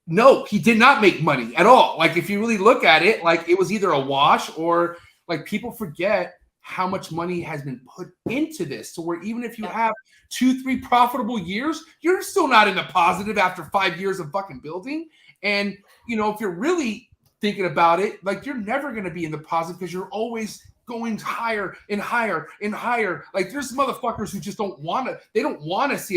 no, he did not make money at all. Like, if you really look at it, like, it was either a wash or, like, people forget how much money has been put into this. So where even if you have 2-3 profitable years, you're still not in the positive after 5 years of fucking building. And, you know, if you're really thinking about it, like, you're never going to be in the positive because you're always going higher and higher and higher. Like, there's motherfuckers who just don't want to see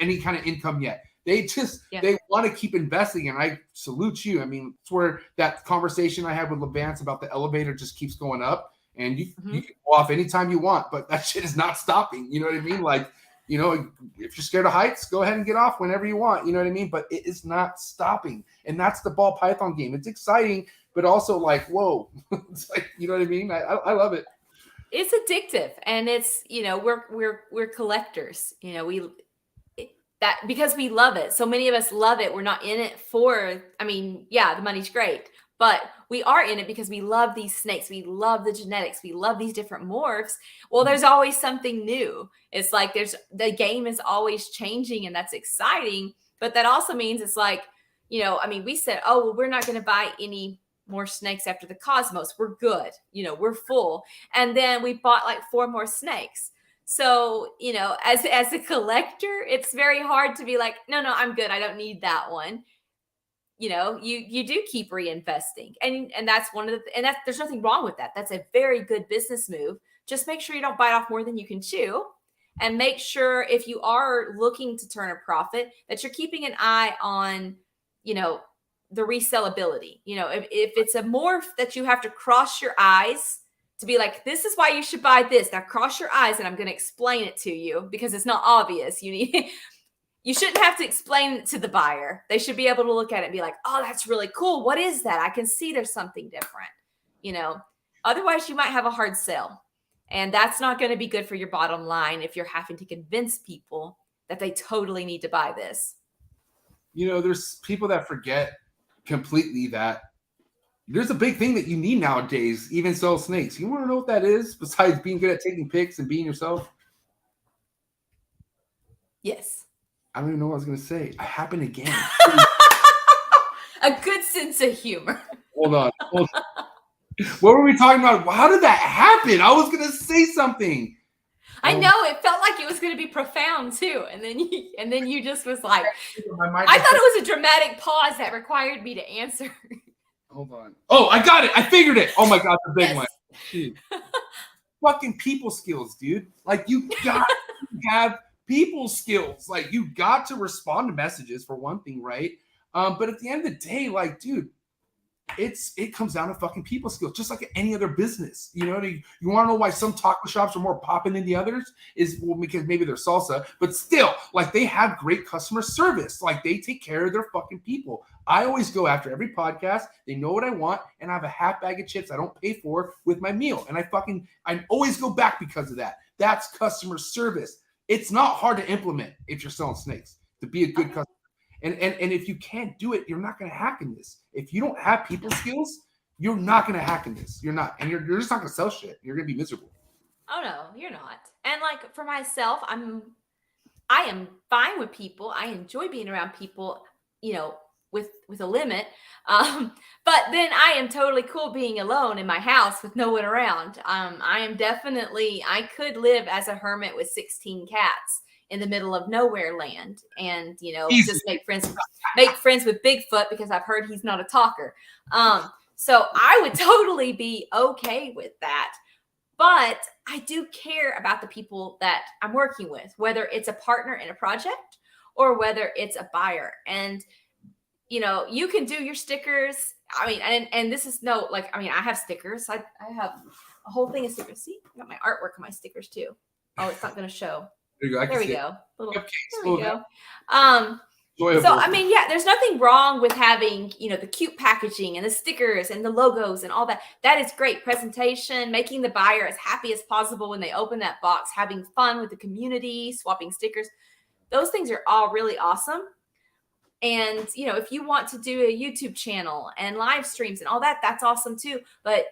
any kind of income yet. They just they want to keep investing, and I salute you. I mean, it's where that conversation I had with Levance about the elevator just keeps going up, and you can go off anytime you want, but that shit is not stopping. You know what I mean? Like, you know, if you're scared of heights, go ahead and get off whenever you want. You know what I mean? But it is not stopping, and that's the ball python game. It's exciting, but also like, whoa, it's like, you know what I mean? I love it. It's addictive, and it's, you know, we're collectors. You know, that because we love it. So many of us love it. We're not in it for, I mean, yeah, the money's great, but we are in it because we love these snakes. We love the genetics. We love these different morphs. Well, there's always something new. It's like the game is always changing, and that's exciting. But that also means it's like, you know, I mean, we said, oh, well, we're not going to buy any more snakes after the Cosmos. We're good. You know, we're full. And then we bought like 4 more snakes. So, you know, as a collector, it's very hard to be like, no, I'm good. I don't need that one. You know, you do keep reinvesting, and that's one of the, and that's, there's nothing wrong with that. That's a very good business move. Just make sure you don't bite off more than you can chew, and make sure if you are looking to turn a profit that you're keeping an eye on, you know, the resellability. You know, if it's a morph that you have to cross your eyes to be like, this is why you should buy this. Now cross your eyes, and I'm going to explain it to you because it's not obvious. You shouldn't have to explain it to the buyer. They should be able to look at it and be like, oh, that's really cool. What is that? I can see there's something different, you know. Otherwise, you might have a hard sell. And that's not going to be good for your bottom line if you're having to convince people that they totally need to buy this. You know, there's people that forget completely that there's a big thing that you need nowadays, even sell snakes. You want to know what that is besides being good at taking pics and being yourself? Yes. I don't even know what I was going to say. I happened again. A good sense of humor. Hold on. What were we talking about? How did that happen? I was going to say something. I know, it felt like it was going to be profound too, and then you just was like, I thought it was a dramatic pause that required me to answer. Hold on. Oh, I got it. I figured it. Oh my God, the big one. Dude. Fucking people skills, dude. Like, you got to have people skills. Like, you got to respond to messages for one thing, right? But at the end of the day, like, dude, it comes down to fucking people skills, just like any other business. You know, you want to know why some taco shops are more popping than the others? Is, well, because maybe they're salsa, but still, like, they have great customer service. Like, they take care of their fucking people. I always go after every podcast. They know what I want, and I have a half bag of chips I don't pay for with my meal. And I always go back because of that. That's customer service. It's not hard to implement if you're selling snakes, to be a good customer. And if you can't do it, you're not going to hack in this. If you don't have people skills, you're not going to hack in this. You're not. And you're just not going to sell shit. You're going to be miserable. Oh, no, you're not. And like for myself, I am fine with people. I enjoy being around people, you know, with a limit. But then I am totally cool being alone in my house with no one around. I could live as a hermit with 16 cats in the middle of nowhere land, and, you know, easy. Just make friends with Bigfoot because I've heard he's not a talker. So I would totally be okay with that. But I do care about the people that I'm working with, whether it's a partner in a project or whether it's a buyer. And, you know, you can do your stickers. I mean, and this is no, like, I mean, I have stickers. I have a whole thing of stickers. See, I got my artwork on my stickers too. Oh, it's not going to show. There we go. There we go. So, I mean, yeah, there's nothing wrong with having, you know, the cute packaging and the stickers and the logos and all that. That is great presentation, making the buyer as happy as possible when they open that box, having fun with the community, swapping stickers. Those things are all really awesome. And, you know, if you want to do a YouTube channel and live streams and all that, that's awesome too. But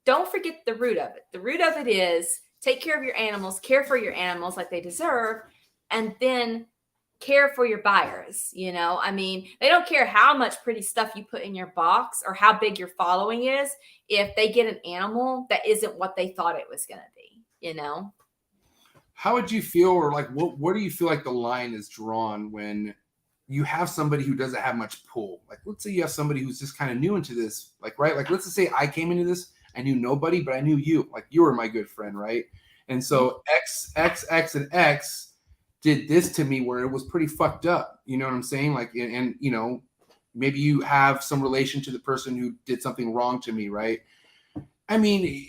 don't forget the root of it. The root of it is take care of your animals, care for your animals like they deserve, and then care for your buyers. You know, I mean, they don't care how much pretty stuff you put in your box or how big your following is if they get an animal that isn't what they thought it was going to be, you know? How would you feel, or like, what do you feel like the line is drawn when you have somebody who doesn't have much pull? Like, let's say you have somebody who's just kind of new into this, like, right? Like, let's just say I came into this, I knew nobody, but I knew you. Like, you were my good friend, right? And so X, and X, did this to me where it was pretty fucked up. You know what I'm saying? Like, and you know, maybe you have some relation to the person who did something wrong to me, right? I mean,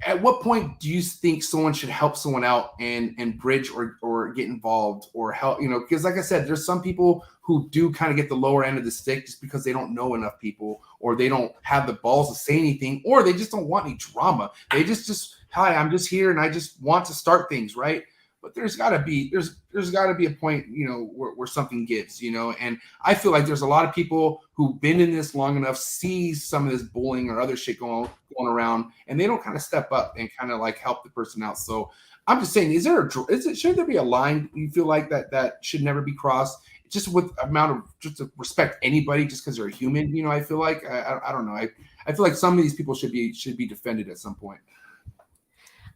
at what point do you think someone should help someone out and bridge or get involved or help, you know, because like I said, there's some people who do kind of get the lower end of the stick just because they don't know enough people, or they don't have the balls to say anything, or they just don't want any drama. They just, hi, I'm just here and I just want to start things, right? But there's got to be a point, you know, where something gives, you know. And I feel like there's a lot of people who've been in this long enough, see some of this bullying or other shit going around, and they don't kind of step up and kind of like help the person out. So I'm just saying, should there be a line you feel like that should never be crossed, just with amount of just to respect anybody just because they're a human? You know, I feel like I don't know. I feel like some of these people should be defended at some point.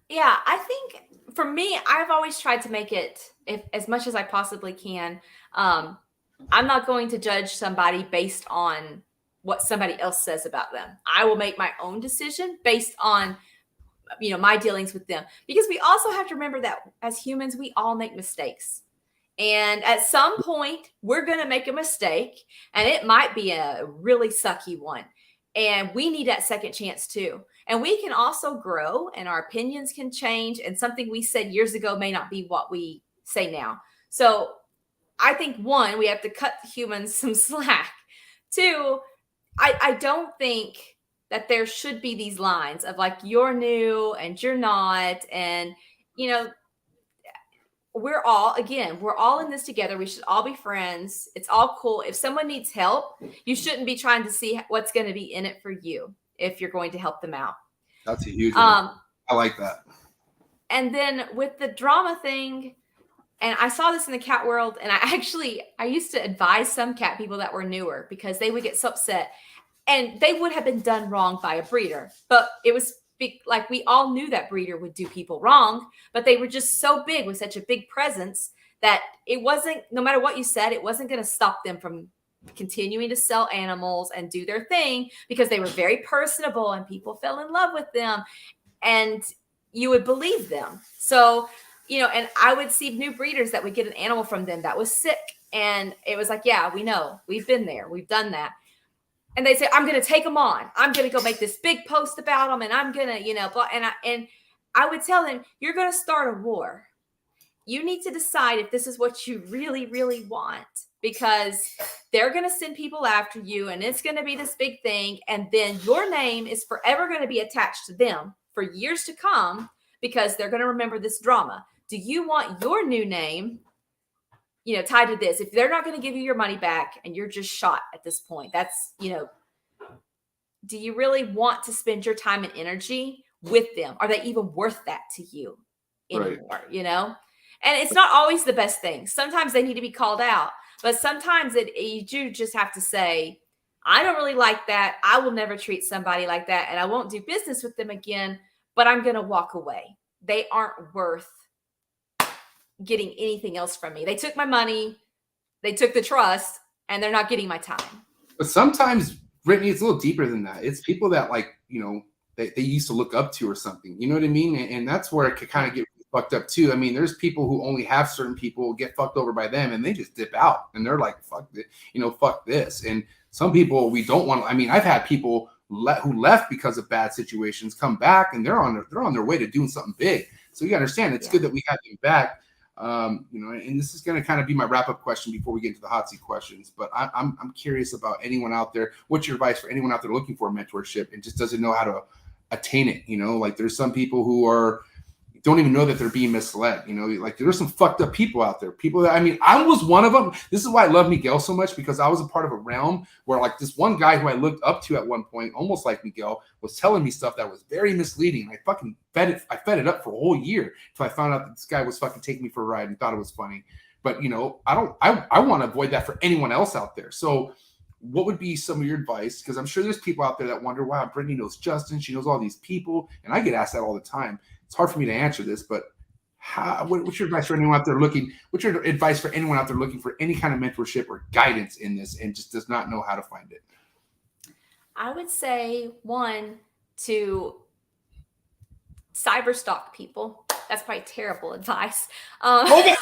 Yeah, I think for me, I've always tried to make it as much as I possibly can. I'm not going to judge somebody based on what somebody else says about them. I will make my own decision based on, you know, my dealings with them, because we also have to remember that as humans, we all make mistakes. And at some point, we're going to make a mistake, and it might be a really sucky one. And we need that second chance too. And we can also grow, and our opinions can change. And something we said years ago may not be what we say now. So I think, one, we have to cut humans some slack. Two, I don't think that there should be these lines of like, you're new and you're not. And, you know, we're all in this together. We should all be friends. It's all cool. If someone needs help, you shouldn't be trying to see what's going to be in it for you if you're going to help them out. That's a huge one. I like that. And then with the drama thing, and I saw this in the cat world, and I used to advise some cat people that were newer because they would get so upset, and they would have been done wrong by a breeder. But it was like we all knew that breeder would do people wrong, but they were just so big with such a big presence that it wasn't, no matter what you said, it wasn't going to stop them from continuing to sell animals and do their thing, because they were very personable and people fell in love with them and you would believe them. So, you know, and I would see new breeders that would get an animal from them that was sick. And it was like, yeah, we know, we've been there, we've done that. And they say, I'm going to take them on. I'm going to go make this big post about them. And I'm going to, you know, blah. And I would tell them, you're going to start a war. You need to decide if this is what you really, really want, because they're going to send people after you and it's going to be this big thing. And then your name is forever going to be attached to them for years to come, because they're going to remember this drama. Do you want your new name, you know, tied to this? If they're not going to give you your money back and you're just shot at this point, that's, you know, do you really want to spend your time and energy with them? Are they even worth that to you anymore? Right. You know, and it's not always the best thing. Sometimes they need to be called out, but sometimes you do just have to say, I don't really like that. I will never treat somebody like that, and I won't do business with them again, but I'm going to walk away. They aren't worth getting anything else from me. They took my money, they took the trust, and they're not getting my time. But sometimes, Brittany, it's a little deeper than that. It's people that, like, you know, they used to look up to or something. You know what I mean? And that's where it could kind of get fucked up too. I mean, there's people who only have certain people, get fucked over by them, and they just dip out and they're like, fuck it, you know, fuck this. And some people we don't want. I mean, I've had people who left because of bad situations come back, and they're on their way to doing something big. So you understand, it's good that we have them back. You know, and this is going to kind of be my wrap-up question before we get into the hot seat questions. But I'm curious about anyone out there. What's your advice for anyone out there looking for a mentorship and just doesn't know how to attain it? You know, like there's some people who don't even know that they're being misled. You know, like there's some fucked up people out there. People that, I mean, I was one of them. This is why I love Miguel so much, because I was a part of a realm where like this one guy who I looked up to at one point, almost like Miguel, was telling me stuff that was very misleading. I fucking fed it up for a whole year until I found out that this guy was fucking taking me for a ride and thought it was funny. But, you know, I want to avoid that for anyone else out there. So what would be some of your advice? Because I'm sure there's people out there that wonder, wow, Brittany knows Justin. She knows all these people. And I get asked that all the time. It's hard for me to answer this, but what's your advice for anyone out there looking? What's your advice for anyone out there looking for any kind of mentorship or guidance in this and just does not know how to find it? I would say, one, to cyber stalk people. that's probably terrible advice. Okay.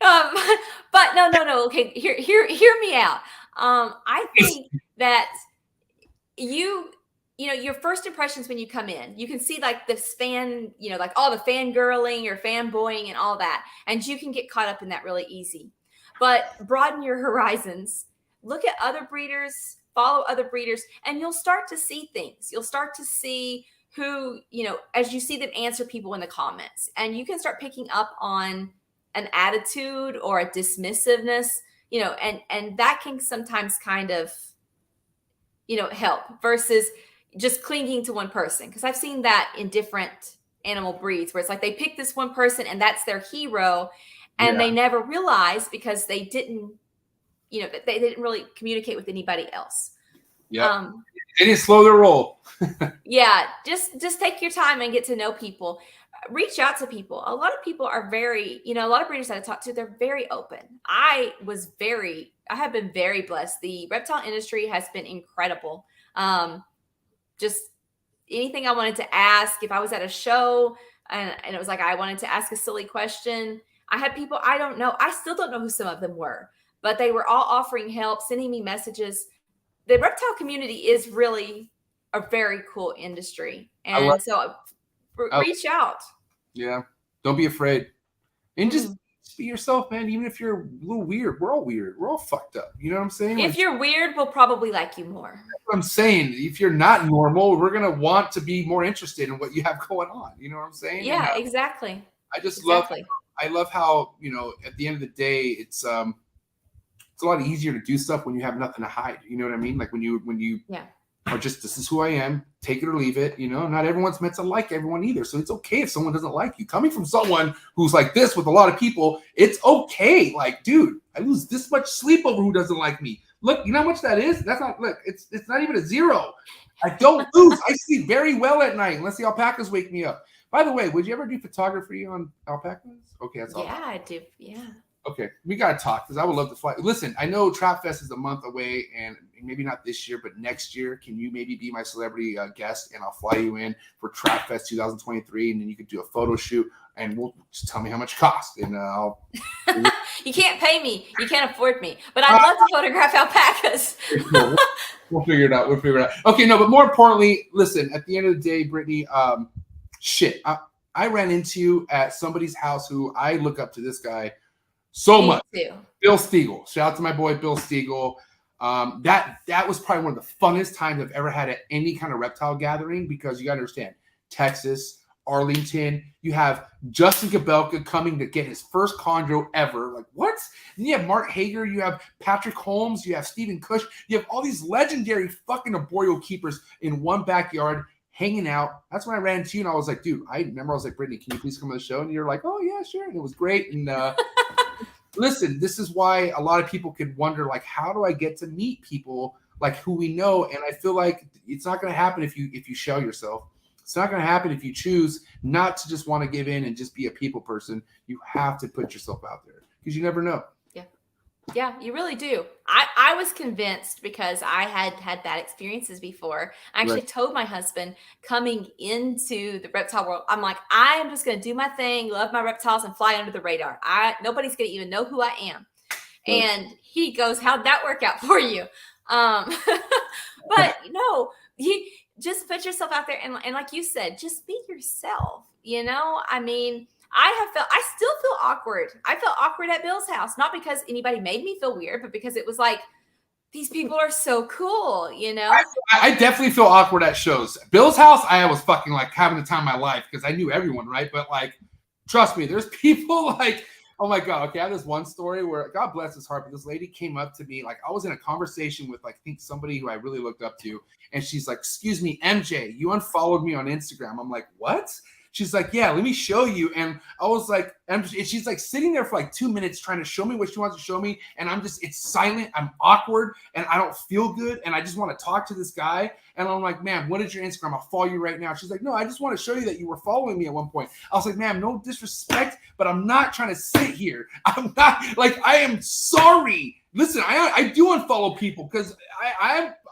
But no. Okay, hear me out. I think that you know, your first impressions when you come in, you can see like this fan, you know, like all the fangirling or fanboying and all that. And you can get caught up in that really easy. But broaden your horizons. Look at other breeders, follow other breeders, and you'll start to see things. You'll start to see who, you know, as you see them answer people in the comments. And you can start picking up on an attitude or a dismissiveness, you know, and that can sometimes kind of, you know, help versus just clinging to one person. Because I've seen that in different animal breeds where it's like they pick this one person and that's their hero, and they never realize because they didn't, you know, they didn't really communicate with anybody else. Yeah, they didn't slow their roll. Yeah, just take your time and get to know people. Reach out to people. A lot of people are very, you know, a lot of breeders that I talk to, they're very open. I have been very blessed. The reptile industry has been incredible. Just anything I wanted to ask, if I was at a show and it was like I wanted to ask a silly question, I had people I don't know. I still don't know who some of them were, but they were all offering help, sending me messages. The reptile community is really a very cool industry. And so reach out. Yeah. Don't be afraid. And just be yourself, man. Even if you're a little weird, we're all weird. We're all fucked up. You know what I'm saying? If you're weird, we'll probably like you more. That's what I'm saying. If you're not normal, we're going to want to be more interested in what you have going on. You know what I'm saying? Yeah, exactly. I just love how, you know, at the end of the day, it's a lot easier to do stuff when you have nothing to hide. You know what I mean? Like when you are just, this is who I am, take it or leave it. You know, not everyone's meant to like everyone either. So it's okay if someone doesn't like you. Coming from someone who's like this with a lot of people, it's okay. Like, dude, I lose this much sleep over who doesn't like me. Look, you know how much that is? That's not, look, it's not even a zero. I don't lose. I sleep very well at night unless the alpacas wake me up. By the way, would you ever do photography on alpacas? Okay, that's all. Yeah, I do. Yeah. Okay, we gotta talk because I would love to fly. Listen, I know Trap Fest is a month away, and maybe not this year, but next year. Can you maybe be my celebrity guest, and I'll fly you in for Trap Fest 2023, and then you could do a photo shoot, and we'll just tell me how much it costs, and I'll. You can't pay me. You can't afford me, but I'd love to photograph alpacas. We'll figure it out. Okay, no, but more importantly, listen. At the end of the day, Brittany, I ran into you at somebody's house who I look up to this guy so much. Too. Bill Stiegel. Shout out to my boy Bill Stiegel. That was probably one of the funnest times I've ever had at any kind of reptile gathering, because you got to understand, Texas, Arlington, you have Justin Gabelka coming to get his first chondro ever. Like, what? And you have Mark Hager, you have Patrick Holmes, you have Stephen Cush, you have all these legendary fucking arboreal keepers in one backyard hanging out. That's when I ran into you, and I was like, dude, I was like, Brittany, can you please come to the show? And you're like, oh yeah, sure. And it was great. And listen, this is why a lot of people could wonder, like, how do I get to meet people like who we know? And I feel like it's not going to happen if you show yourself. It's not going to happen if you choose not to just want to give in and just be a people person. You have to put yourself out there because you never know. Yeah, you really do. I was convinced because I had bad experiences before. I actually told my husband coming into the reptile world, I'm like, I am just going to do my thing, love my reptiles, and fly under the radar. Nobody's going to even know who I am. And he goes, how'd that work out for you? But no, you just put yourself out there. And like you said, just be yourself. You know, I mean, I still feel awkward. I felt awkward at Bill's house, not because anybody made me feel weird, but because it was like, these people are so cool, you know? I definitely feel awkward at shows. Bill's house, I was fucking like having the time of my life because I knew everyone, right? But like, trust me, there's people like, oh my God. Okay, I have this one story where, God bless his heart, but this lady came up to me, like I was in a conversation with like, I think somebody who I really looked up to. And she's like, excuse me, MJ, you unfollowed me on Instagram. I'm like, what? She's like, yeah, let me show you. And I was like, and she's like sitting there for like 2 minutes trying to show me what she wants to show me. And it's silent. I'm awkward and I don't feel good. And I just want to talk to this guy. And I'm like, ma'am, what is your Instagram? I'll follow you right now. She's like, no, I just want to show you that you were following me at one point. I was like, ma'am, no disrespect, but I'm not trying to sit here. I'm not like, I am sorry. Listen, I do unfollow people because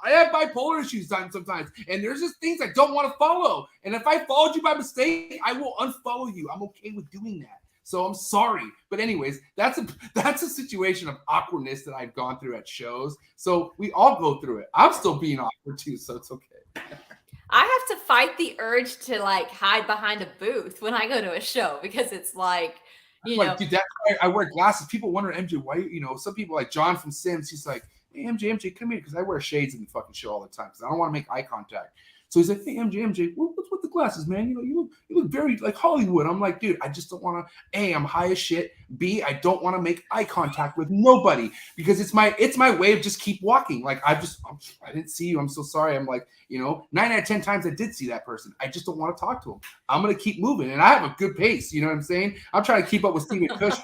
I have bipolar issues sometimes, and there's just things I don't want to follow. And if I followed you by mistake, I will unfollow you. I'm okay with doing that. So I'm sorry. But anyways, that's a situation of awkwardness that I've gone through at shows. So we all go through it. I'm still being awkward too, so it's okay. I have to fight the urge to like hide behind a booth when I go to a show because it's like, you know. Dude, that's why I wear glasses. People wonder, MJ, why, some people like John from Sims, he's like, hey, MJ, come here, because I wear shades in the fucking show all the time because I don't want to make eye contact. So he's like, hey, MJ, what's with the glasses, man? You look very like Hollywood. I'm like, dude, I just don't want to. A, I'm high as shit. B, I don't want to make eye contact with nobody because it's my way of just keep walking. Like I didn't see you. I'm so sorry. I'm like, 9 out of 10 times I did see that person. I just don't want to talk to him. I'm gonna keep moving, and I have a good pace. You know what I'm saying? I'm trying to keep up with Stephen Cush,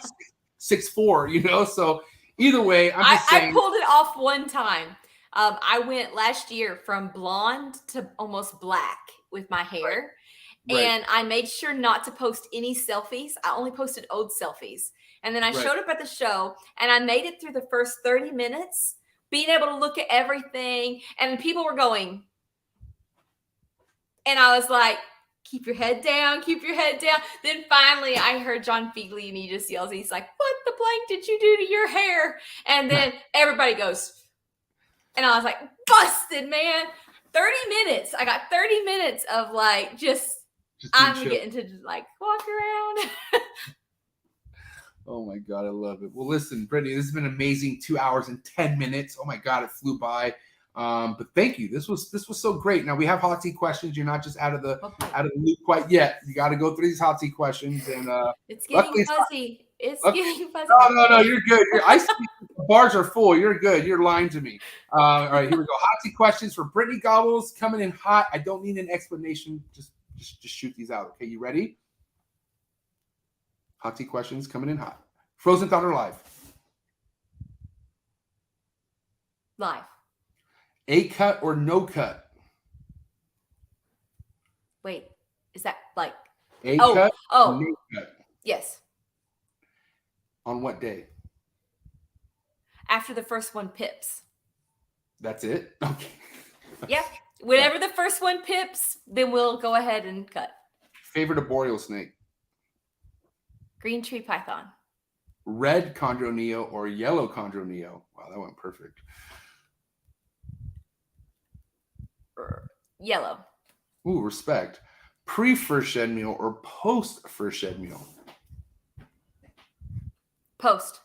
6'4". So either way, I'm just saying. I pulled it off one time. I went last year from blonde to almost black with my hair. Right. And I made sure not to post any selfies. I only posted old selfies. And then I showed up at the show and I made it through the first 30 minutes, being able to look at everything. And people were going. And I was like, keep your head down, keep your head down. Then finally I heard John Feagley and he just yells, he's like, what the blank did you do to your hair? And then everybody goes. And I was like, busted, man. 30 minutes. I got 30 minutes of like, just I'm getting to just like walk around. Oh my God, I love it. Well, listen, Brittany, this has been amazing. 2 hours and 10 minutes. Oh my God, it flew by. But thank you. This was so great. Now we have hot seat questions. You're not just out of the loop quite yet. You got to go through these hot seat questions, and it's getting fuzzy. It's getting fuzzy. No, you're good. The bars are full. You're good. You're lying to me. All right, here we go. Hot seat questions for Brittany Gobbles coming in hot. I don't need an explanation. Just shoot these out. Okay, you ready? Hot seat questions coming in hot. Frozen thought or live? Live. A cut or no cut? Wait, is that like A cut? Oh, no cut? Yes. On what day? After the first one pips. That's it? Okay. Yeah. Whenever the first one pips, then we'll go ahead and cut. Favorite arboreal snake? Green tree python. Red chondro neo or yellow chondro neo? Wow, that went perfect. Yellow. Ooh, respect. Pre-first shed meal or post-first shed meal? Post.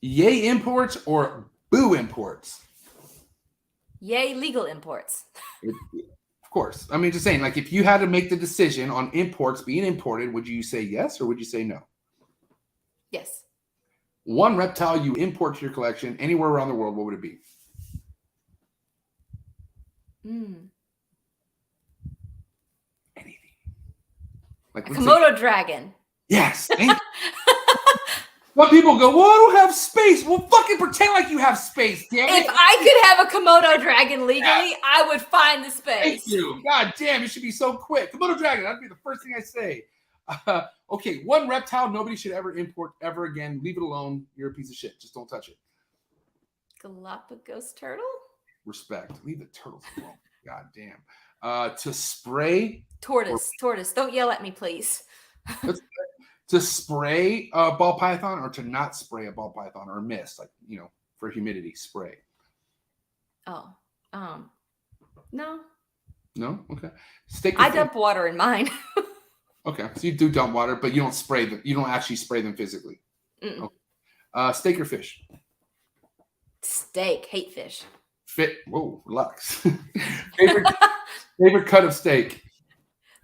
Yay imports or boo imports? Yay legal imports. Of course. I mean, just saying, like if you had to make the decision on imports being imported, would you say yes or would you say no? Yes. One reptile you import to your collection anywhere around the world, what would it be? Anything. Like a Komodo dragon. Yes. Some people go, well, I don't have space. Well, fucking pretend like you have space, damn it. If I could have a Komodo dragon legally, I would find the space. Thank you. God damn, it should be so quick. Komodo dragon, that'd be the first thing I say. Okay, one reptile nobody should ever import ever again. Leave it alone. You're a piece of shit. Just don't touch it. Galapagos turtle? Respect. Leave the turtles alone. God damn. To spray. Tortoise. Don't yell at me, please. To spray a ball python or to not spray a ball python or mist, like, for humidity, spray. Oh, no. No? Okay. Steak. I dump water in mine. Okay. So you do dump water, but you don't spray them. You don't actually spray them physically. Okay. Steak or fish? Steak. Hate fish. Whoa, relax. favorite cut of steak?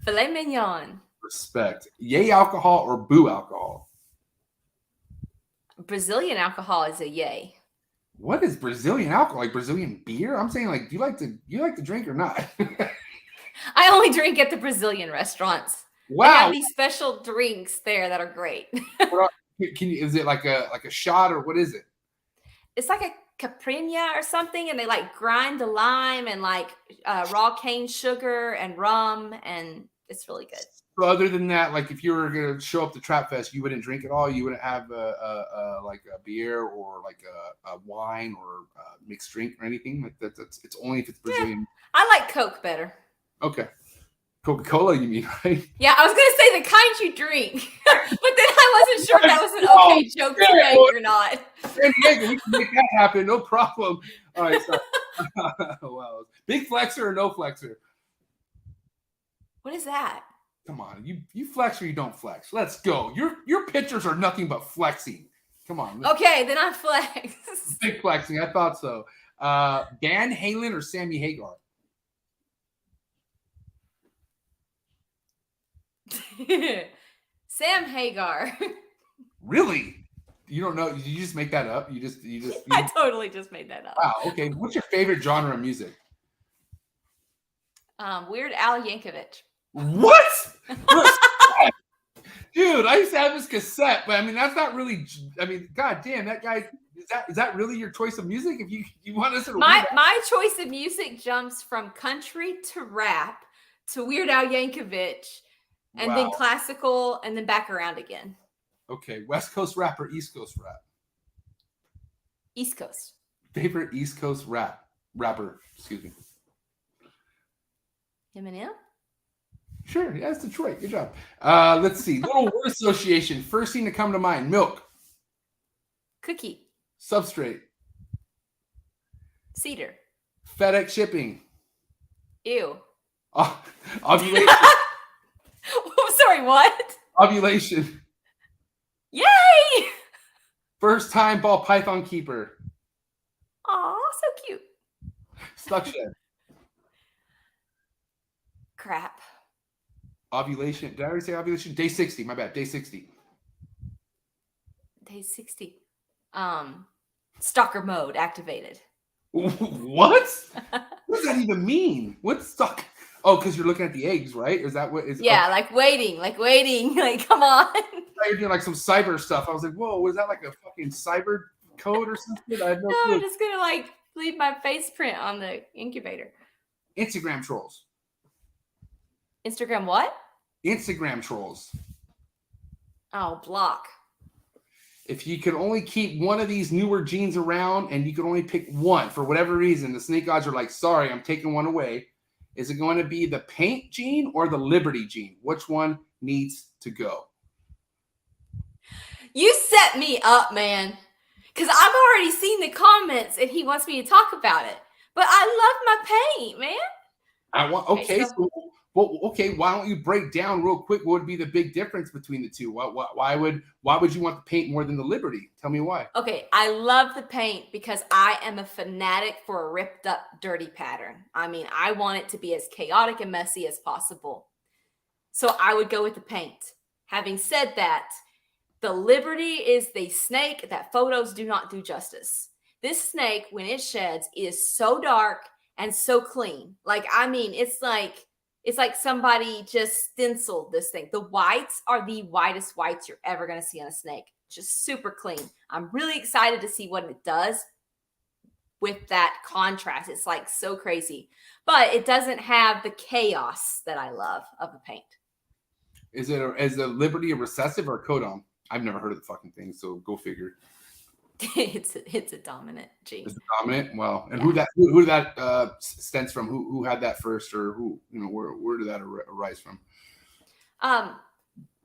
Filet mignon. Respect. Yay alcohol or boo alcohol? Brazilian alcohol is a yay. What is Brazilian alcohol? Like Brazilian beer? I'm saying, like, do you like to drink or not? I only drink at the Brazilian restaurants. Wow. They have these special drinks there that are great. Is it like a shot or what is it? It's like a Caipirinha or something, and they like grind the lime and like raw cane sugar and rum, and it's really good. So other than that, like if you were gonna show up to Trap Fest, you wouldn't drink at all. You wouldn't have like a beer or like a wine or a mixed drink or anything like that. It's only if it's Brazilian. Yeah, I like Coke better. Okay, Coca-Cola, you mean, right? Yeah, I was gonna say the kind you drink, but then I wasn't sure if that was an okay joke to make or not. San Diego, we can make that happen, no problem. All right, so wow, big flexer or no flexer? What is that? Come on, you flex or you don't flex. Let's go. Your pictures are nothing but flexing. Come on. Okay, then I flex. Big flexing. I thought so. Van Halen or Sammy Hagar? Sam Hagar. Really? You don't know? You just make that up? I totally just made that up. Wow. Okay. What's your favorite genre of music? Weird Al Yankovic. What? Dude, I used to have this cassette, but I mean, that's not really. I mean, god damn, that guy. Is that really your choice of music? If you want to listen to my choice of music jumps from country to rap to Weird Al Yankovic, and then classical, and then back around again. Okay, West Coast rap or East Coast rap? East Coast. Favorite East Coast rapper? Excuse me. Eminem. Sure, yeah, it's Detroit. Good job. Let's see. Little word association. First thing to come to mind: milk, cookie, substrate, cedar, FedEx shipping, ew, ovulation. I'm sorry, what? Ovulation. Yay! First time ball python keeper. Aw, so cute. Suction. Crap. Ovulation. Did I already say ovulation? Day 60. My bad. Day 60. Day 60. Stalker mode activated. What? What does that even mean? What's stalk? Oh, because you're looking at the eggs, right? Is that what is? Yeah, like waiting. Like, come on. You're doing like some cyber stuff. I was like, whoa, was that like a fucking cyber code or something? I had no No, clue. I'm just gonna like leave my face print on the incubator. Instagram trolls. Instagram what? Instagram trolls. Oh, block. If you could only keep one of these newer genes around and you could only pick one for whatever reason, the snake gods are like, sorry, I'm taking one away. Is it going to be the paint gene or the liberty gene? Which one needs to go? You set me up, man. Because I've already seen the comments and he wants me to talk about it. But I love my paint, man. Okay, why don't you break down real quick what would be the big difference between the two? Why would you want the paint more than the liberty? Tell me why. Okay, I love the paint because I am a fanatic for a ripped up, dirty pattern. I mean, I want it to be as chaotic and messy as possible. So I would go with the paint. Having said that, the liberty is the snake that photos do not do justice. This snake, when it sheds, is so dark and so clean. Like, I mean, it's like somebody just stenciled this thing. The whites are the whitest whites you're ever going to see on a snake. Just super clean. I'm really excited to see what it does with that contrast. It's like so crazy. But it doesn't have the chaos that I love of the paint. Is the liberty a recessive or a codon? I've never heard of the fucking thing, so go figure. It's a dominant gene. It's dominant. Well, and yeah. who that stems from? Who had that first, or who where did that arise from? I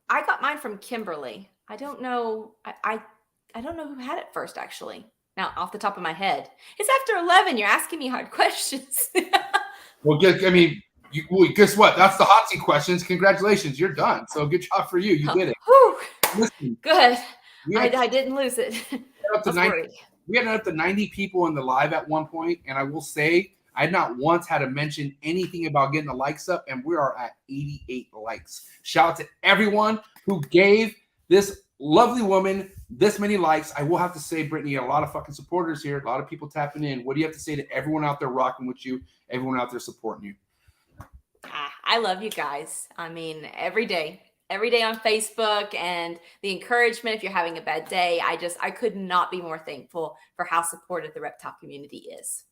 got mine from Kimberly. I don't know. I don't know who had it first, actually. Now, off the top of my head, it's after 11. You're asking me hard questions. Well, guess what? That's the hot seat questions. Congratulations, you're done. So good job for you. You did it. Listen, good. I didn't lose it. We had up to 90 people in the live at one point, and I will say I had not once had to mention anything about getting the likes up, and we are at 88 likes. Shout out to everyone who gave this lovely woman this many likes. I will have to say, Brittany, a lot of fucking supporters here, a lot of people tapping in. What do you have to say to everyone out there rocking with you, everyone out there supporting you? I love you guys. I mean, every day on Facebook, and the encouragement if you're having a bad day. I could not be more thankful for how supportive the reptile community is.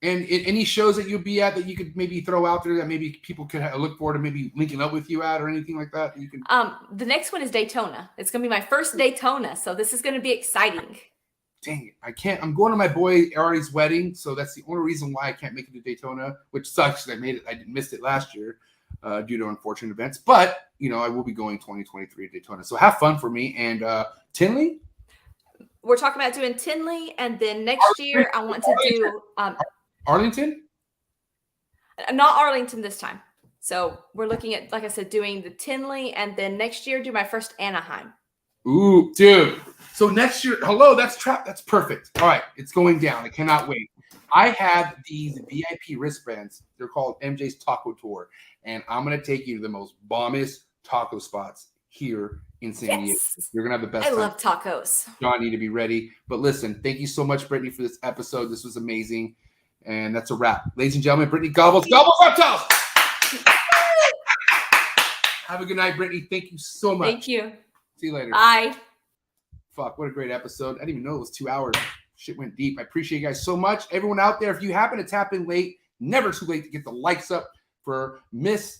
And any shows that you'll be at that you could maybe throw out there that maybe people could look forward to maybe linking up with you at or anything like that? You can. The next one is Daytona. It's going to be my first Daytona, so this is going to be exciting. Dang it, I can't. I'm going to my boy Ari's wedding, so that's the only reason why I can't make it to Daytona, which sucks. I missed it last year due to unfortunate events. But I will be going 2023 to Daytona, so have fun for me. And Tinley, we're talking about doing Tinley, and then next year I want to do Arlington. Not Arlington this time. So we're looking at, like I said, doing the Tinley, and then next year do my first Anaheim. Ooh, dude. So next year, hello, that's perfect. All right, it's going down. I cannot wait. I have these VIP wristbands. They're called MJ's Taco Tour, and I'm going to take you to the most bombest taco spots here in San Diego. You're going to have the best I time. love tacos. Y'all need to be ready. But listen, thank you so much, Brittany, for this episode. This was amazing. And that's a wrap. Ladies and gentlemen, Brittany Gobbles, Reptiles. Have a good night, Brittany. Thank you so much. Thank you. See you later. Bye. Fuck, what a great episode. I didn't even know it was 2 hours. Shit went deep. I appreciate you guys so much. Everyone out there, if you happen to tap in late, never too late to get the likes up for Mrs.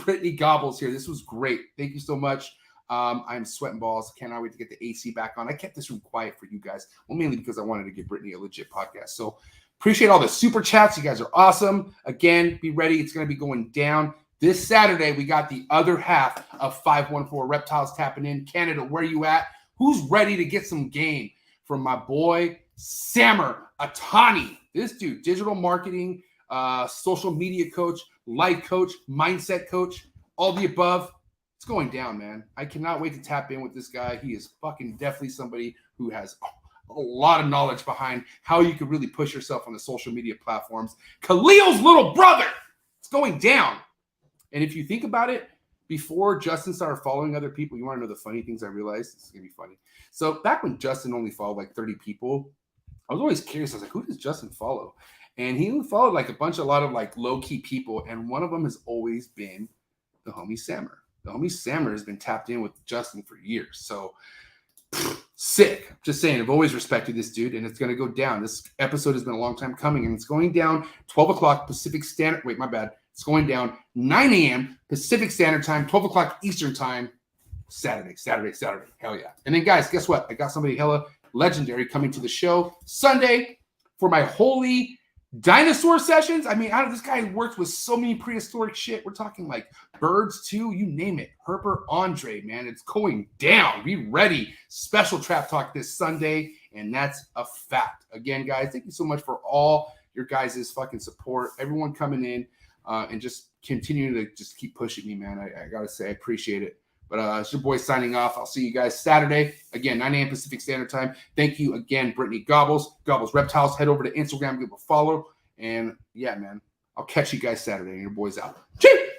Brittany Gobbles here. This was great. Thank you so much. I'm sweating balls. Cannot wait to get the AC back on. I kept this room quiet for you guys. Well, mainly because I wanted to give Brittany a legit podcast. So appreciate all the super chats. You guys are awesome. Again, be ready. It's going to be going down. This Saturday, we got the other half of 514 Reptiles tapping in. Canada, where you at? Who's ready to get some game from my boy, Samer Atani? This dude, digital marketing, social media coach, life coach, mindset coach, all the above. It's going down, man. I cannot wait to tap in with this guy. He is fucking definitely somebody who has a lot of knowledge behind how you can really push yourself on the social media platforms. Khalil's little brother. It's going down. And if you think about it, before Justin started following other people, you want to know the funny things I realized? This is going to be funny. So back when Justin only followed like 30 people, I was always curious. I was like, who does Justin follow? And he followed like a lot of like low-key people. And one of them has always been the homie Samer. The homie Samer has been tapped in with Justin for years. So sick. Just saying, I've always respected this dude, and it's going to go down. This episode has been a long time coming, and it's going down 12 o'clock Pacific Standard. Wait, my bad. It's going down 9 a.m. Pacific Standard Time, 12 o'clock Eastern Time, Saturday. Hell yeah. And then, guys, guess what? I got somebody hella legendary coming to the show Sunday for my holy dinosaur sessions. I mean, this guy works with so many prehistoric shit. We're talking like birds too, you name it. Herper Andre, man, it's going down. Be ready. Special trap talk this Sunday, and that's a fact. Again, guys, thank you so much for all your guys' fucking support. Everyone coming in and just continue to just keep pushing me, man. I gotta say, I appreciate it. But it's your boy signing off. I'll see you guys Saturday. Again, 9 a.m. Pacific Standard Time. Thank you again, Brittany Gobbles Reptiles. Head over to Instagram, give a follow. And yeah, man, I'll catch you guys Saturday. And your boy's out. Cheers!